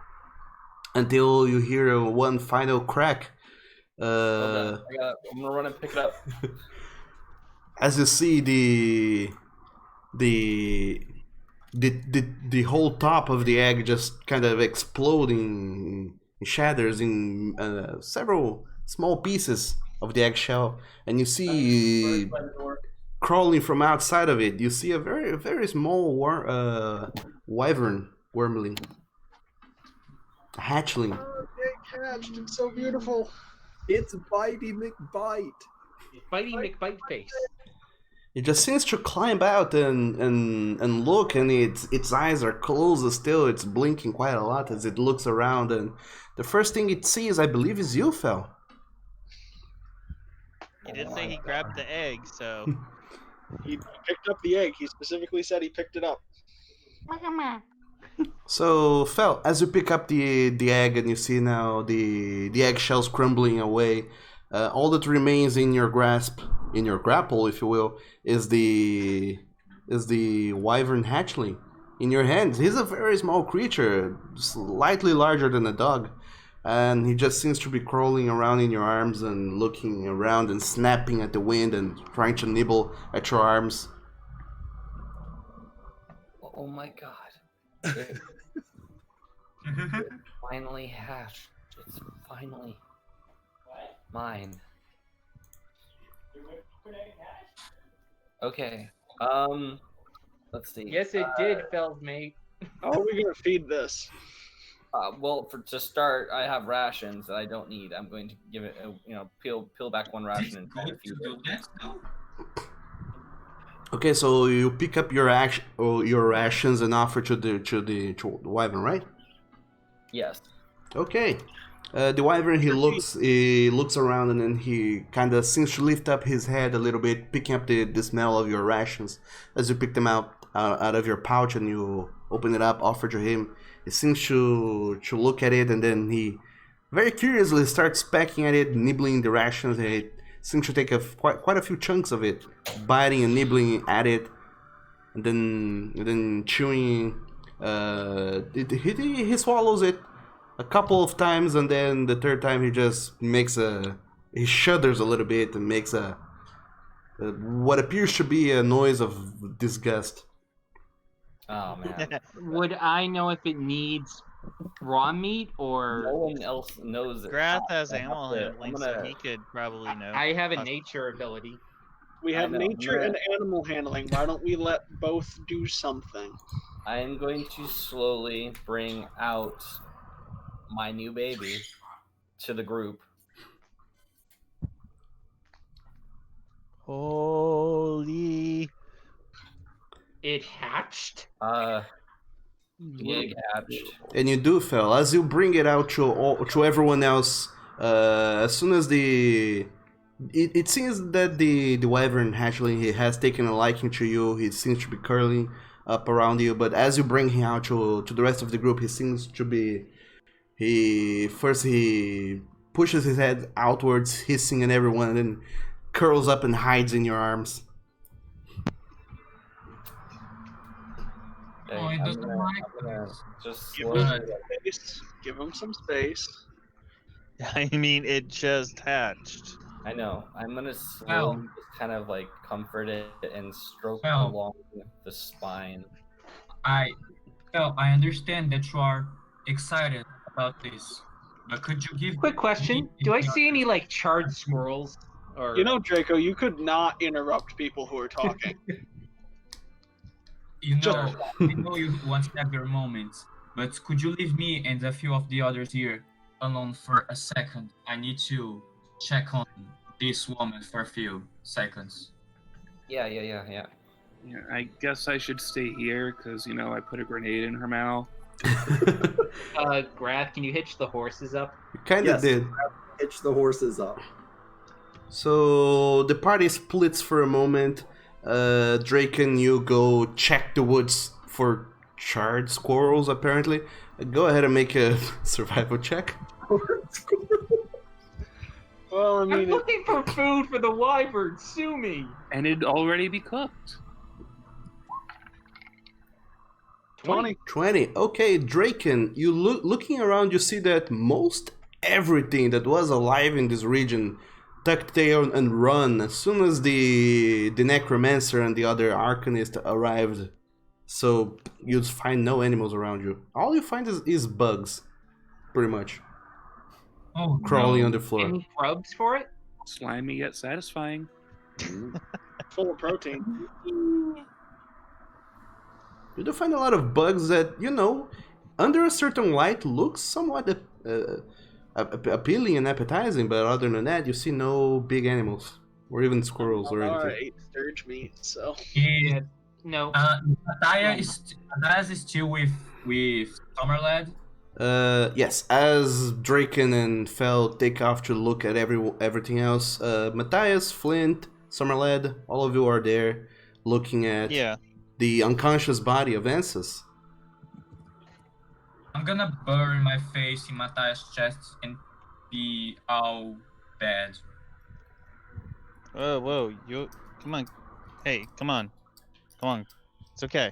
until you hear one final crack. I'm gonna run and pick it up. As you see the whole top of the egg just kind of exploding, shatters in several small pieces of the eggshell, and you see crawling from outside of it, you see a very, very small wyvern wormling. A hatchling. Oh, it hatched. It's so beautiful. It's Bitey McBite. Bitey McBite face. It just seems to climb out and look, and its eyes are closed still. It's blinking quite a lot as it looks around, and the first thing it sees, I believe, is you, Fel. He did say he grabbed the egg, so. He picked up the egg. He specifically said he picked it up. So, Fel, as you pick up the egg and you see now the eggshells crumbling away, all that remains in your grasp, in your grapple, if you will, is the wyvern hatchling in your hands. He's a very small creature, slightly larger than a dog, and he just seems to be crawling around in your arms and looking around and snapping at the wind and trying to nibble at your arms. Oh my god. It finally hatched. It's finally mine. Okay. Let's see. Yes, it did, Fel's mate. How are we gonna feed this? Well, to start, I have rations that I don't need. I'm going to give it, peel back one ration and try to feed it. Okay, so you pick up your rations and offer to the wyvern, right? Yes. Okay. The wyvern, he looks around, and then he kind of seems to lift up his head a little bit, picking up the smell of your rations. As you pick them out of your pouch and you open it up, offer to him, he seems to look at it, and then he very curiously starts pecking at it, nibbling the rations, and it seems to take quite a few chunks of it, biting and nibbling at it, and then chewing. He swallows it a couple of times, and then the third time he shudders a little bit and makes a what appears to be a noise of disgust. Oh man. Would I know if it needs raw meat No or? one else knows it. Grath has I have animal to- handling, I'm so gonna- he could probably know. I have a nature ability. We I have know, nature I'm and animal handling. Why don't we let both do something? I am going to slowly bring out my new baby to the group. Holy. It hatched. Gig hatched. And you do, Fel. As you bring it out to everyone else, as soon as it seems that the wyvern hatchling he has taken a liking to you. He seems to be curling up around you. But as you bring him out to the rest of the group, he seems to be he pushes his head outwards, hissing at everyone, and then curls up and hides in your arms. Okay, Oh, it I'm doesn't gonna- like I'm gonna this. just Give slowly. him space. Give him some space. I mean, it just hatched. I know. I'm gonna slowly Well. just kind of like comfort it and stroke Well. along the spine. I understand that you are excited about this, but could you give Quick question: do I see any like charred squirrels? Or You know, Draco, you could not interrupt people who are talking. You Just- know, I know you want to have your moments, but could you leave me and a few of the others here alone for a second? I need to check on this woman for a few seconds. Yeah. Yeah, I guess I should stay here because I put a grenade in her mouth. Grath, can you hitch the horses up? You kind of Yes. did. Hitch the horses up. So the party splits for a moment. Drake and you go check the woods for charred squirrels, apparently. Go ahead and make a survival check. Well, I I'm mean, it, looking for food for the wyvern. Sue me. And it'd already be cooked. 20. 20. Okay, Draken, you looking around, you see that most everything that was alive in this region tucked tail and run as soon as the necromancer and the other arcanist arrived. So you'd find no animals around you. All you find is bugs, pretty much, Oh, crawling no. on the floor. Any grubs for it? Slimy yet satisfying. Full of protein. You do find a lot of bugs that, under a certain light looks somewhat appealing and appetizing, but other than that, you see no big animals or even squirrels or anything. I ate sturge meat, so. Is, No. Matthias is still with Summerlad. Yes, as Draken and Fel take off to look at everything else, Matthias, Flint, Summerlad, all of you are there looking at Yeah. the unconscious body of Ansys. I'm gonna bury my face in Matthias' chest and be all bad. Whoa, you come on. Hey, come on. It's okay.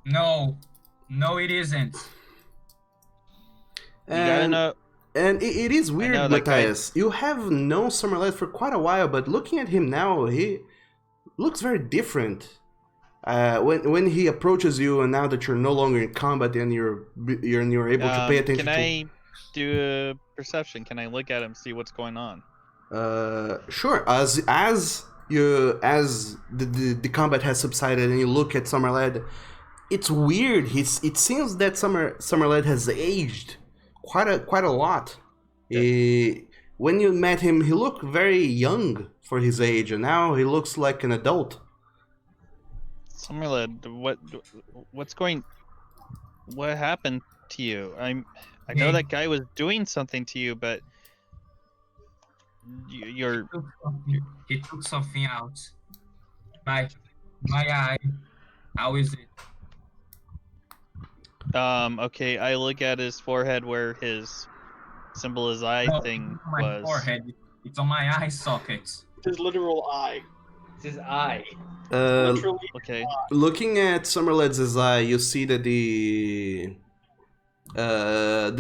No, it isn't. You gotta And, know. and it is weird, know that guy- Matthias. You have known Summerlad for quite a while, but looking at him now, he looks very different. When he approaches you, and now that you're no longer in combat and you're able to pay attention Can I do a perception? Can I look at him, see what's going on? Sure. As the combat has subsided and you look at Summerlad, it's weird. It seems that Summerlad has aged quite a lot. When you met him, he looked very young for his age, and now he looks like an adult. Summerlad, what happened to you? I know Hey. that guy was doing something to you, but you're He took something out. My eye. How is it? okay. I look at his forehead where his symbol eye No, thing it's on my was. forehead. It's on my eye socket. His literal eye. It's his eye. Literally. Okay. Looking at Summerled's eye, you see that the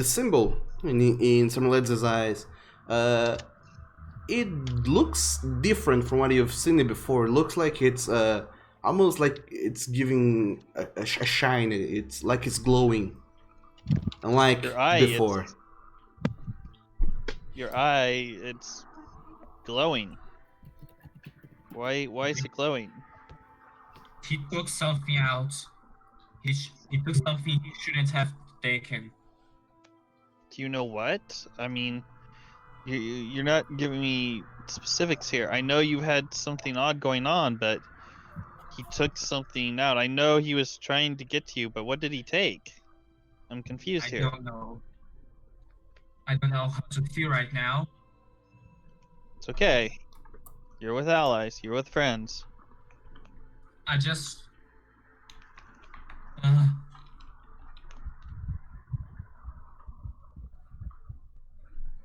symbol in Summerled's eyes, it looks different from what you've seen it before. It looks like it's almost like it's giving a shine. It's like it's glowing, unlike Your eye, before. Your eye, it's glowing. Why is it glowing? He took something out. He took something he shouldn't have taken. Do you know what? I mean, you're not giving me specifics here. I know you had something odd going on, but he took something out. I know he was trying to get to you, but what did he take? I'm confused I here. don't know. I don't know how to feel right now. It's okay. You're with allies. You're with friends. I just.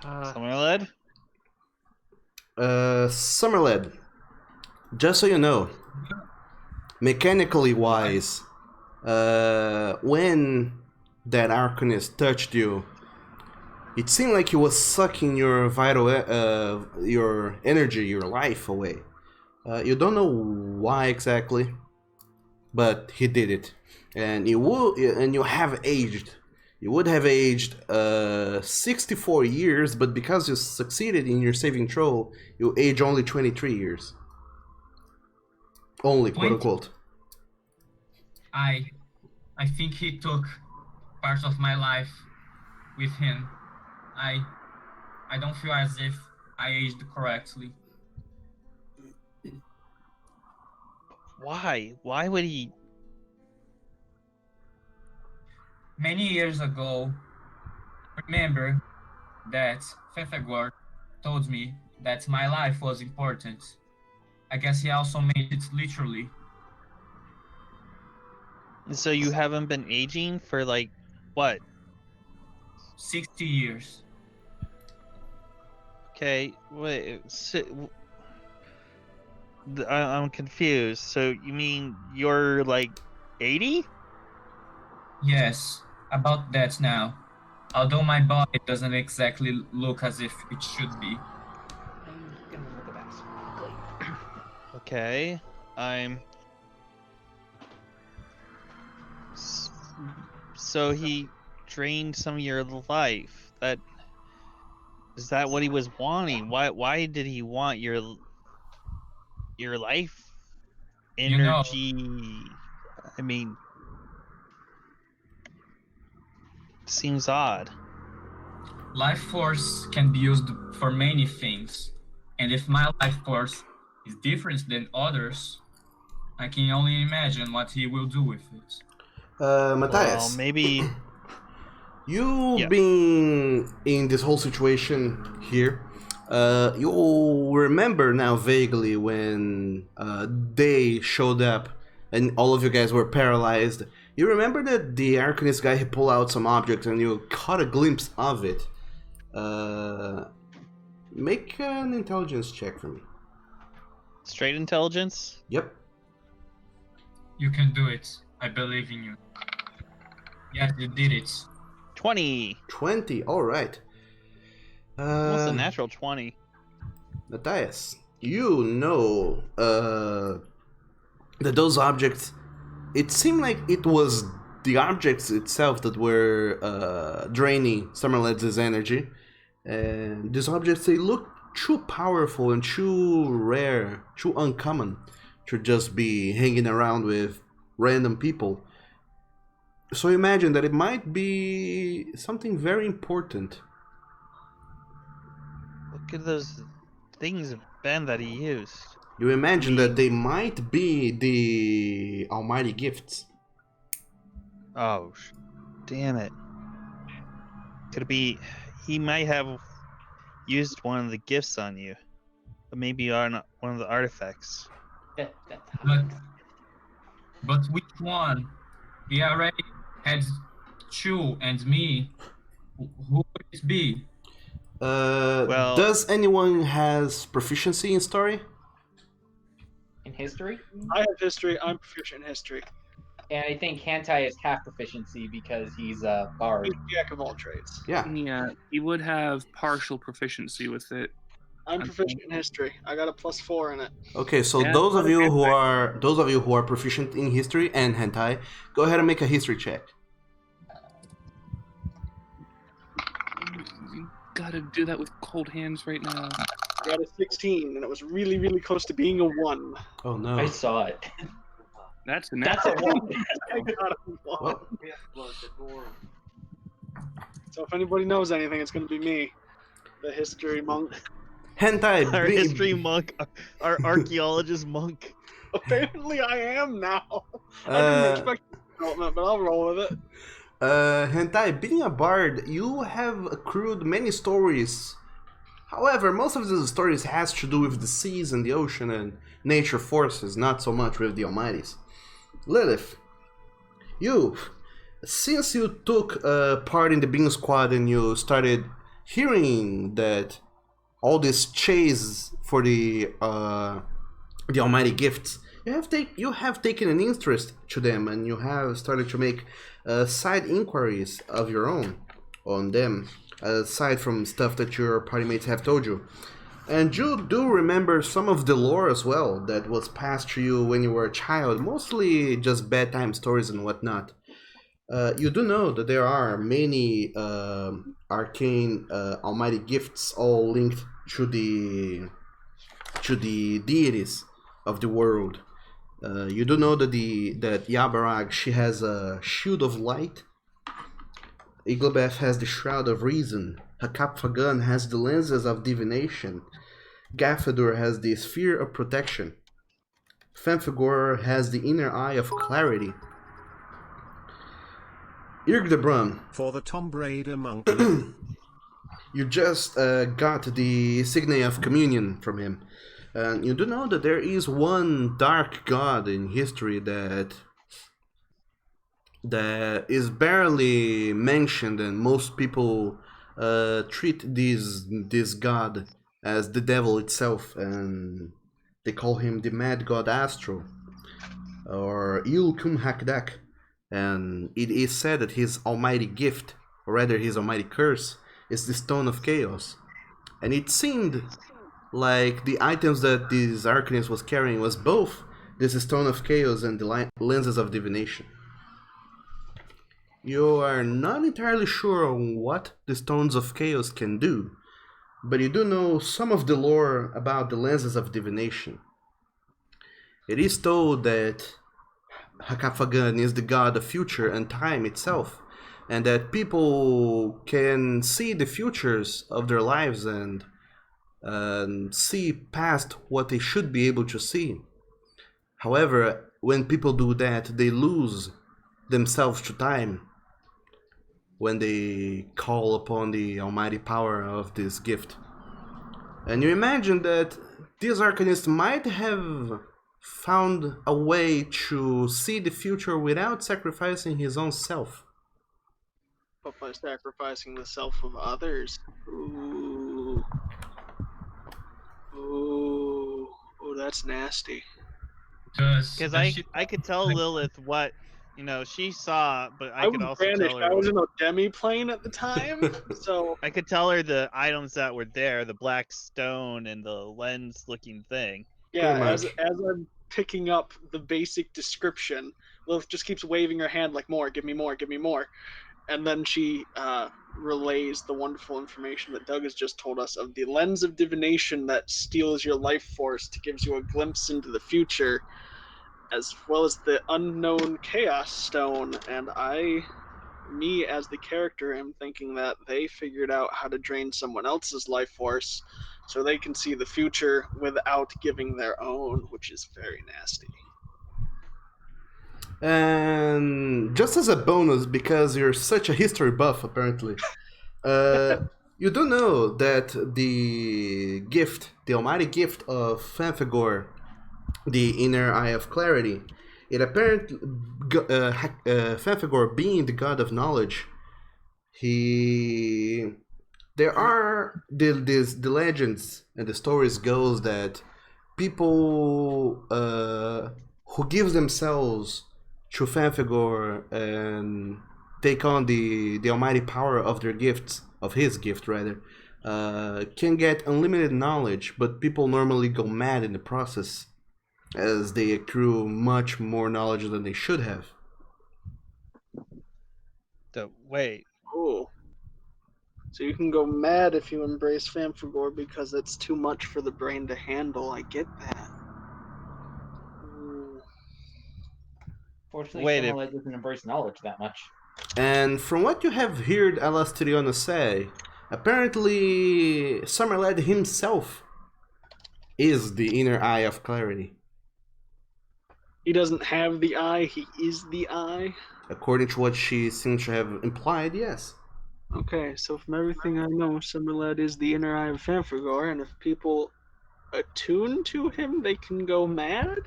Summerled? Summerled, just so you know, mechanically wise, when that Arcanist touched you, it seemed like he was sucking your vital, your energy, your life away. You don't know why exactly, but he did it, and you have aged. You would have aged 64 years, but because you succeeded in your saving throw, you age only 23 years. Only, quote unquote. I think he took part of my life with him. I don't feel as if I aged correctly. Why? Why would he? Many years ago, remember that Fethagor told me that my life was important. I guess he also made it literally. So you haven't been aging for like, what? 60 years. Okay, wait. I'm confused. So you mean you're like 80? Yes, about that now. Although my body doesn't exactly look as if it should be. I'm gonna look at that specifically. Okay, I'm. So he drained some of your life. Is that what he was wanting? Why did he want your life energy? I mean, seems odd. Life force can be used for many things, and if my life force is different than others, I can only imagine what he will do with it. Matthias. Well, maybe you being in this whole situation here, you remember now vaguely when they showed up and all of you guys were paralyzed. You remember that the Arcanist guy, he pulled out some object and you caught a glimpse of it. Make an intelligence check for me. Straight intelligence? Yep. You can do it. I believe in you. Yes, you did it. 20. 20, alright. Almost a natural 20. Matthias, you know that those objects, it seemed like it was the objects itself that were draining Summerled's energy. And these objects, they look too powerful and too rare, too uncommon to just be hanging around with random people. So imagine that it might be something very important. Look at those things, Ben, that he used. You imagine that they might be the almighty gifts. Oh, damn it. Could it be... He might have used one of the gifts on you. But maybe on one of the artifacts. But which one? He already had two and me. Who would it be? Well- Does anyone has proficiency in story? In history? I have history. I'm proficient in history. And I think Hantai is half proficiency because he's a bard. He's jack of all trades. Yeah. Yeah, he would have partial proficiency with it. I'm proficient in history. I got a +4 in it. Okay, so Yeah, those of you who are proficient in history and hentai, go ahead and make a history check. You gotta do that with cold hands right now. I got a 16, and it was really, really close to being a 1. Oh no. I saw it. That's a That's a one. I got a 1. Well, So if anybody knows anything, it's going to be me, the history monk. hentai. Our be- history monk, our archaeologist monk. Apparently, I am now. I Uh, didn't expect development, but I'll roll with it. Hentai, being a bard, you have accrued many stories. However, most of these stories has to do with the seas and the ocean and nature forces, not so much with the Almighties. Lilith, since you took part in the Bean Squad and you started hearing that all this chase for the Almighty gifts, you have taken an interest to them, and you have started to make side inquiries of your own on them, aside from stuff that your party mates have told you. And you do remember some of the lore as well that was passed to you when you were a child, mostly just bedtime stories and whatnot. You do know that there are many arcane almighty gifts all linked to the deities of the world. You do know that that Yabarag, she has a shield of light. Iglebeth has the shroud of reason. Hakapfagan has the lenses of divination. Gaffadur has the sphere of protection. Femfigor has the inner eye of clarity. Irgdebran, For the Tomb Raider monk. you just got the signet of communion from him. And you do know that there is one dark god in history that is barely mentioned, and most people treat this god as the devil itself, and they call him the mad god Astro, or Ilkum Hakdak. And it is said that his almighty gift, or rather his almighty curse, is the Stone of Chaos. And it seemed like the items that this Arcanist was carrying was both this Stone of Chaos and the lenses of divination. You are not entirely sure on what the Stones of Chaos can do, but you do know some of the lore about the lenses of divination. It is told that Hakafagan is the god of future and time itself, and that people can see the futures of their lives and see past what they should be able to see. However, when people do that, they lose themselves to time when they call upon the almighty power of this gift. And you imagine that this Arcanist might have found a way to see the future without sacrificing his own self. But by sacrificing the self of others. Ooh. Ooh. Oh, that's nasty. Because I could tell Lilith what she saw, but I could was also banished. tell her. I was in a demi-plane at the time, so I could tell her the items that were there, the black stone and the lens-looking thing. yeah. Pretty much. As I'm picking up the basic description, Lilith just keeps waving her hand like, "More, give me more, give me more," and then she relays the wonderful information that Doug has just told us of the lens of divination that steals your life force to gives you a glimpse into the future, as well as the unknown chaos stone. And me as the character, am thinking that they figured out how to drain someone else's life force so they can see the future without giving their own, which is very nasty. And just as a bonus, because you're such a history buff, apparently, you do know that the gift, the almighty gift of Fanfigor, the inner eye of clarity, it apparently, Fanfigor being the god of knowledge, he There are the legends and the stories goes that people who give themselves to Fanfigor and take on the almighty power of their gifts, of his gift rather, can get unlimited knowledge, but people normally go mad in the process as they accrue much more knowledge than they should have. Wait. Cool. So you can go mad if you embrace Famfagor because it's too much for the brain to handle. I get that. Fortunately, Wait, Summerlight doesn't embrace knowledge that much. And from what you have heard Alastriona say, apparently Summerlad himself is the inner eye of clarity. He doesn't have the eye, he is the eye. According to what she seems to have implied, yes. Okay, so from everything I know, Summerlad is the inner eye of Famfagor, and if people attune to him, they can go mad?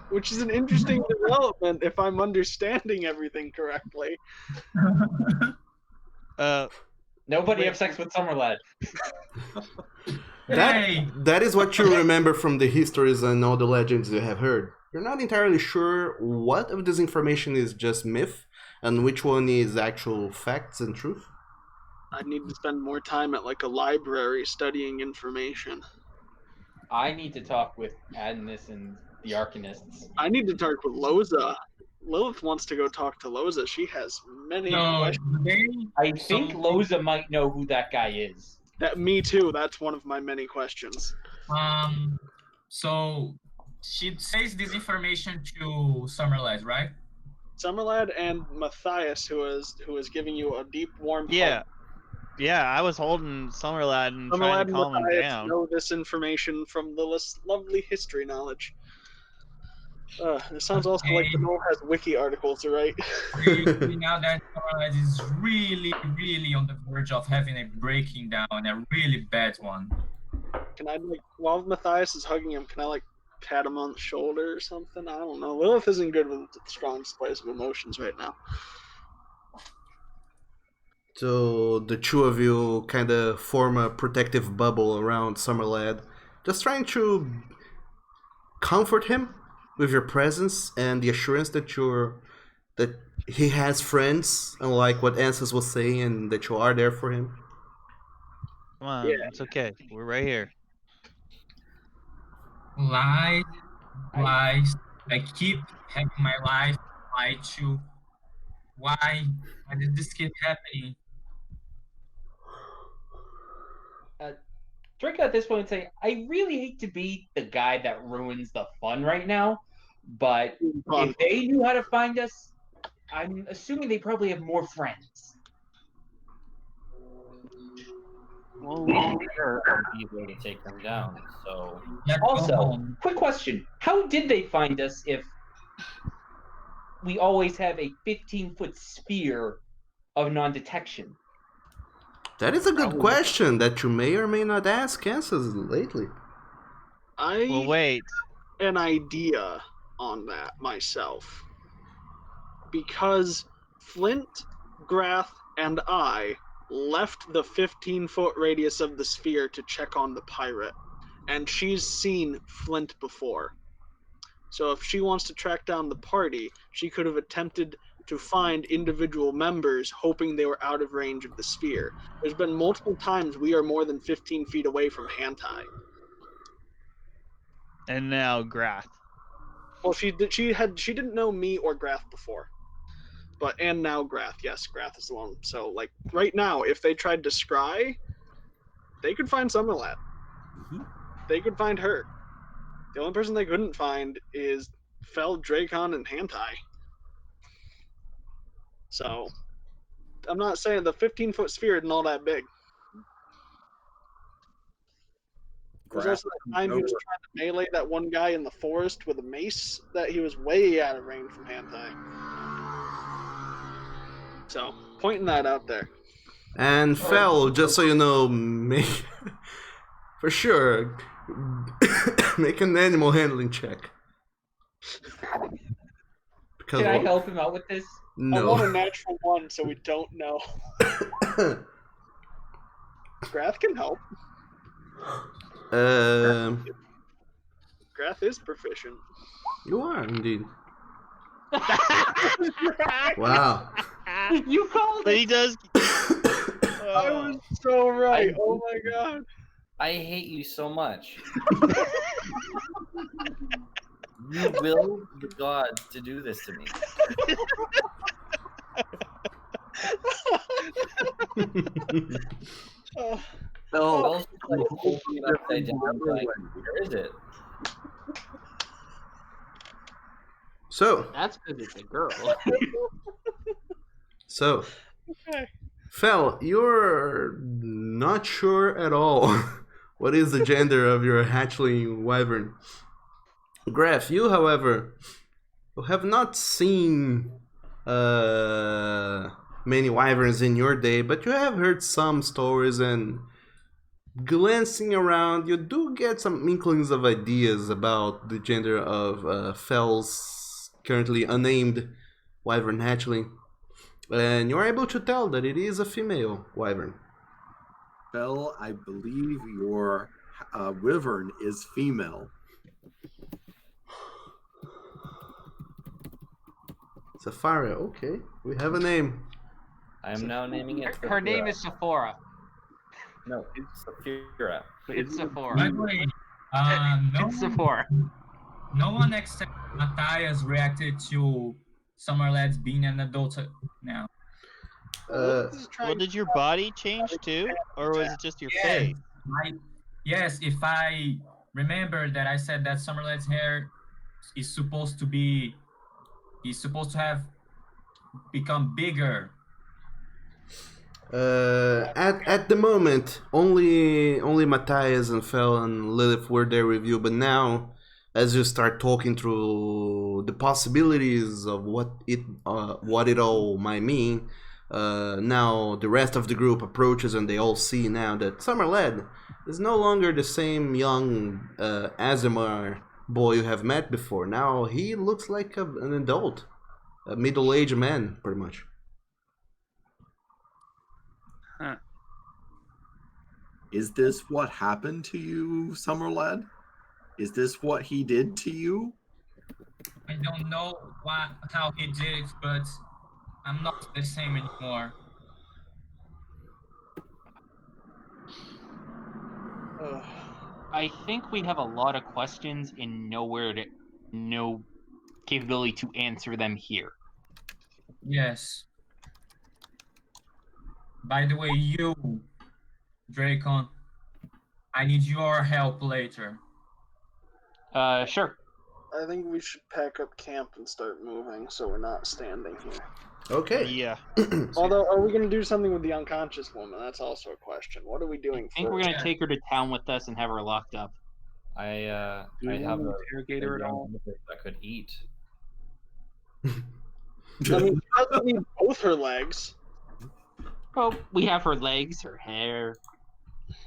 Which is an interesting development if I'm understanding everything correctly. Nobody have sex with Summerlad. That is what you remember from the histories and all the legends you have heard. You're not entirely sure what of this information is just myth and which one is actual facts and truth. I need to spend more time at like a library studying information. I need to talk with Adnis and the Arcanists. I need to talk with Loza. Lilith wants to go talk to Loza. She has many questions. I think Loza might know who that guy is. Me too. That's one of my many questions. So she says this information to Summerlad, right? Summerlad and Matthias, who is giving you a deep, warm hug. Yeah, I was holding Summerlad and trying to calm him down. Know this information from Lilith's lovely history knowledge. It sounds also like the Knoll has wiki articles, right? Now that Summerlad is really, really on the verge of having a breaking down, a really bad one. Can I, while Matthias is hugging him, can I, pat him on the shoulder or something? I don't know. Lilith isn't good with strong displays of emotions right now. So the two of you kind of form a protective bubble around Summerlad, just trying to comfort him with your presence and the assurance that he has friends, unlike what Ansys was saying, and that you are there for him. Come on, it's okay. We're right here. Lies. I keep having my life lied to. Why did this keep happening? Draco at this point would say, I really hate to be the guy that ruins the fun right now, but if they knew how to find us, I'm assuming they probably have more friends. Well, we are a way to take them down, so... Also, quick question. How did they find us if we always have a 15-foot sphere of non-detection? That is a good question that you may or may not ask Ansys lately. Well, wait. An idea on that myself. Because Flint, Grath, and I left the 15-foot radius of the sphere to check on the pirate, and she's seen Flint before. So if she wants to track down the party, she could have attempted to find individual members, hoping they were out of range of the sphere. There's been multiple times we are more than 15 feet away from Hantai. And now Grath. Well, she didn't know me or Grath before. And now Grath. Yes, Grath is the one. So, right now, if they tried to scry, they could find Summerlad. Mm-hmm. They could find her. The only person they couldn't find is Fel, Dracon, and Hantai. So, I'm not saying the 15-foot sphere isn't all that big. There's also that time he was trying to melee that one guy in the forest with a mace that he was way out of range from Hantai. So, pointing that out there. And Fel, just so you know, for sure, make an animal handling check. Can I help him out with this? No. I want a natural one, so we don't know. Grath can help. Um, Grath is proficient. you are indeed. Wow. You called But it. he does. I was so right. Oh my god. I hate you so much. You will the gods to do this to me. Oh, No, Also, like, holding it upside down, like, where is it? So, That's because it's a girl. so, okay. Fel, you're not sure at all what is the gender of your hatchling wyvern. Graf, you, however, have not seen many wyverns in your day, but you have heard some stories, and glancing around, you do get some inklings of ideas about the gender of Fel's currently unnamed wyvern hatchling. And you are able to tell that it is a female wyvern. Bell, I believe your wyvern is female. Safari, okay. We have a name. I am now naming it. Her name is Sephora. No, it's Saphira. It's Sephora. By the way, It's Sephora. no one except Matthias reacted to Summerlad's being an adult now. Well, did your body change too, or was it just your face? Yes, if I remember that I said that Summerlad's hair is supposed to have become bigger. At the moment, only Matthias and Fel and Lilith were there with you, but now, as you start talking through the possibilities of what it all might mean, now the rest of the group approaches and they all see now that Summerlad is no longer the same young Azimar boy you have met before. Now he looks like an adult, a middle-aged man, pretty much. Huh. Is this what happened to you, Summerlad? Is this what he did to you? I don't know how he did it, but I'm not the same anymore. I think we have a lot of questions and no capability to answer them here. Yes. By the way, you, Dracon, I need your help later. Sure. I think we should pack up camp and start moving so we're not standing here. Okay. Yeah. Although, are we going to do something with the unconscious woman? That's also a question. What are we doing I think we're gonna take her to town with us and have her locked up. I have you a interrogate her at all? that could eat. I mean, she doesn't need both her legs. Well, we have her legs, her hair,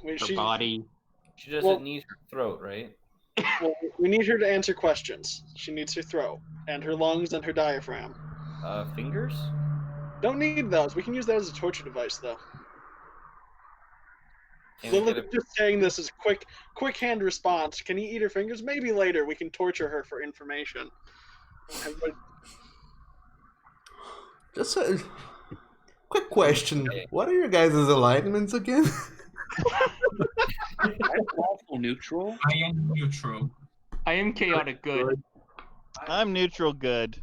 I mean, her body. She doesn't Well- need her throat, right? Well, we need her to answer questions. She needs her throat, and her lungs, and her diaphragm. Fingers? Don't need those. We can use that as a torture device, though. Can we Lilith get is just saying this is quick hand response. Can he eat her fingers? Maybe later we can torture her for information. But Just a quick question. What are your guys' alignments again? I'm awful neutral. I am neutral. I am chaotic good. I'm neutral good.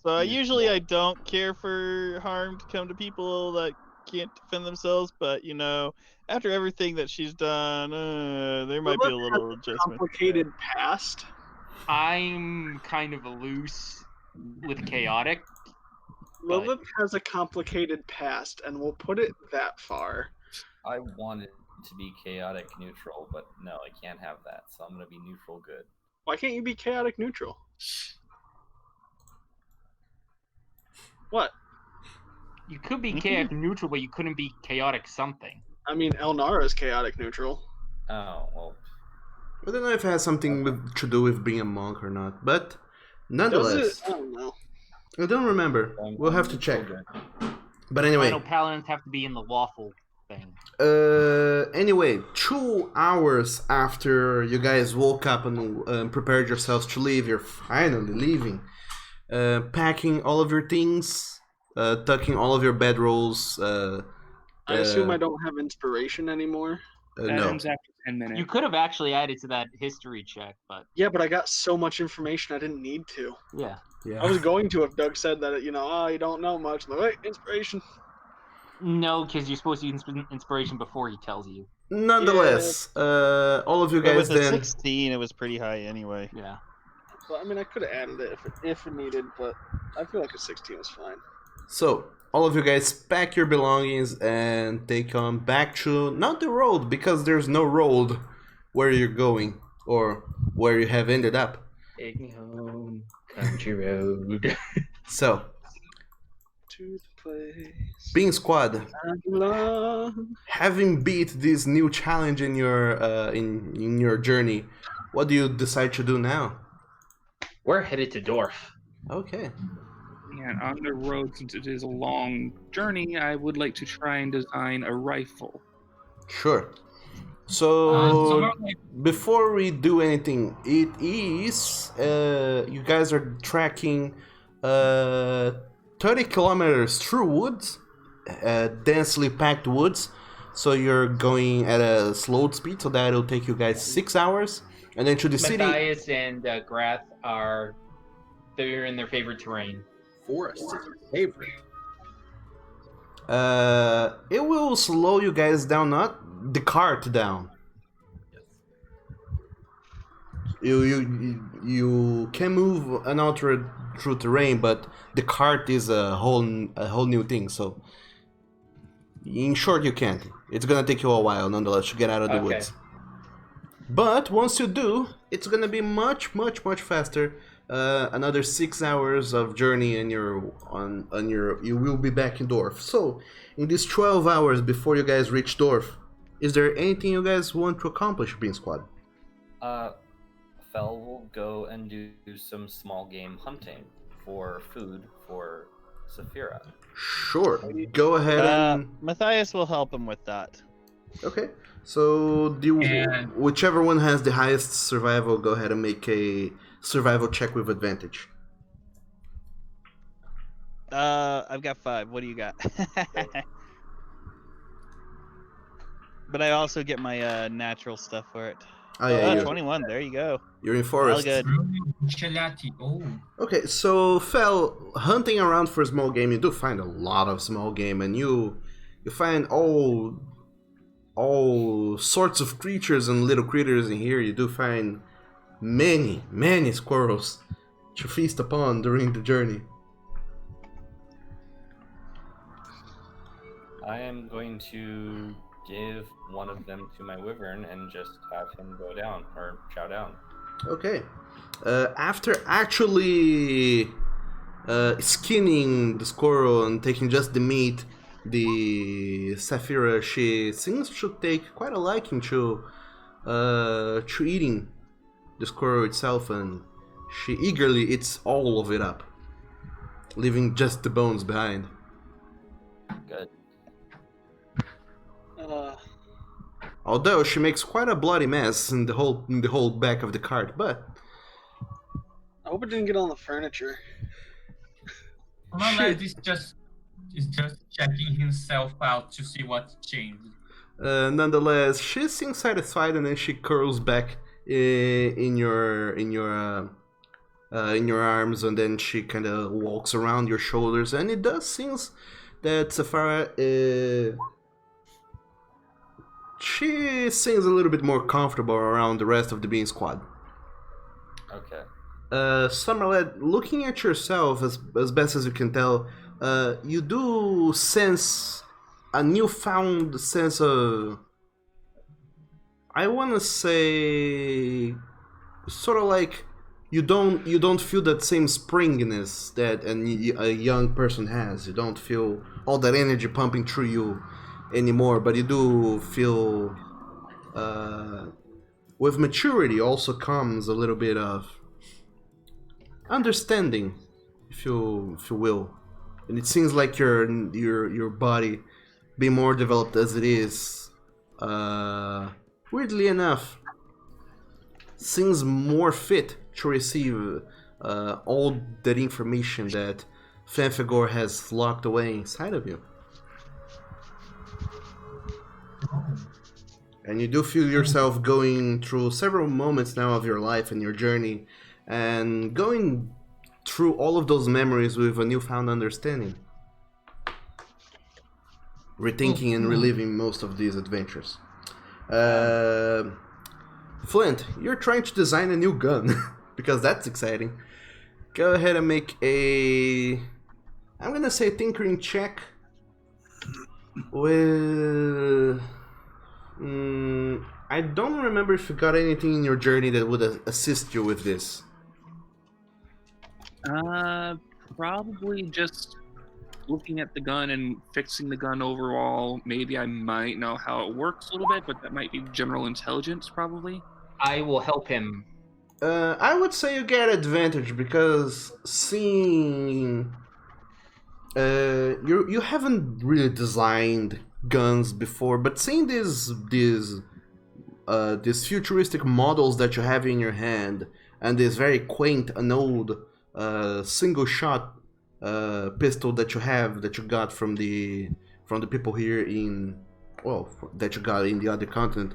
So usually I don't care for harm to come to people that can't defend themselves, but after everything that she's done, there might be a little adjustment. complicated past. I'm kind of loose with chaotic. Lilith has a complicated past, and we'll put it that far. I wanted to be chaotic neutral, but no, I can't have that. So I'm gonna be neutral good. Why can't you be chaotic neutral? What? You could be chaotic neutral, but you couldn't be chaotic something. I mean, Elnara is chaotic neutral. Oh well. I don't know if it has something to do with being a monk or not, but Does nonetheless, it? I don't know. I don't remember. We'll have to check. But anyway, I know paladins have to be in the lawful thing. Anyway, 2 hours after you guys woke up and prepared yourselves to leave, you're finally leaving. Packing all of your things, tucking all of your bedrolls. I assume I don't have inspiration anymore. That No. ends after 10 minutes. You could have actually added to that history check, but Yeah, but I got so much information I didn't need to. yeah. Yeah. I was going to if Doug said that, you don't know much. I'm like, wait, inspiration. No, because you're supposed to use inspiration before he tells you. Nonetheless, all of you But guys with a then. 16, it was pretty high anyway. Yeah. But I mean, I could have added it if it needed, but I feel like a 16 was fine. So, all of you guys pack your belongings and take on back to not the road, because there's no road where you're going or where you have ended up. Take me home, country road. So, To the place Bean Squad, I belong. having beat this new challenge in your journey, what do you decide to do now? We're headed to Dorf. Okay. And on the road, since it is a long journey, I would like to try and design a rifle. Sure. So somewhere like before we do anything, it is you guys are tracking 30 kilometers through woods, densely packed woods. So you're going at a slow speed, so that'll take you guys 6 hours, and then to the city. Matthias and Grath they're in their favorite terrain. Forest is your favorite. It will slow you guys down, not the cart down. You can move unaltered through terrain, but the cart is a whole new thing. So, in short, you can't. It's gonna take you a while, nonetheless, to get out of the woods. But once you do, it's gonna be much faster. Another 6 hours of journey, and you will be back in Dorf. So, in these 12 hours before you guys reach Dorf, is there anything you guys want to accomplish, Bean Squad? Fel will go and do some small game hunting for food for Saphira. Sure. Go ahead and Matthias will help him with that. okay. So whichever one has the highest survival, go ahead and make a survival check with advantage. I've got 5. What do you got? But I also get my natural stuff for it. Oh yeah, 21. There you go. you're in forest. All good. Gelati. Oh. Okay, so Fel, hunting around for small game, you do find a lot of small game, and you find all sorts of creatures and little critters in here. You do find many squirrels to feast upon during the journey. I am going to give one of them to my wyvern and just have him go down or chow down. Okay. After actually skinning the squirrel and taking just the meat, the Saphira, she seems to take quite a liking to eating the squirrel itself, and she eagerly eats all of it up, leaving just the bones behind. Good. Although she makes quite a bloody mess in the whole back of the cart, but I hope it didn't get on the furniture. Well, he's just checking himself out to see what changed. nonetheless, she seems satisfied, and then she curls back in your arms, and then she kind of walks around your shoulders, and it does seems that Saphira she seems a little bit more comfortable around the rest of the Bean Squad. Okay. Summerled, looking at yourself as best as you can tell, you do sense a newfound sense of, I want to say, sort of like you don't feel that same springiness that a young person has. You don't feel all that energy pumping through you anymore, but you do feel with maturity also comes a little bit of understanding, if you will, and it seems like your body, being more developed as it is, weirdly enough, seems more fit to receive all that information that Fanfagor has locked away inside of you. And you do feel yourself going through several moments now of your life and your journey, and going through all of those memories with a newfound understanding. Rethinking and reliving most of these adventures. Flint, you're trying to design a new gun, because that's exciting. Go ahead and make a... I'm gonna say tinkering check with... I don't remember if you got anything in your journey that would assist you with this. Probably just looking at the gun and fixing the gun overall. Maybe I might know how it works a little bit, but that might be general intelligence, probably. I will help him. I would say you get advantage because seeing... you haven't really designed guns before, but seeing these futuristic models that you have in your hand and this very quaint and old single shot pistol that you got from the people here in, well, that you got in the other continent,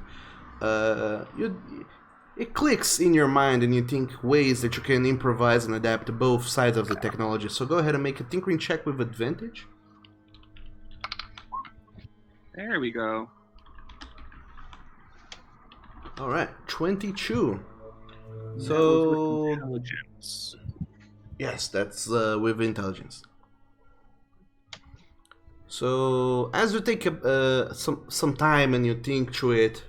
it clicks in your mind and you think ways that you can improvise and adapt to both sides of the technology. So go ahead and make a tinkering check with advantage. There we go. Alright, 22. That So... was with intelligence. Yes, that's with intelligence. So, as you take some time and you think through it,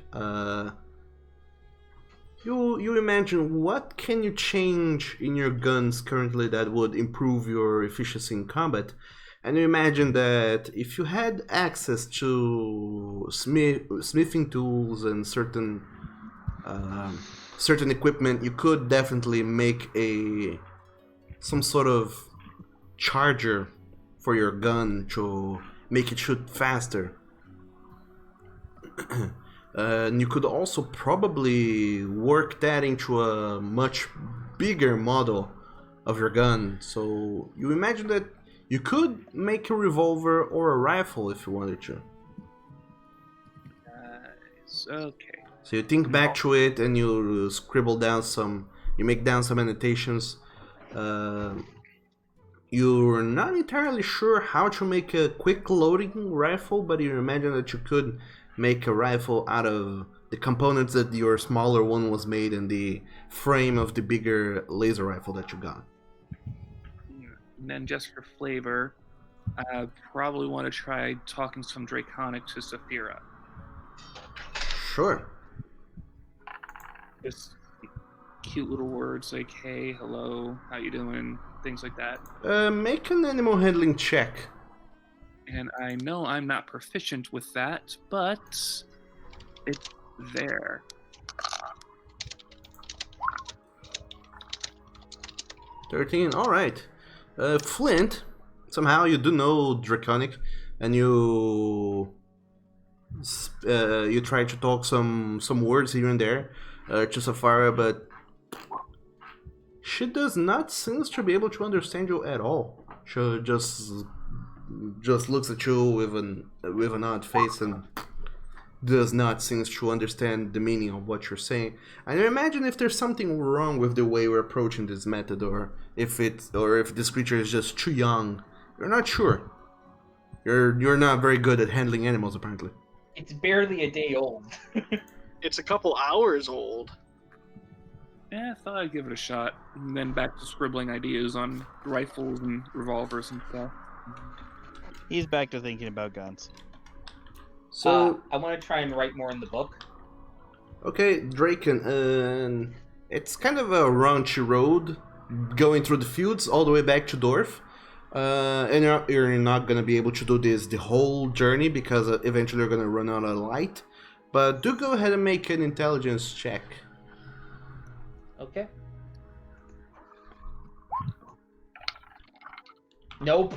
you imagine what can you change in your guns currently that would improve your efficiency in combat. And you imagine that if you had access to smithing tools and certain equipment, you could definitely make some sort of charger for your gun to make it shoot faster. And you could also probably work that into a much bigger model of your gun. So you imagine that you could make a revolver or a rifle if you wanted to. Nice. Okay. So you think back to it and you scribble down you make down some annotations. You're not entirely sure how to make a quick loading rifle, but you imagine that you could make a rifle out of the components that your smaller one was made in the frame of the bigger laser rifle that you got. And then just for flavor, I probably want to try talking some Draconic to Saphira. Sure. Just cute little words like, hey, hello, how you doing, things like that. Make an animal handling check. And I know I'm not proficient with that, but it's there. 13, alright. Flint, somehow you do know Draconic, and you try to talk some words here and there to Saphira, but she does not seem to be able to understand you at all. She just looks at you with an odd face and does not seem to understand the meaning of what you're saying. And I imagine if there's something wrong with the way we're approaching this method, or if this creature is just too young. You're not sure. You're not very good at handling animals, apparently. It's barely a day old. It's a couple hours old. Yeah, I thought I'd give it a shot. And then back to scribbling ideas on rifles and revolvers and stuff. He's back to thinking about guns. So I want to try and write more in the book. Okay, Draken, it's kind of a raunchy road going through the fields all the way back to Dorf. And you're not going to be able to do this the whole journey because eventually you're going to run out of light. But do go ahead and make an intelligence check. Okay. Nope.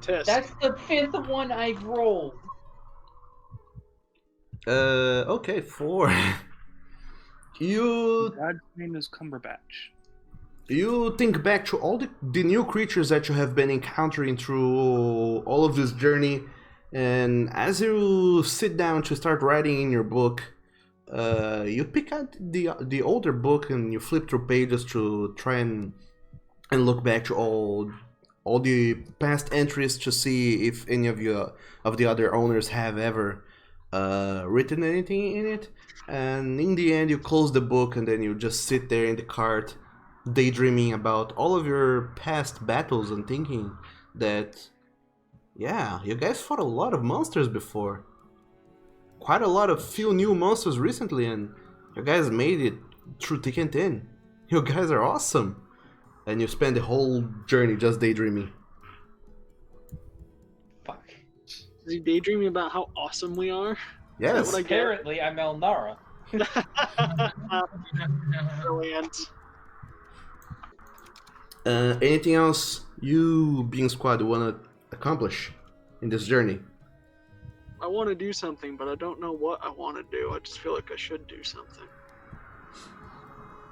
Test. That's the 5th one I've rolled. Okay, 4. you God's name is Cumberbatch. You think back to all the new creatures that you have been encountering through all of this journey, and as you sit down to start writing in your book, you pick out the older book and you flip through pages to try and look back to all the past entries to see if any of the other owners have ever written anything in it. And in the end, you close the book and then you just sit there in the cart daydreaming about all of your past battles and thinking that, yeah, you guys fought a lot of monsters before. Quite a lot of few new monsters recently, and you guys made it through thick and thin. You guys are awesome. And you spend the whole journey just daydreaming. Fuck. Is he daydreaming about how awesome we are? Yes. Is that what I get? Apparently, I'm Elnara. Brilliant. Anything else you, Being Squad, want to accomplish in this journey? I want to do something, but I don't know what I want to do. I just feel like I should do something.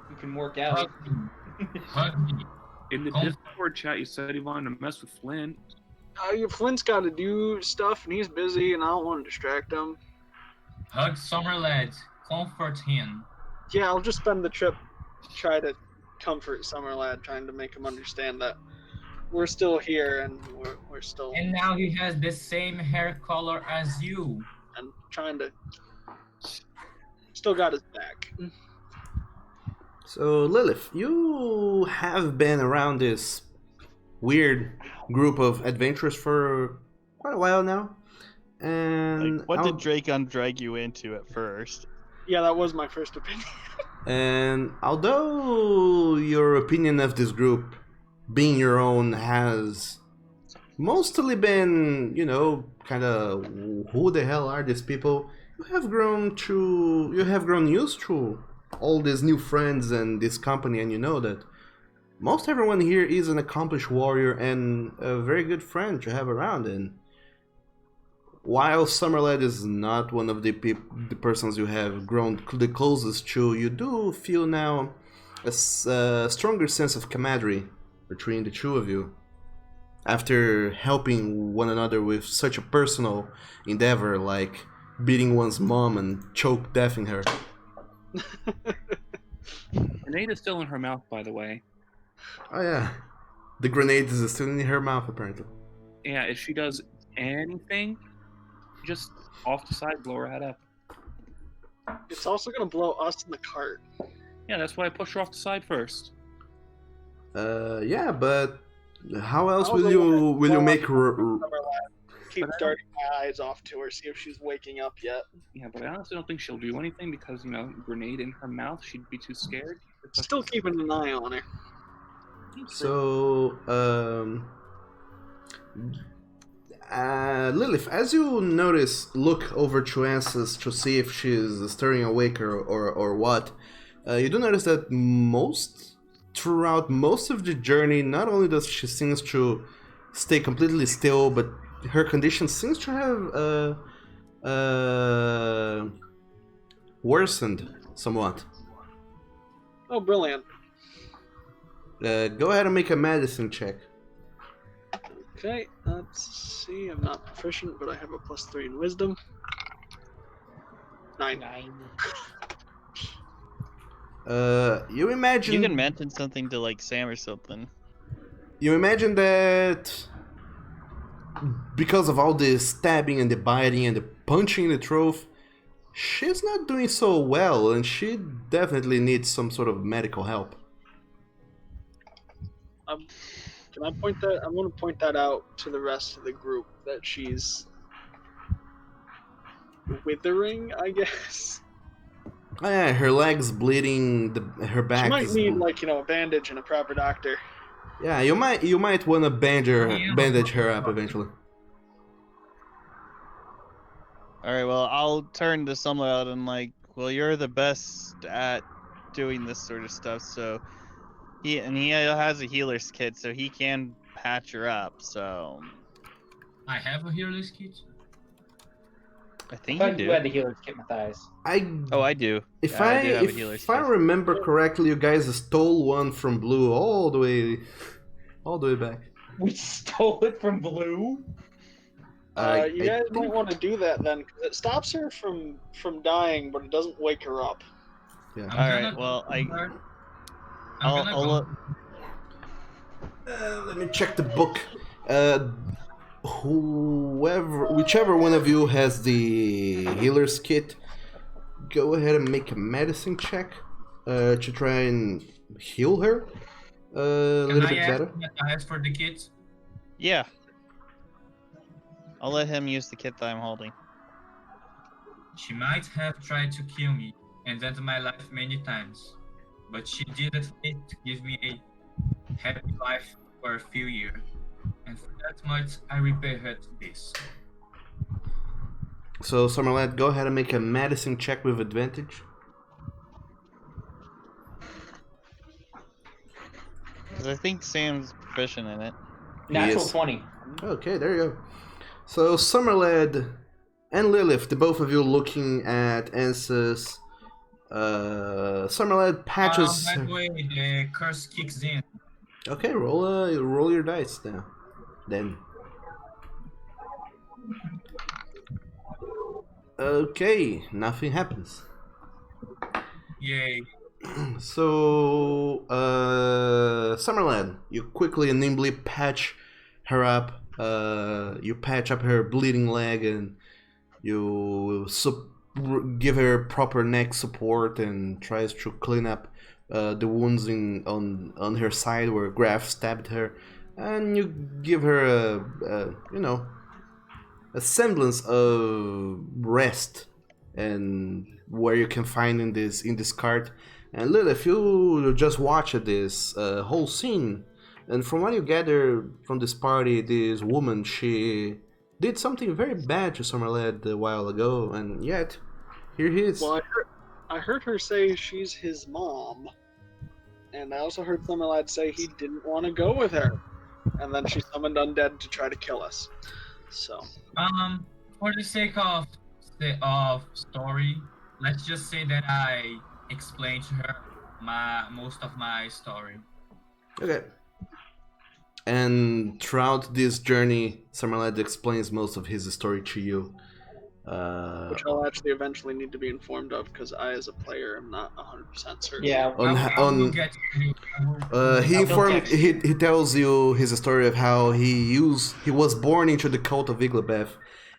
You can work out. Hug me. In the Discord chat, you said you wanted to mess with Flint. Flint's got to do stuff, and he's busy, and I don't want to distract him. Hug Summer Lad. Comfort him. Yeah, I'll just spend the trip to try to comfort Summer Lad, trying to make him understand that we're still here and we're still. And now he has the same hair color as you. And trying to. Still got his back. So, Lilith, you have been around this weird group of adventurers for quite a while now. And like, what did Dracon drag you into at first? Yeah, that was my first opinion. And although your opinion of this group being your own has mostly been, kind of who the hell are these people, you have grown used to all these new friends and this company, and you know that most everyone here is an accomplished warrior and a very good friend to have around. And while Summerlad is not one of the persons you have grown the closest to, you do feel now a stronger sense of camaraderie between the two of you. After helping one another with such a personal endeavor like beating one's mom and choke deathing her. Grenade is still in her mouth, by the way. Oh yeah. The grenade is still in her mouth, apparently. Yeah, if she does anything, just off the side, blow her head up. It's also gonna blow us in the cart. Yeah, that's why I pushed her off the side first. Yeah, but how else will you make her... Keep darting my eyes off to her, see if she's waking up yet. Yeah, but I honestly don't think she'll do anything because, grenade in her mouth, she'd be too scared. Still keeping an eye on her. So, Lilith, as you look over Chuances to see if she's stirring awake or what, you do notice that throughout most of the journey, not only does she seems to stay completely still, but her condition seems to have worsened somewhat. Oh, brilliant. Go ahead and make a medicine check. Okay, let's see. I'm not proficient, but I have a +3 in wisdom. 9. You imagine... You can mention something to, like, Sam or something. You imagine that because of all the stabbing and the biting and the punching in the throat, she's not doing so well, and she definitely needs some sort of medical help. Can I point that? I want to point that out to the rest of the group that she's withering, I guess. Oh yeah, her legs bleeding, her back. She might need a bandage and a proper doctor. Yeah, you might want to bandage her up eventually. All right, well, I'll turn to Summerlad and well, you're the best at doing this sort of stuff, so he has a healer's kit, so he can patch her up. So I have a healer's kit. I I think you thought you do. had the healer's kit, Matthias. Oh, I do. If Yeah, I do have a healer's if I kit. remember correctly, you guys stole one from Blue all the way back. We stole it from Blue. You guys might want to do that then, because it stops her from dying, but it doesn't wake her up. Yeah. I'm All gonna right. Well, I'll Let me check the book. Whichever one of you has the healer's kit, go ahead and make a medicine check to try and heal her a Can little I bit better. ask for the kids? yeah. I'll let him use the kit that I'm holding. She might have tried to kill me and end my life many times, but she did at least give me a happy life for a few years, and for that much I repay her to this. So, Summerlad, go ahead and make a medicine check with advantage. Because I think Sam's proficient in it. Natural Yes. 20. Okay, there you go. So, Summerlad and Lilith, the both of you looking at Ansa's. Summerlad patches. By the way, the curse kicks in. Okay, roll your dice now. Then. Okay, nothing happens. Yay. So, Summerland, you quickly and nimbly patch her up. You patch up her bleeding leg and you give her proper neck support and tries to clean up the wounds on her side where Graf stabbed her, and you give her a semblance of rest and where you can find in this cart. And Lilith, you just watched this whole scene, and from what you gather from this party, this woman, she did something very bad to Summerlad a while ago, and yet here he is. Well, I heard her say she's his mom, and I also heard Summerlad say he didn't want to go with her, and then she summoned undead to try to kill us. So, For the sake of story, let's just say that I explained to her most of my story. Okay. And throughout this journey, Summerlad explains most of his story to you. Which I'll actually eventually need to be informed of, because I, as a player, am not 100% certain. Yeah. He tells you his story of how he was born into the cult of Iglebeth,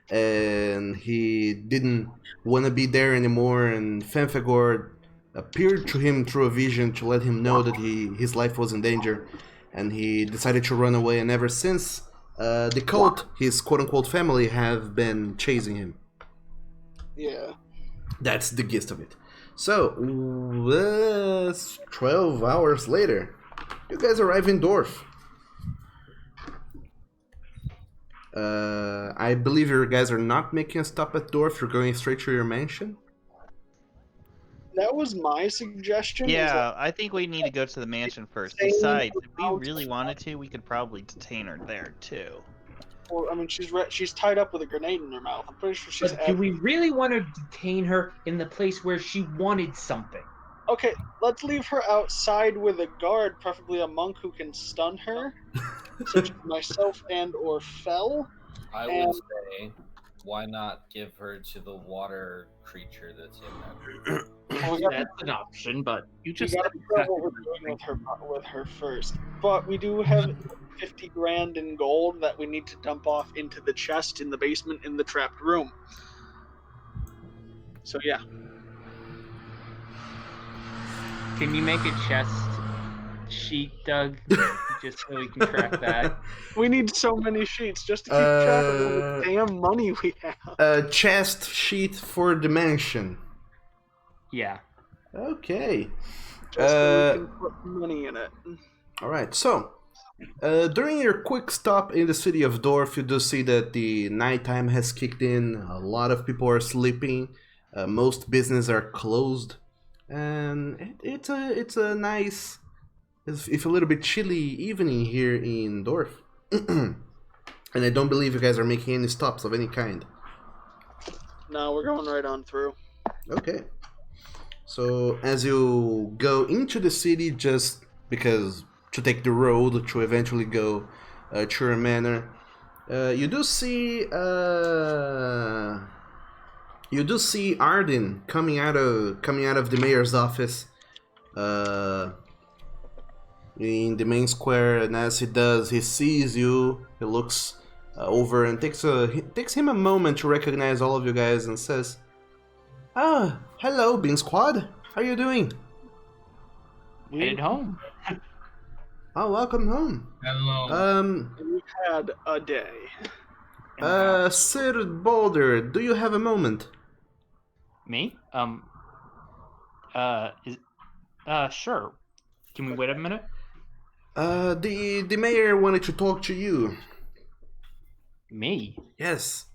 and he didn't want to be there anymore, and Fenfegor appeared to him through a vision to let him know that his life was in danger, and he decided to run away, and ever since, the cult, his quote-unquote family, have been chasing him. Yeah. That's the gist of it. So, 12 hours later, you guys arrive in Dorf. I believe you guys are not making a stop at Dorf, you're going straight to your mansion. That was my suggestion. Yeah, I think we need to go to the mansion first. Besides, if we really wanted to, we could probably detain her there too. Well, I mean, she's tied up with a grenade in her mouth. I'm pretty sure she's. But do we really want to detain her in the place where she wanted something? Okay, let's leave her outside with a guard, preferably a monk who can stun her, such as myself and/or Fell. I would say, why not give her to the water creature that's in that group? That's an option, but You gotta be careful what we're doing with her first. But we do have 50 grand in gold that we need to dump off into the chest in the basement in the trapped room. So yeah. Can you make a chest sheet, Doug? Just so we can track that. We need so many sheets just to keep track of all the damn money we have. A chest sheet for the mansion. Yeah. Okay. Just so we can put money in it. Alright, so during your quick stop in the city of Dorf, you do see that the nighttime has kicked in. A lot of people are sleeping. Most businesses are closed, and it's a nice, if a little bit chilly evening here in Dorf. And I don't believe you guys are making any stops of any kind. No, we're going right on through. Okay. So as you go into the city, just because to take the road to eventually go to your manor, you do see Arden coming out of the mayor's office in the main square, and as he does, he sees you. He looks over and takes him a moment to recognize all of you guys and says, "Ah, hello, Bean Squad. How you doing?" Headed home. Oh, welcome home. Hello. We've had a day. Sir Boulder, do you have a moment? Me? Sure. Can we wait a minute? The mayor wanted to talk to you. Me? Yes.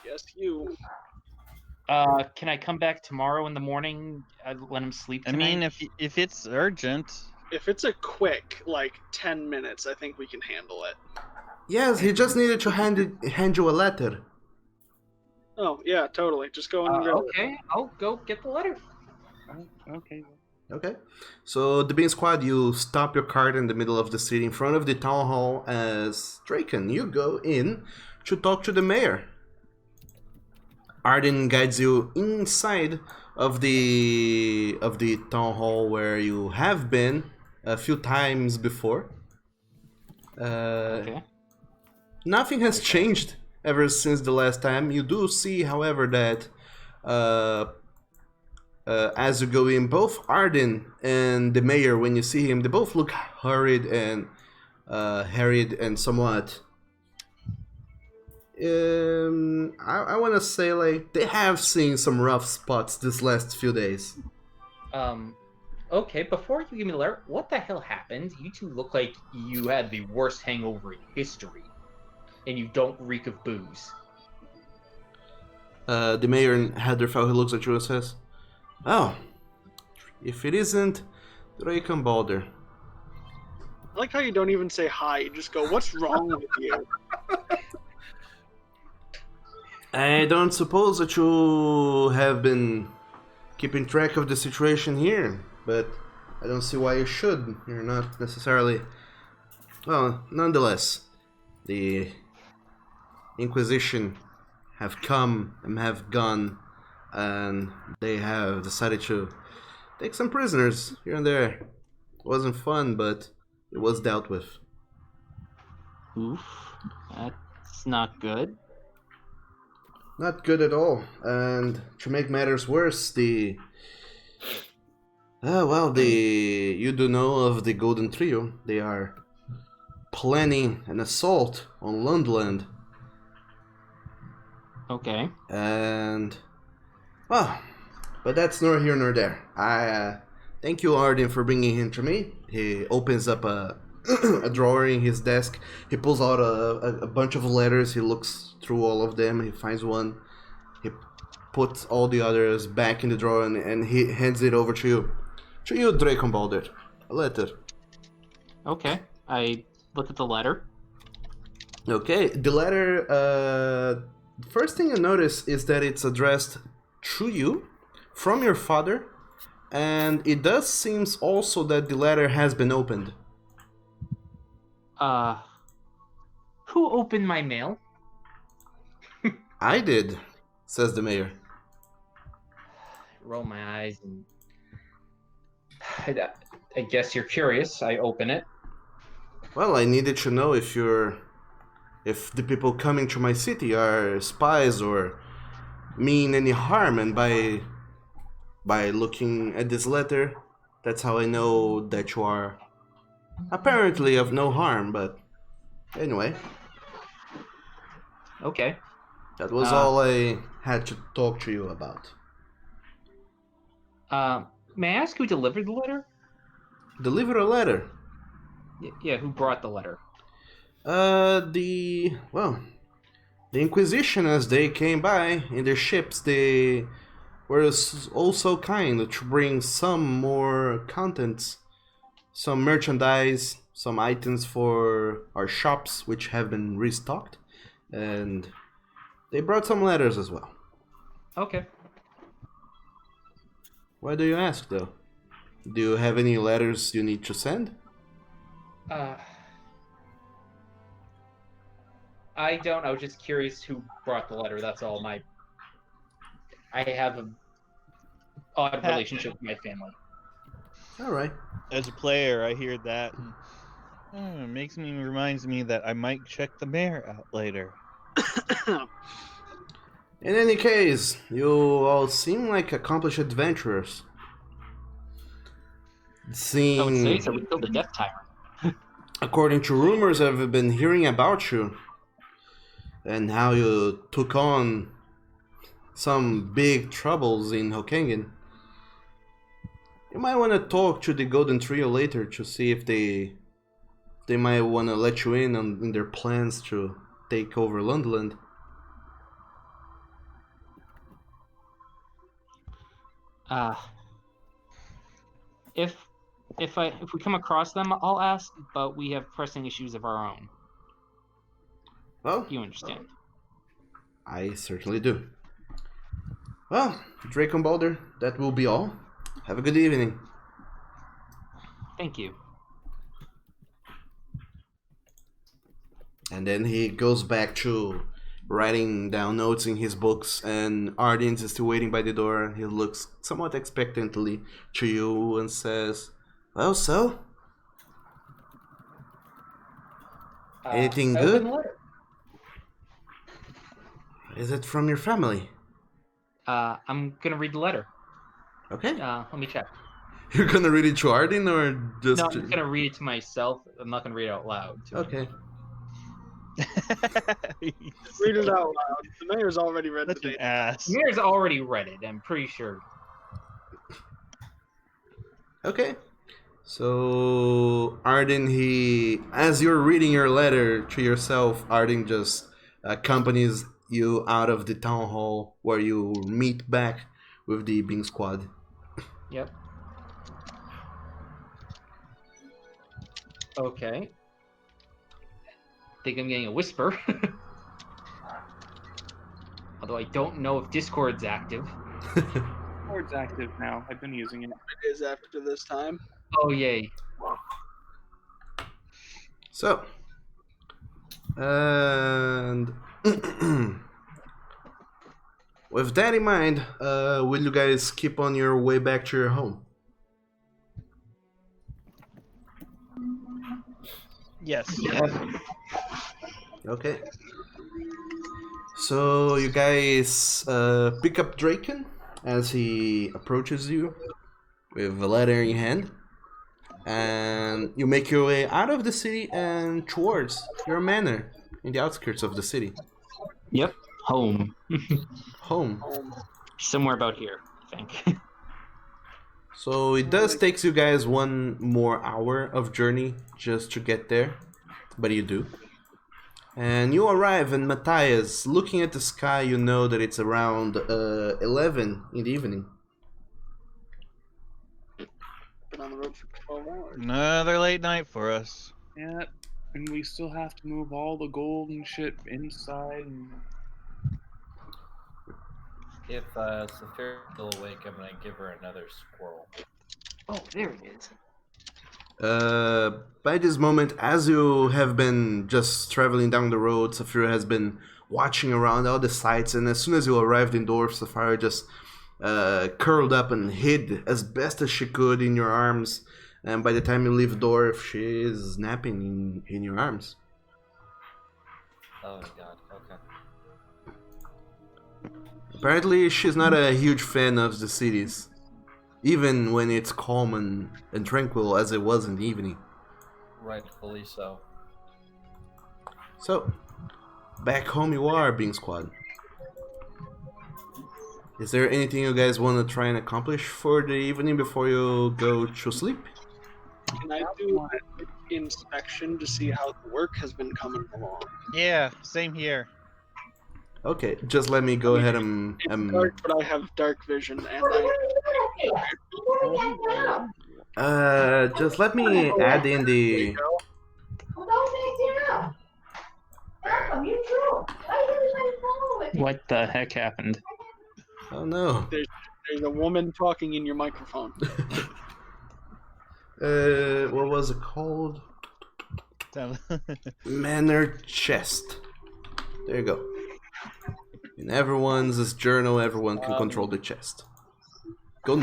Yes, you. Can I come back tomorrow in the morning? Let him sleep I tonight? mean, if it's urgent, If it's a quick, like 10 minutes, I think we can handle it. Yes, he just needed to hand you a letter. Oh yeah, totally. Just go and grab it. Okay, I'll go get the letter. Okay. Okay. So the Bean Squad, you stop your cart in the middle of the city in front of the town hall as Draken, you go in to talk to the mayor. Arden guides you inside of the town hall where you have been a few times before. Okay. Nothing has changed ever since the last time. You do see, however, that as you go in, both Arden and the mayor, when you see him, they both look hurried and harried and somewhat. I want to say like they have seen some rough spots this last few days. Okay, before you give me the letter, what the hell happened? You two look like you had the worst hangover in history, and you don't reek of booze. The mayor in Heatherfell, he looks at you and says, "Oh, if it isn't Drake Balder." I like how you don't even say hi. You just go, "What's wrong with you?" I don't suppose that you have been keeping track of the situation here, but I don't see why you should. You're not necessarily... Well, nonetheless, the Inquisition have come and have gone, and they have decided to take some prisoners here and there. It wasn't fun, but it was dealt with. Oof, that's not good. Not good at all. And to make matters worse, you do know of the Golden Trio. They are planning an assault on Lundland. Okay. And well, but that's nor here nor there. I thank you, Arden, for bringing him to me. He opens up a a drawer in his desk. He pulls out a bunch of letters. He looks through all of them. He finds one. He puts all the others back in the drawer and he hands it over to you. To you, Drakenbalder. A letter. Okay. I look at the letter. Okay, the letter, first thing you notice is that it's addressed to you, from your father, and it does seem also that the letter has been opened. Who opened my mail? I did, says the mayor. I roll my eyes and I guess you're curious. I open it. Well, I needed to know if the people coming to my city are spies or mean any harm, and by looking at this letter, that's how I know that you are apparently of no harm, but anyway. Okay. That was all I had to talk to you about. May I ask who delivered the letter? Deliver a letter? Yeah, who brought the letter? The Inquisition, as they came by in their ships, they were also kind to bring some more contents, some merchandise, some items for our shops, which have been restocked, and they brought some letters as well. Okay. Why do you ask, though? Do you have any letters you need to send? I don't. I was just curious who brought the letter. That's all. I have an odd relationship with my family. All right. As a player, I hear that. And, it reminds me that I might check the mayor out later. In any case, you all seem like accomplished adventurers. I would say Seeing, so. We killed the Death Tyrant. according to rumors I've been hearing about you, and how you took on some big troubles in Hokengen, you might want to talk to the Golden Trio later to see if they might want to let you in their plans to take over Lundland. If we come across them, I'll ask. But we have pressing issues of our own. Well, You understand? I certainly do. Well, Drake and Balder, that will be all. Have a good evening. Thank you. And then he goes back to writing down notes in his books, and Ardens is still waiting by the door. He looks somewhat expectantly to you and says, "Well, so? Anything good? Is it from your family?" I'm gonna read the letter. Okay. Let me check. You're gonna read it to Arden or just... No, I'm just gonna read it to myself. I'm not gonna read it out loud. Okay. Read it out loud. The mayor's already read the date. The mayor's already read it, I'm pretty sure. Okay. So Arden, as you're reading your letter to yourself, Arden just accompanies you out of the town hall where you meet back with the Bing squad. Yep. Okay. Think I'm getting a whisper. Although I don't know if Discord's active. Discord's active now. I've been using it. It is after this time. Oh, yay. So, and with that in mind, will you guys keep on your way back to your home? Yes. Okay. So you guys pick up Draken as he approaches you with a letter in hand, and you make your way out of the city and towards your manor in the outskirts of the city. Yep. Home. Home. Somewhere about here, I think. So it does take you guys 1 more hour of journey just to get there, but you do. And you arrive, and Matthias, looking at the sky, you know that it's around 11 in the evening. Been on the road for 12 hours. Another late night for us. Yeah, and we still have to move all the gold and shit inside. And... If Saphira's still awake, I'm gonna give her another squirrel. Oh, there it is. By this moment, as you have been just traveling down the road, Saphira has been watching around all the sights, and as soon as you arrived indoors, Saphira just curled up and hid as best as she could in your arms, and by the time you leave Dorf, she is napping in your arms. Oh god, okay. Apparently, she's not a huge fan of the cities, even when it's calm and tranquil as it was in the evening. Rightfully so. So, back home you are, Bing Squad. Is there anything you guys want to try and accomplish for the evening before you go to sleep? Can I do an inspection to see how the work has been coming along? Yeah, same here. Okay, just let me go ahead and... It's dark, but I have dark vision, and just let me add in the... What the heck happened? Oh no. There's a woman talking in your microphone. What was it called? Manor chest. There you go. In everyone's journal, everyone can control the chest. Go.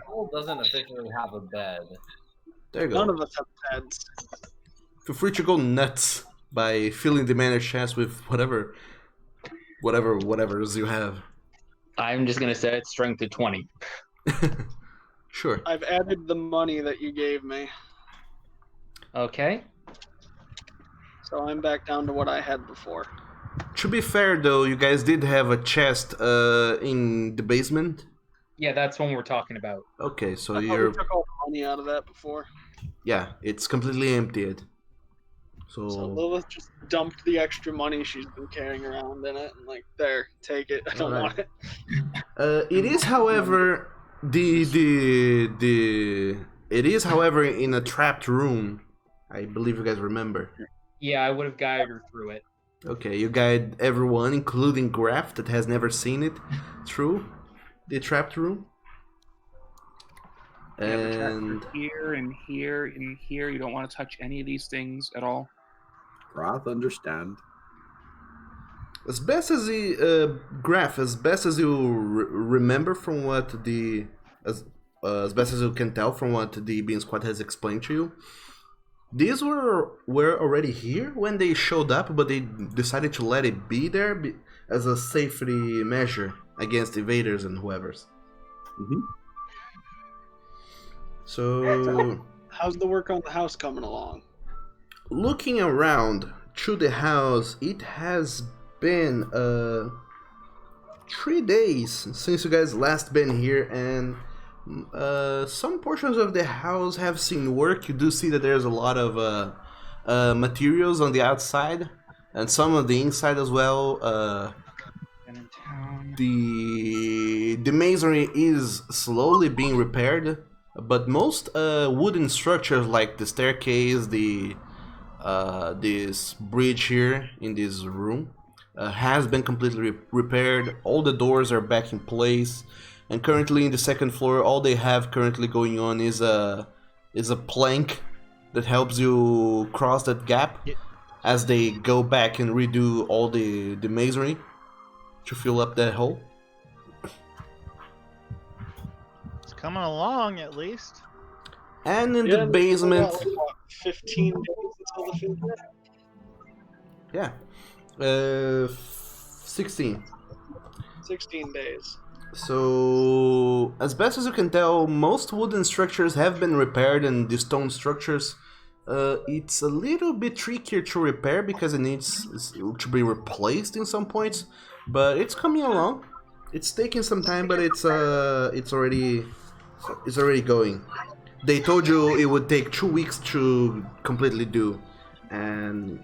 Paul doesn't officially have a bed. There you go. None of us have beds. Feel free to go nuts by filling the manor chest with whatever's you have. I'm just gonna set its strength to 20. Sure. I've added the money that you gave me. Okay. So I'm back down to what I had before. To be fair, though, you guys did have a chest in the basement. Yeah, that's one we're talking about. Okay, so I thought you're... we took all the money out of that before. Yeah, it's completely emptied. So Lilith just dumped the extra money she's been carrying around in it, and like, there, take it. I don't want it. It is, however, it is, however, in a trapped room. I believe you guys remember. Yeah, I would have guided her through it. Okay, you guide everyone, including Graf, that has never seen it, through the trapped room. Yeah, the traps And are here and here and here. You don't want to touch any of these things at all. Roth, understand. as best as Graf, as best as you remember from what the as best as you can tell from what the Bean Squad has explained to you, these were already here when they showed up, but they decided to let it be there as a safety measure against invaders and whoever's. Mm-hmm. So, how's the work on the house coming along? Looking around through the house, it has been 3 days since you guys last been here, and some portions of the house have seen work. You do see that there's a lot of materials on the outside, and some of the inside as well. The masonry is slowly being repaired, but most wooden structures like the staircase, this bridge here in this room has been completely repaired. All the doors are back in place, and currently in the second floor, all they have currently going on is a plank that helps you cross that gap as they go back and redo all the masonry to fill up that hole. It's coming along, at least. And in the basement, Like, what, 15 days until the field. yeah, 16. 16 days. So, as best as you can tell, most wooden structures have been repaired, and the stone structures, it's a little bit trickier to repair because it needs to be replaced in some points. But it's coming along. It's taking some time, but it's already going. They told you it would take 2 weeks to completely do, and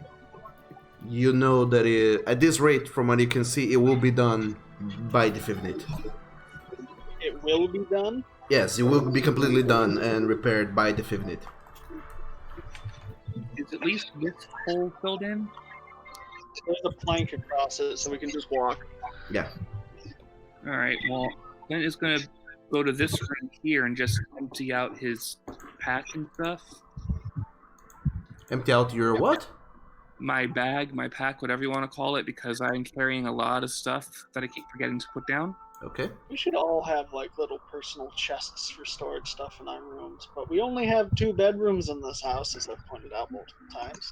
you know that at this rate, from what you can see, it will be done by the 15th. It will be done? Yes, it will be completely done and repaired by the 15th. Is at least this hole filled in? There's a plank across it, so we can just walk. Yeah. All right. Well, Clint is gonna go to this room here and just empty out his pack and stuff. Empty out your what? My bag, my pack, whatever you want to call it, because I'm carrying a lot of stuff that I keep forgetting to put down. Okay. We should all have like little personal chests for storage stuff in our rooms, but we only have 2 bedrooms in this house, as I've pointed out multiple times.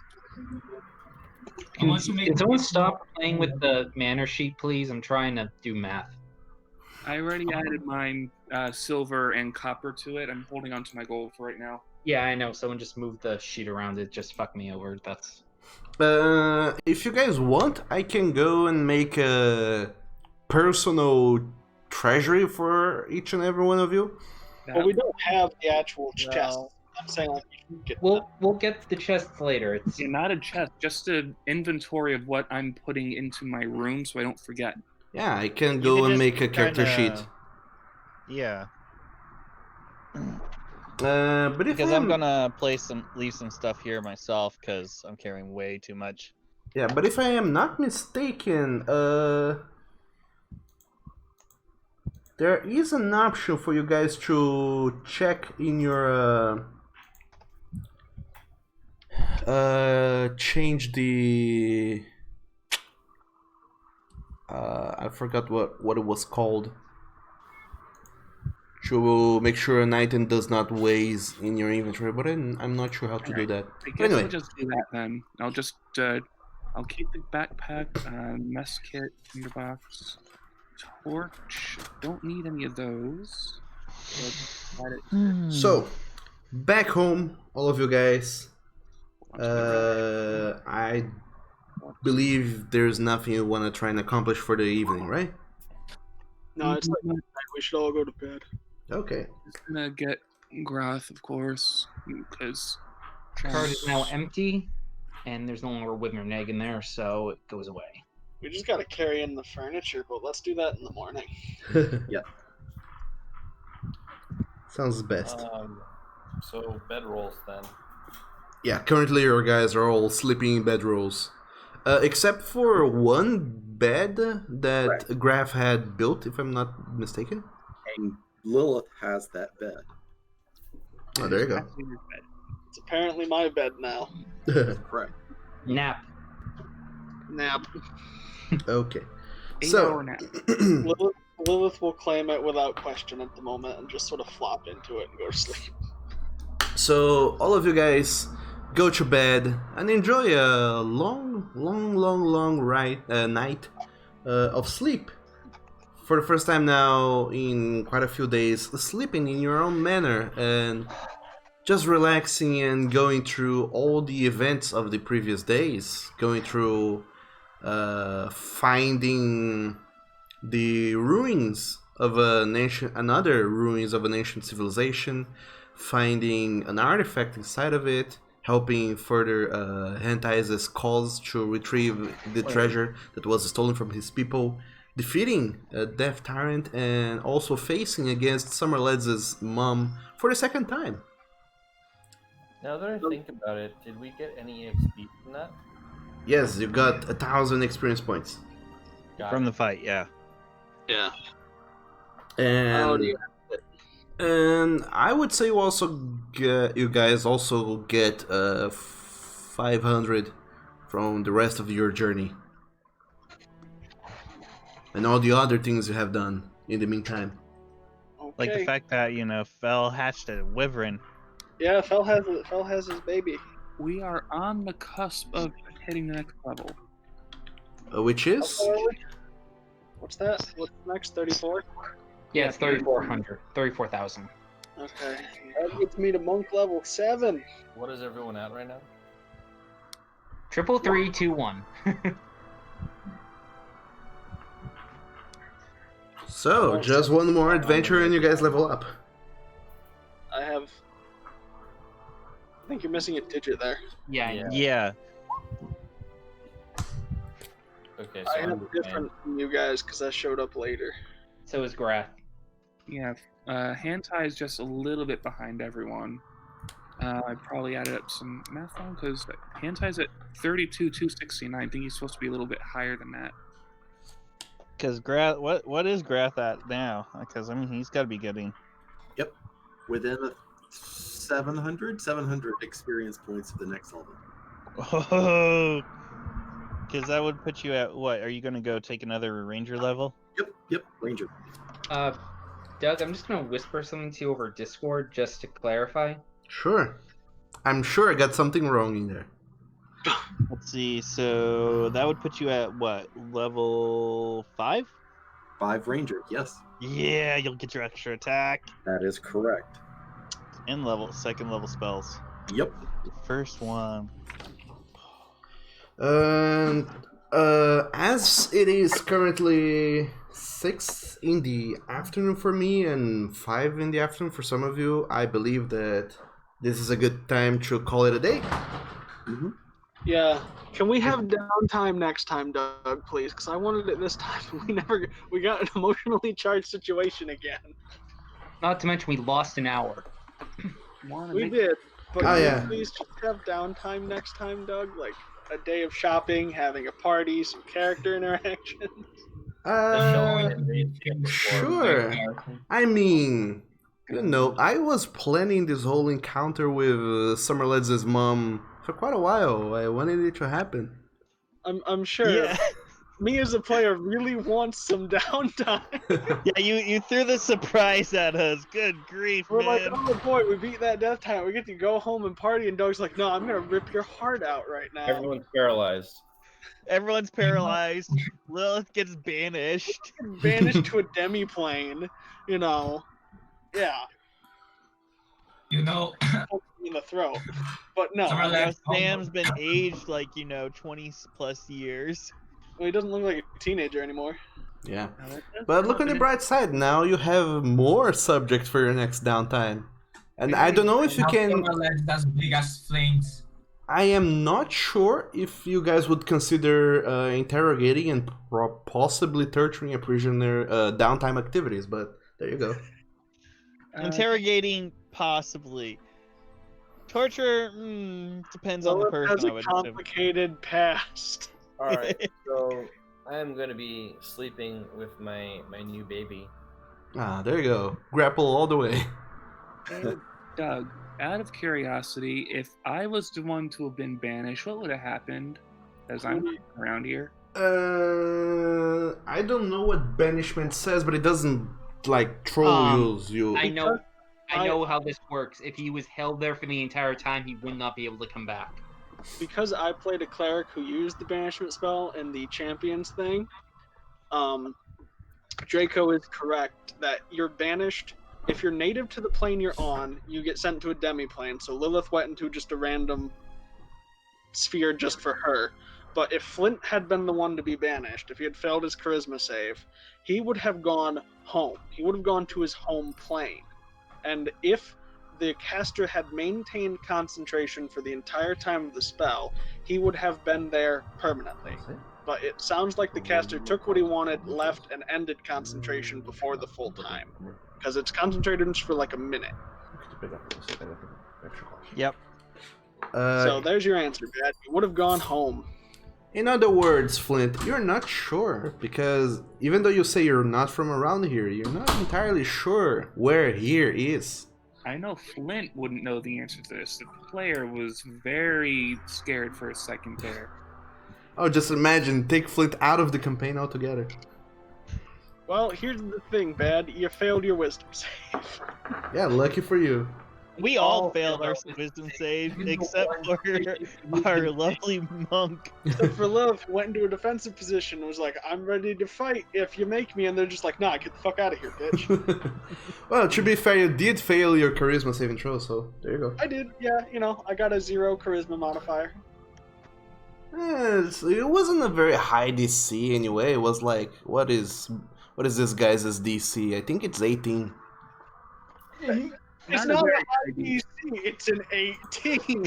Can someone stop playing with the manor sheet, please? I'm trying to do math. I already added mine silver and copper to it. I'm holding on to my gold for right now. Yeah, I know. Someone just moved the sheet around. It just fucked me over. That's. If you guys want, I can go and make a personal treasury for each and every one of you. Well, we don't have the actual chest. I'm saying like you can get We'll get the chests later. It's not a chest, just an inventory of what I'm putting into my room so I don't forget. Yeah, I can go and make a character sheet. Yeah. But if because I'm gonna leave some stuff here myself because I'm carrying way too much. Yeah, but if I am not mistaken, there is an option for you guys to check in your change the I forgot what it was called, to make sure an item does not weighs in your inventory, but I'm not sure how to do that. I But guess anyway, I'll just do that then. I'll just I'll keep the backpack, mess kit, tinderbox, torch. Don't need any of those. so back home, all of you guys. I believe there's nothing you want to try and accomplish for the evening, right? No, it's like midnight. We should all go to bed. Okay. Just gonna get Groth, of course, because Card is now empty, and there's no longer Wigner and egg in there, so it goes away. We just gotta carry in the furniture, but let's do that in the morning. Yeah. Sounds best. So bedrolls then. Yeah, currently your guys are all sleeping in bedrolls. Except for one bed that Graf had built, if I'm not mistaken. And Lilith has that bed. Oh, there you go. It's apparently my bed now. Correct. Nap. Okay. 8-hour nap. Lilith will claim it without question at the moment and just sort of flop into it and go to sleep. So all of you guys go to bed and enjoy a long night of sleep. For the first time now in quite a few days, sleeping in your own manner and just relaxing and going through all the events of the previous days, going through finding the ruins of another ruins of an ancient civilization, finding an artifact inside of it, helping further Hentai's cause to retrieve the treasure that was stolen from his people, defeating a Death Tyrant, and also facing against Summerled's mom for the second time. Now that I think about it, did we get any XP from that? Yes, you got 1,000 experience points. From the fight, yeah. Yeah. And I would say you guys also get 500 from the rest of your journey. And all the other things you have done in the meantime. Okay. Like the fact that, Fel hatched a wyvern. Yeah, Fel has his baby. We are on the cusp of hitting the next level. Which is? What's that? What's next? 34? Yeah, it's 3,400. 34,000. Okay. That gets me to monk level 7. What is everyone at right now? 33321. So, just one more adventure and you guys level up. I think you're missing a digit there. Yeah. Okay, so I have different from you guys because I showed up later. So is Grath. Yeah, Hantai is just a little bit behind everyone. I probably added up some math wrong because Hantai's at 32,269. I think he's supposed to be a little bit higher than that. Because Grath, what is Grath at now? Because he's got to be getting. Yep, within 700 experience points to the next level. Oh, because that would put you at what? Are you going to go take another ranger level? Yep, ranger. Doug, I'm just gonna whisper something to you over Discord just to clarify. Sure. I'm sure I got something wrong in there. Let's see. So that would put you at what? Level 5? 5 ranger, yes. Yeah, you'll get your extra attack. That is correct. And second level spells. Yep. First one. As it is currently 6 in the afternoon for me and 5 in the afternoon for some of you, I believe that this is a good time to call it a day. Mm-hmm. Yeah. Can we have downtime next time, Doug, please? Because I wanted it this time. We got an emotionally charged situation again. Not to mention we lost an hour. We did. But Oh, can yeah. we please just have downtime next time, Doug? Like a day of shopping, having a party, some character interaction. Uh, sure. I mean, you know, I was planning this whole encounter with Summerled's mom for quite a while. I wanted it to happen. I'm sure. Yeah. Me as a player really wants some downtime. Yeah, you threw the surprise at us. Good grief, We're like, man. oh boy, we beat that death time. We get to go home and party, and Doug's like, no, I'm gonna rip your heart out right now. Everyone's paralyzed. Everyone's paralyzed. Lilith gets banished. Banished to a demi-plane, you know. Yeah. You know, In the throat. But no. Summerland- You know, Sam's been aged like, 20 plus years. Well, he doesn't look like a teenager anymore. Yeah. But look on the bright side, now you have more subjects for your next downtime. And I don't know if you can... Summerland as big as flames. I am not sure if you guys would consider interrogating and possibly torturing a prisoner downtime activities, but there you go. Interrogating, possibly. Torture, depends on the Lilith person. has I a would complicated past. Alright, so I am going to be sleeping with my new baby. Ah, there you go. Grapple all the way. Doug, out of curiosity, if I was the one to have been banished, what would have happened? As I'm around here. I don't know what banishment says, but it doesn't like trolls you. I know how this works. If he was held there for the entire time, he would not be able to come back. Because I played a cleric who used the banishment spell in the champions thing, Draco is correct that you're banished. If you're native to the plane you're on, you get sent to a demi-plane. So Lilith went into just a random sphere just for her. But if Flint had been the one to be banished, if he had failed his charisma save, he would have gone home. He would have gone to his home plane. And if the caster had maintained concentration for the entire time of the spell, he would have been there permanently. But it sounds like the caster took what he wanted, left, and ended concentration before the full time. Because it's concentrated for like a minute. Yep. So there's your answer, Dad. You would have gone home. In other words, Flint, you're not sure, because even though you say you're not from around here, you're not entirely sure where here is. I know Flint wouldn't know the answer to this. The player was very scared for a second there. Oh, just imagine, take Flint out of the campaign altogether. Well, here's the thing, Bad. You failed your wisdom save. Yeah, lucky for you. We all failed our wisdom save, except for our lovely monk. Except for Lilith, who went into a defensive position and was like, I'm ready to fight if you make me. And they're just like, nah, get the fuck out of here, bitch. Well, to be fair, you did fail your charisma saving throw, so there you go. I did, yeah. I got a 0 charisma modifier. It wasn't a very high DC anyway. It was like, what is this guy's DC? I think it's 18. It's not a high DC, it's an 18.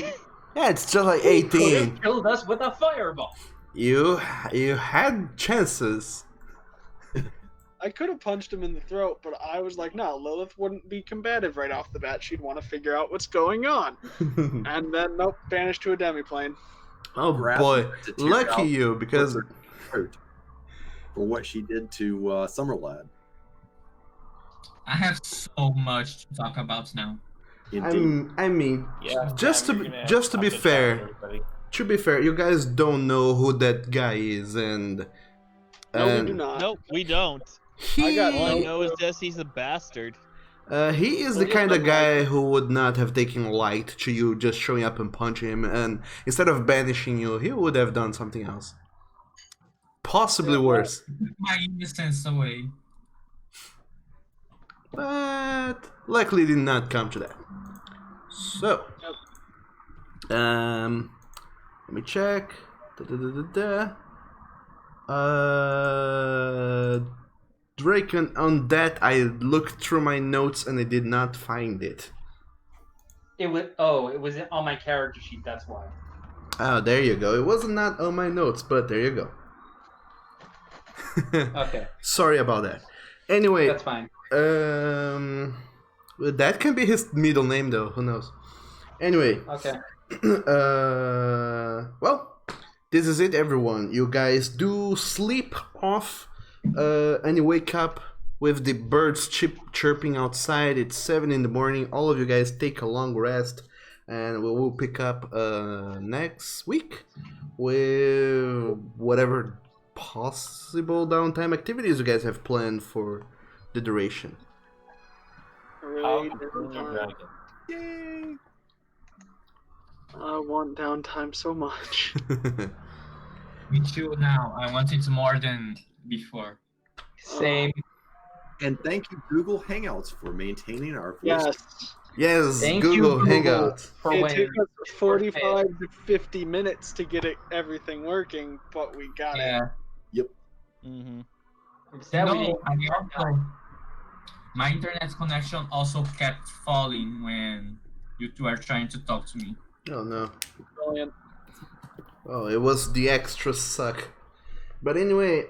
Yeah, it's just like 18. Killed us with a fireball. You had chances. I could have punched him in the throat, but I was like, no, Lilith wouldn't be combative right off the bat. She'd want to figure out what's going on. And then, nope, banished to a demi-plane. Oh boy, lucky you, because... For what she did to Summerlad. I have so much to talk about now. I mean, just to be fair, you guys don't know who that guy is, and no, we do not. Nope, we don't. All I know is just he's a bastard. He is the kind of guy who would not have taken light to you just showing up and punching him, and instead of banishing you, he would have done something else. Possibly worse. My innocence away. But likely did not come to that. So, let me check. Draken, on that I looked through my notes and I did not find it. It was on my character sheet. That's why. Oh, there you go. It was not on my notes, but there you go. Okay. Sorry about that. Anyway, that's fine. That can be his middle name though. Who knows? Anyway. Okay. Well, this is it, everyone. You guys do sleep off And you wake up with the birds chirping outside. It's 7 in the morning. All of you guys take a long rest, and we will pick up next week with whatever possible downtime activities you guys have planned for the duration. Hooray, Dragon. downtime. Yay! I want downtime so much. Me too now. I want it more than before. Same. And thank you, Google Hangouts, for maintaining our voice. Yes. Yes, Thank Google you, Hangouts. for It when took us 45 to 50 minutes to get everything working, but we got it. Yeah. Mm-hmm. that we No, didn't- I also, my internet connection also kept falling when you two are trying to talk to me. Oh no. Brilliant. Oh, it was the extra suck. But anyway,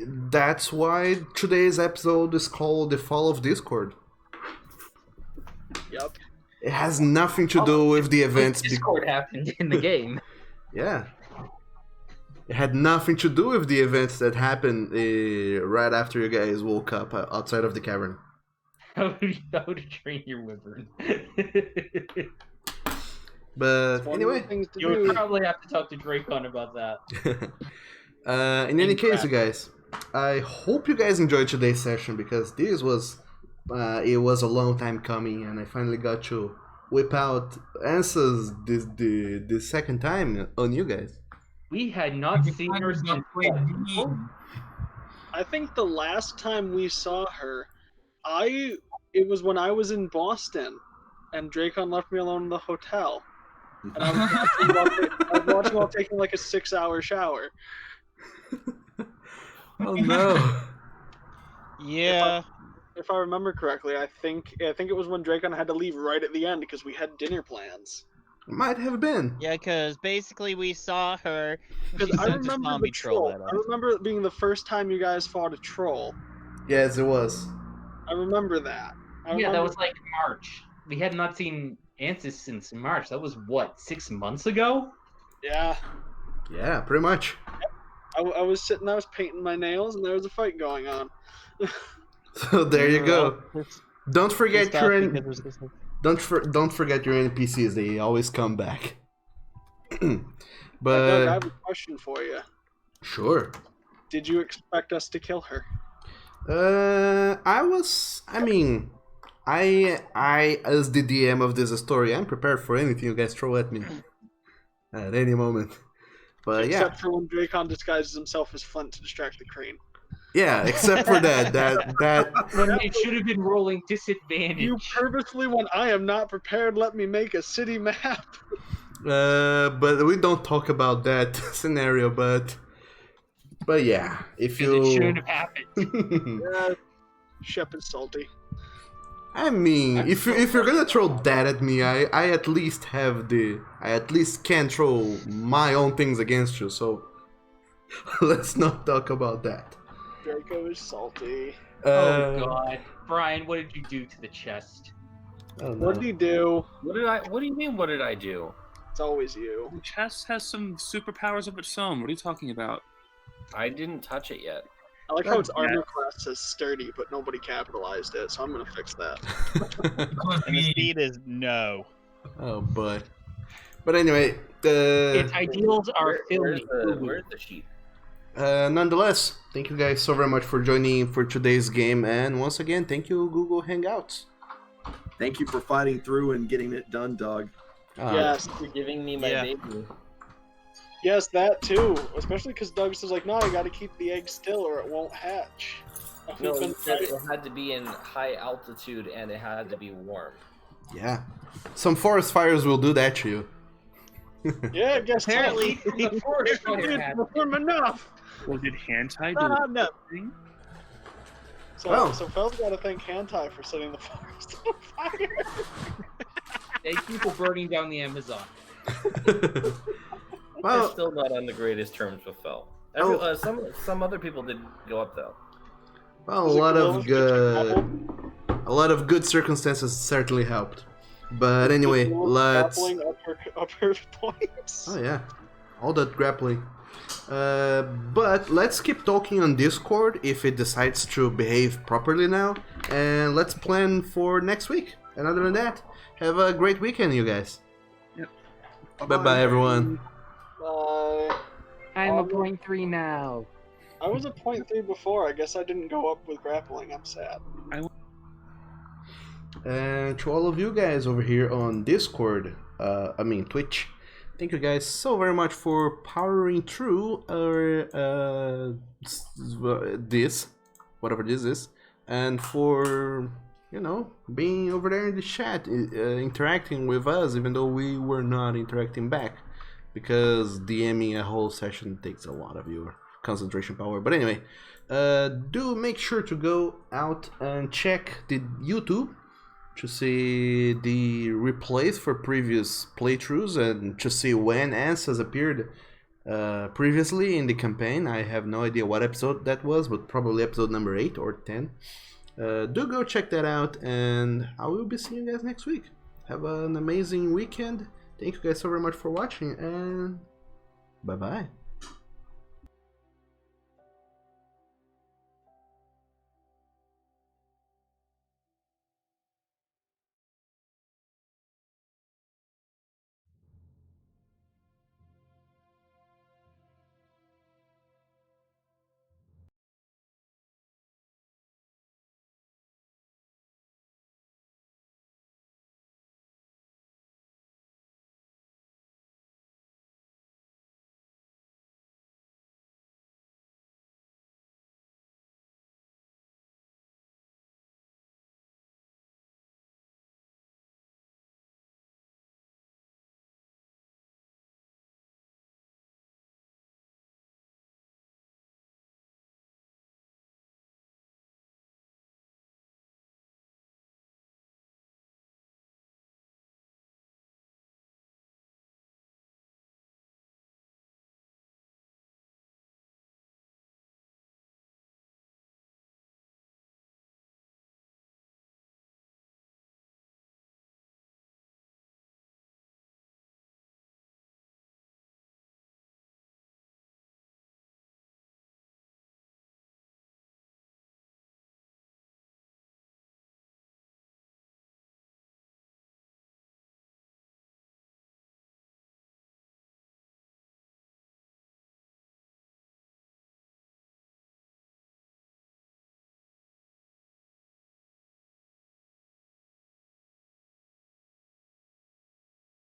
that's why today's episode is called The Fall of Discord. Yep. It has nothing to do with the events. Discord happened in the game. Yeah. It had nothing to do with the events that happened right after you guys woke up outside of the cavern. How to train your wyvern. But One anyway, of the things to You would do. probably have to talk to Dracon about that. in any case, you guys, I hope you guys enjoyed today's session because this was it was a long time coming, and I finally got to whip out answers the second time on you guys. We had not seen her Not since played me. I think the last time we saw her, it was when I was in Boston, and Dracon left me alone in the hotel. And I was watching while taking like a 6-hour shower. Oh no! Yeah. If I remember correctly, I think it was when Dracon had to leave right at the end because we had dinner plans. Might have been. Yeah, because basically we saw her. Because She I sent a remember the zombie troll troll. at I us. remember it being the first time you guys fought a troll. Yes, it was. I remember that. Yeah, that was like March. We had not seen Ansys since March. That was what, 6 months ago? Yeah. Yeah, pretty much. I was sitting, I was painting my nails, and there was a fight going on. So there you go. Don't forget Stop your because there's this- don't forget your NPCs. They always come back. Doug, I But have a question for you. sure. Did you expect us to kill her? I as the DM of this story, I'm prepared for anything you guys throw at me at any moment. But Except for when Dracon disguises himself as Flint to distract the crane. yeah, except for that When it should have been rolling disadvantage. You purposely, when I am not prepared, let me make a city map. but we don't talk about that scenario. But yeah, if Because it you shouldn't have happened. Yeah, Shep is salty. I mean, if you're gonna throw that at me, I at least can throw my own things against you. So let's not talk about that. Draco is salty. Oh god. Brian, what did you do to the chest? Oh, What did he do? What do you mean? What did I do? It's always you. The chest has some superpowers of its own. What are you talking about? I didn't touch it yet. I like how its armor class says sturdy, but nobody capitalized it, so I'm gonna fix that. Because And the me. speed is no. Oh boy. But anyway, Its ideals are filmy. Where's the sheep? nonetheless, thank you guys so very much for joining for today's game, and once again, thank you Google Hangouts. Thank you for fighting through and getting it done, Doug. Yes, For giving me my Yeah. baby. yes, that too. Especially because Doug says like, no, you got to keep the egg still or it won't hatch. No, We've he been said fighting- it had to be in high altitude and it had to be warm. Yeah, some forest fires will do that to you. Yeah, I guess Apparently- The forest If fire it happened. warm enough. Well, did Hentai do Ah, no. anything? So, Well. so Fel's got to thank Hantai for setting the forest on fire. Thank you for burning down the Amazon. We're Well, still not on the greatest terms with Fel. Oh. Some other people did go up though. well, Was it a lot of good circumstances certainly helped. But anyway, let's. Grappling up her points. Oh yeah, all that grappling. But let's keep talking on Discord if it decides to behave properly now, and let's plan for next week. And other than that, have a great weekend, you guys. Yep. Bye-bye, everyone. I'm a 0.3 now. I was a 0.3 before. I guess I didn't go up with grappling. I'm sad. And to all of you guys over here on Discord, Twitch, thank you guys so very much for powering through our this, whatever this is, and for being over there in the chat, interacting with us, even though we were not interacting back, because DMing a whole session takes a lot of your concentration power. But anyway, do make sure to go out and check the YouTube to see the replays for previous playthroughs and to see when answers appeared previously in the campaign. I have no idea what episode that was, but probably episode number 8 or 10. Do go check that out, and I will be seeing you guys next week. Have an amazing weekend. Thank you guys so very much for watching, and bye bye.